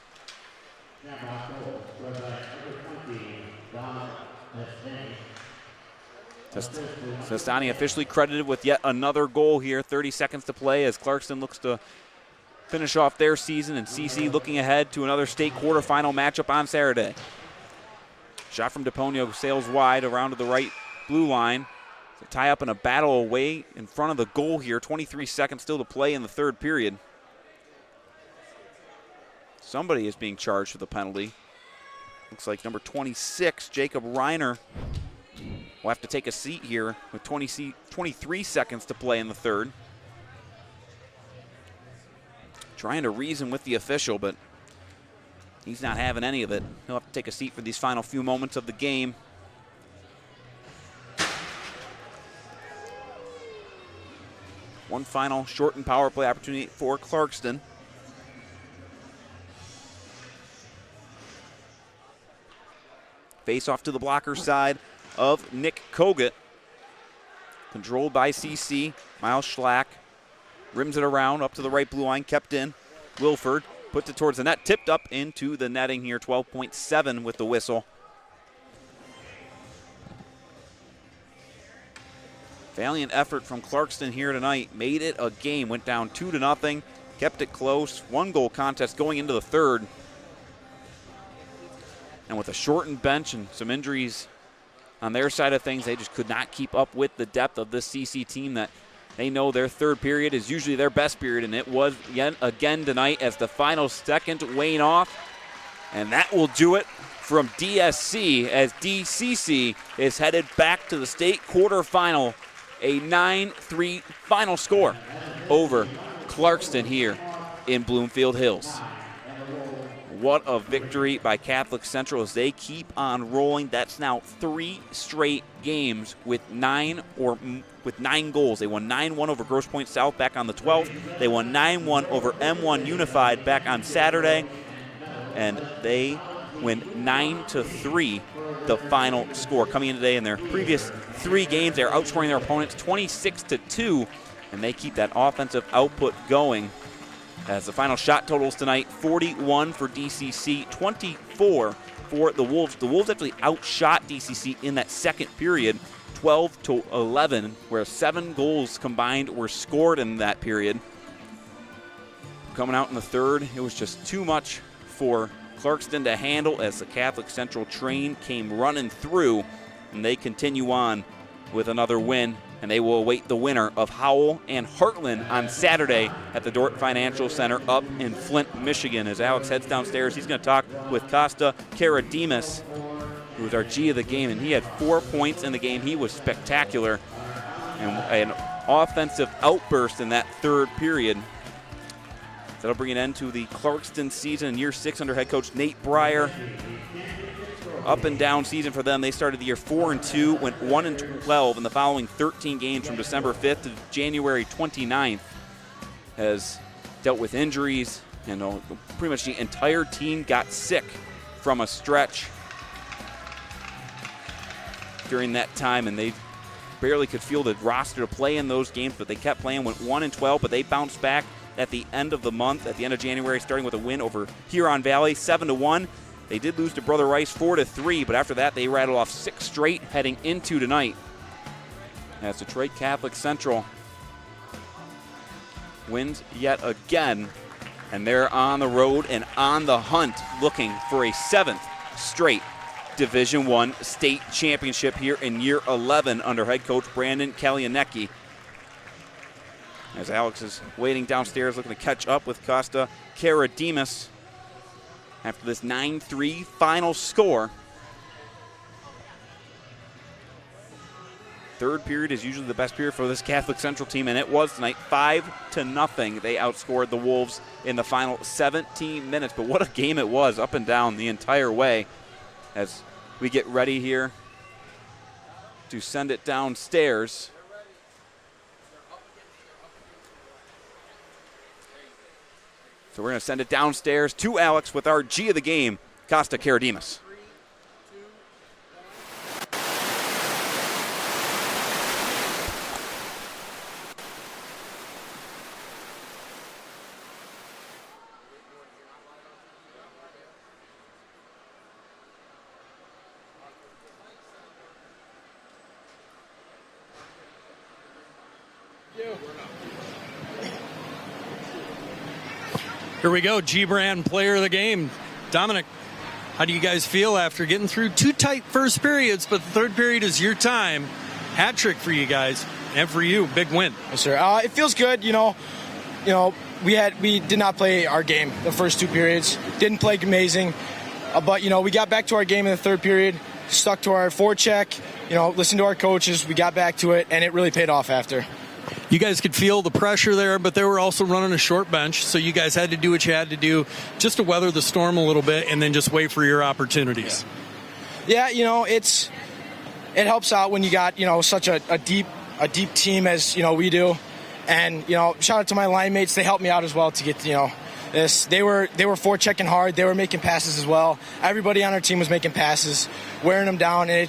Testani officially credited with yet another goal here. 30 seconds to play as Clarkston looks to finish off their season, and CC looking ahead to another state quarterfinal matchup on Saturday. Shot from DePonio sails wide around to the right blue line. So tie up in a battle away in front of the goal here. 23 seconds still to play in the 3rd period. Somebody is being charged for the penalty. Looks like number 26, Jacob Reiner, will have to take a seat here with 23 seconds to play in the 3rd. Trying to reason with the official, but he's not having any of it. He'll have to take a seat for these final few moments of the game. One final shortened power play opportunity for Clarkston. Face off to the blocker side of Nick Kogut. Controlled by CC. Miles Schlack rims it around up to the right blue line, kept in. Wilford puts it towards the net, tipped up into the netting here. 12.7 with the whistle. Valiant effort from Clarkston here tonight. Made it a game. Went down 2-0. Kept it close. 1-goal contest going into the 3rd. And with a shortened bench and some injuries on their side of things, they just could not keep up with the depth of this CC team that they know their third period is usually their best period, and it was yet again tonight as the final second wane off. And that will do it from DSC as DCC is headed back to the state quarterfinal. A 9-3 final score over Clarkston here in Bloomfield Hills. What a victory by Catholic Central as they keep on rolling. That's now 3 straight games with 9 goals. They won 9-1 over Grosse Pointe South back on the 12th. They won 9-1 over M1 Unified back on Saturday. And they win 9-3 the final score. Coming in today in their previous 3 games, they're outscoring their opponents 26-2, and they keep that offensive output going. As the final shot totals tonight, 41 for DCC, 24 for the Wolves. The Wolves actually outshot DCC in that second period, 12-11, where 7 goals combined were scored in that period. Coming out in the third, it was just too much for Clarkston to handle as the Catholic Central train came running through, and they continue on with another win. And they will await the winner of Howell and Heartland on Saturday at the Dort Financial Center up in Flint, Michigan. As Alex heads downstairs, he's going to talk with Costa Karadimas, who was our G of the game, and he had 4 points in the game. He was spectacular. And an offensive outburst in that third period. That'll bring an end to the Clarkston season in year 6 under head coach Nate Breyer. Up and down season for them. They started the year 4-2, went 1-12 in the following 13 games from December 5th to January 29th. Has dealt with injuries, and pretty much the entire team got sick from a stretch during that time, and they barely could field a roster to play in those games, but they kept playing, went 1-12, but they bounced back at the end of the month, at the end of January, starting with a win over Huron Valley, 7-1. They did lose to Brother Rice 4-3, but after that they rattled off 6 straight heading into tonight. As Detroit Catholic Central wins yet again, and they're on the road and on the hunt looking for a 7th straight Division I state championship here in year 11 under head coach Brandon Kalianecki. As Alex is waiting downstairs looking to catch up with Costa Karadimas after this 9-3 final score. Third period is usually the best period for this Catholic Central team, and it was tonight. 5-0. They outscored the Wolves in the final 17 minutes. But what a game it was, up and down the entire way. As we get ready here to send it downstairs. So we're going to send it downstairs to Alex with our G of the game, Costa Karadimas. Here we go, G-Brand player of the game. Dominic, how do you guys feel after getting through 2 tight first periods, but the third period is your time? Hat trick for you guys, and for you, big win. Yes, sir. It feels good. We did not play our game the first 2 periods. Didn't play amazing, but we got back to our game in the third period. Stuck to our forecheck. Listened to our coaches. We got back to it, and it really paid off after. You guys could feel the pressure there, but they were also running a short bench, so you guys had to do what you had to do just to weather the storm a little bit and then just wait for your opportunities. Yeah, it helps out when you got, such a deep team as, we do. And, shout out to my line mates. They helped me out as well to get, this. They were forechecking hard. They were making passes as well. Everybody on our team was making passes, wearing them down, and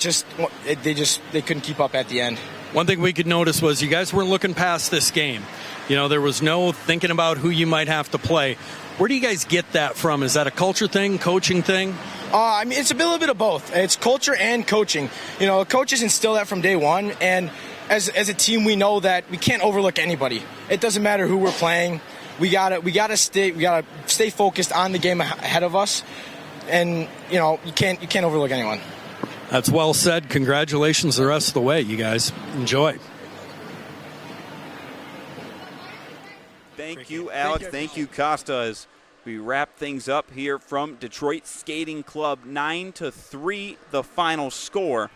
they couldn't keep up at the end. One thing we could notice was you guys weren't looking past this game. There was no thinking about who you might have to play. Where do you guys get that from? Is that a culture thing, coaching thing? It's a little bit of both. It's culture and coaching. Coaches instill that from day one, and as a team, we know that we can't overlook anybody. It doesn't matter who we're playing. We gotta stay focused on the game ahead of us and you can't overlook anyone. That's well said. Congratulations the rest of the way, you guys. Enjoy. Thank you, Alex. Thank you, Costa, as we wrap things up here from Detroit Skating Club. 9-3 the final score,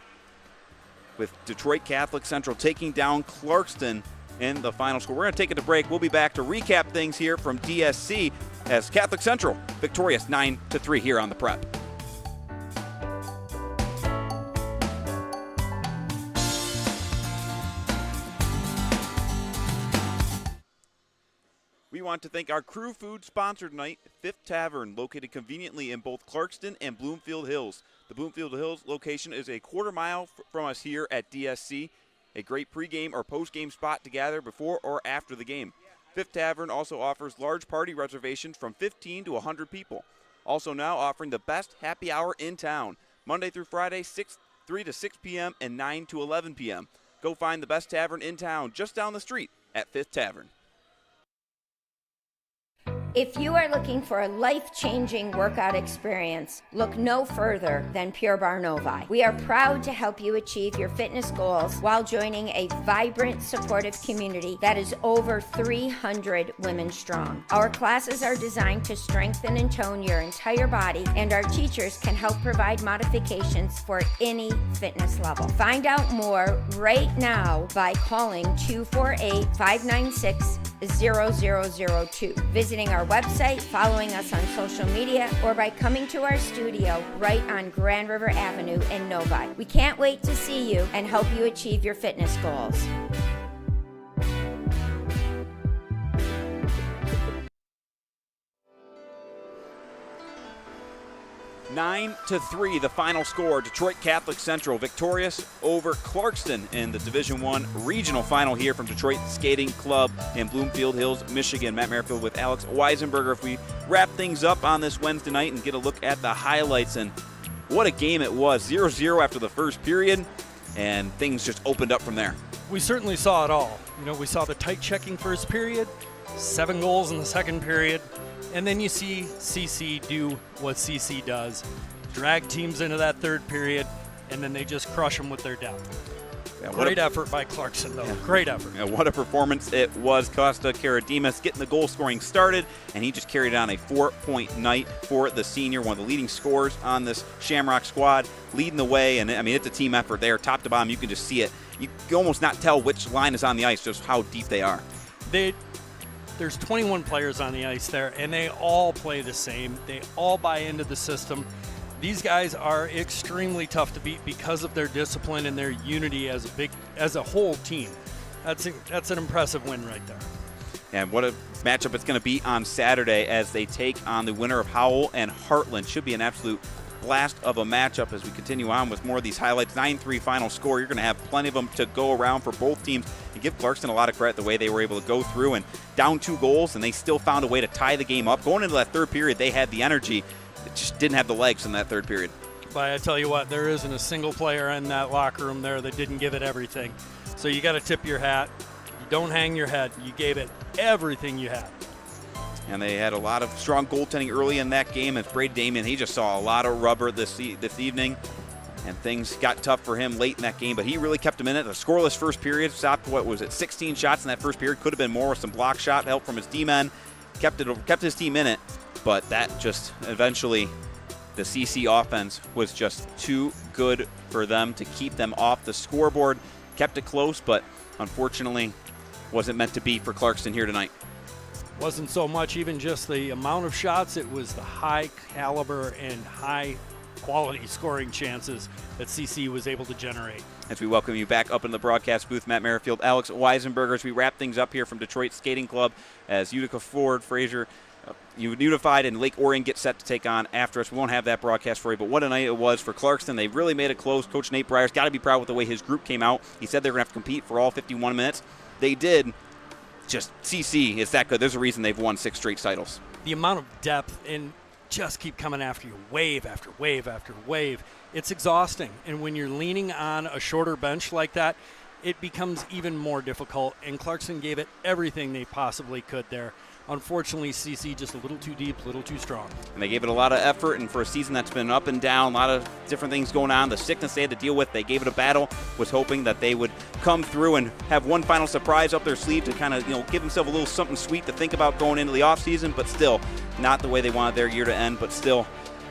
with Detroit Catholic Central taking down Clarkston in the final score. We're going to take it to break. We'll be back to recap things here from DSC as Catholic Central victorious 9-3 here on the Prep. We want to thank our crew food sponsor tonight, Fifth Tavern, located conveniently in both Clarkston and Bloomfield Hills. The Bloomfield Hills location is a quarter mile from us here at DSC, a great pregame or postgame spot to gather before or after the game. Fifth Tavern also offers large party reservations from 15 to 100 people. Also now offering the best happy hour in town, Monday through Friday, 3 to 6 p.m. and 9 to 11 p.m. Go find the best tavern in town just down the street at Fifth Tavern. If you are looking for a life-changing workout experience, look no further than Pure Barre Novi. We are proud to help you achieve your fitness goals while joining a vibrant, supportive community that is over 300 women strong. Our classes are designed to strengthen and tone your entire body, and our teachers can help provide modifications for any fitness level. Find out more right now by calling 248-596-0002, visiting our website, following us on social media, or by coming to our studio right on Grand River Avenue in Novi. We can't wait to see you and help you achieve your fitness goals. 9-3 the final score. Detroit Catholic Central victorious over Clarkston in the Division I regional final here from Detroit Skating Club in Bloomfield Hills, Michigan. Matt Merrifield with Alex Weisenberger. If we wrap things up on this Wednesday night and get a look at the highlights, and what a game it was. 0-0 after the first period, and things just opened up from there. We certainly saw it all. We saw the tight checking first period, 7 goals in the second period, and then you see CC do what CC does, drag teams into that third period, and then they just crush them with their depth. Yeah, great effort by Clarkston, though. Yeah. Great effort. Yeah, what a performance it was. Costa Karadimas getting the goal scoring started, and he just carried on a 4-point night for the senior, one of the leading scorers on this Shamrock squad, leading the way. And, it's a team effort there, top to bottom. You can just see it. You can almost not tell which line is on the ice, just how deep they are. There's 21 players on the ice there, and they all play the same. They all buy into the system. These guys are extremely tough to beat because of their discipline and their unity as a whole team. That's an impressive win right there. And what a matchup it's going to be on Saturday as they take on the winner of Howell and Heartland. Should be an absolute blast of a matchup as we continue on with more of these highlights. 9-3 final score. You're going to have plenty of them to go around for both teams. And give Clarkston a lot of credit the way they were able to go through and down 2 goals, and they still found a way to tie the game up. Going into that third period, they had the energy. It just didn't have the legs in that third period. But I tell you what, there isn't a single player in that locker room there that didn't give it everything. So you got to tip your hat. You don't hang your head. You gave it everything you had. And they had a lot of strong goaltending early in that game. As Brady Damien, he just saw a lot of rubber this evening. And things got tough for him late in that game, but he really kept him in it. The scoreless first period, stopped, 16 shots in that first period. Could have been more with some block shot help from his D-men. Kept his team in it, but that just eventually, the CC offense was just too good for them to keep them off the scoreboard. Kept it close, but unfortunately wasn't meant to be for Clarkston here tonight. Wasn't so much even just the amount of shots, it was the high caliber and high quality scoring chances that CC was able to generate. As we welcome you back up in the broadcast booth, Matt Merrifield, Alex Weisenberger, as we wrap things up here from Detroit Skating Club as Utica Ford, Fraser, Unified, and Lake Orion get set to take on after us. We won't have that broadcast for you, but what a night it was for Clarkston. They really made it close. Coach Nate Breyer's got to be proud with the way his group came out. He said they were going to have to compete for all 51 minutes. They did. Just CC is that good. There's a reason they've won 6 straight titles. The amount of depth and just keep coming after you, wave after wave after wave. It's exhausting. And when you're leaning on a shorter bench like that, it becomes even more difficult. And Clarkston gave it everything they possibly could there. Unfortunately, CC just a little too deep, a little too strong. And they gave it a lot of effort, and for a season that's been up and down, a lot of different things going on, the sickness they had to deal with, they gave it a battle, was hoping that they would come through and have one final surprise up their sleeve to kind of, give themselves a little something sweet to think about going into the offseason, but still not the way they wanted their year to end, but still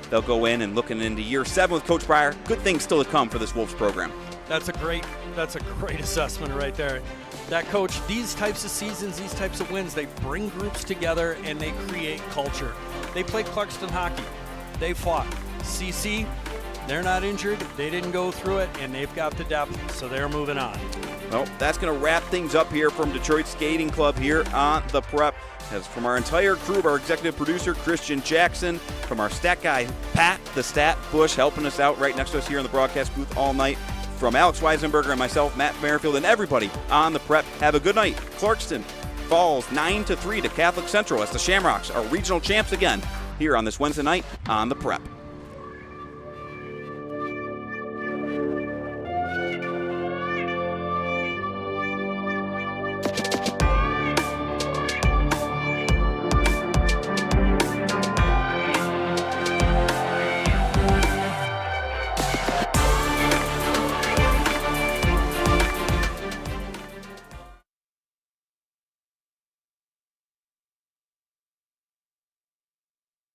they'll go in and looking into year 7 with Coach Breyer. Good things still to come for this Wolves program. That's a great assessment right there. That coach, these types of seasons, these types of wins, they bring groups together and they create culture. They played Clarkston hockey. They fought. CC, they're not injured. They didn't go through it, and they've got the depth, so they're moving on. Well, that's going to wrap things up here from Detroit Skating Club here on The Prep. As from our entire crew, our executive producer, Christian Jackson, from our stat guy, Pat the Stat Bush, helping us out right next to us here in the broadcast booth all night. From Alex Weisenberger and myself, Matt Merrifield, and everybody on The Prep, have a good night. Clarkston falls 9-3 to Catholic Central as the Shamrocks are regional champs again here on this Wednesday night on The Prep.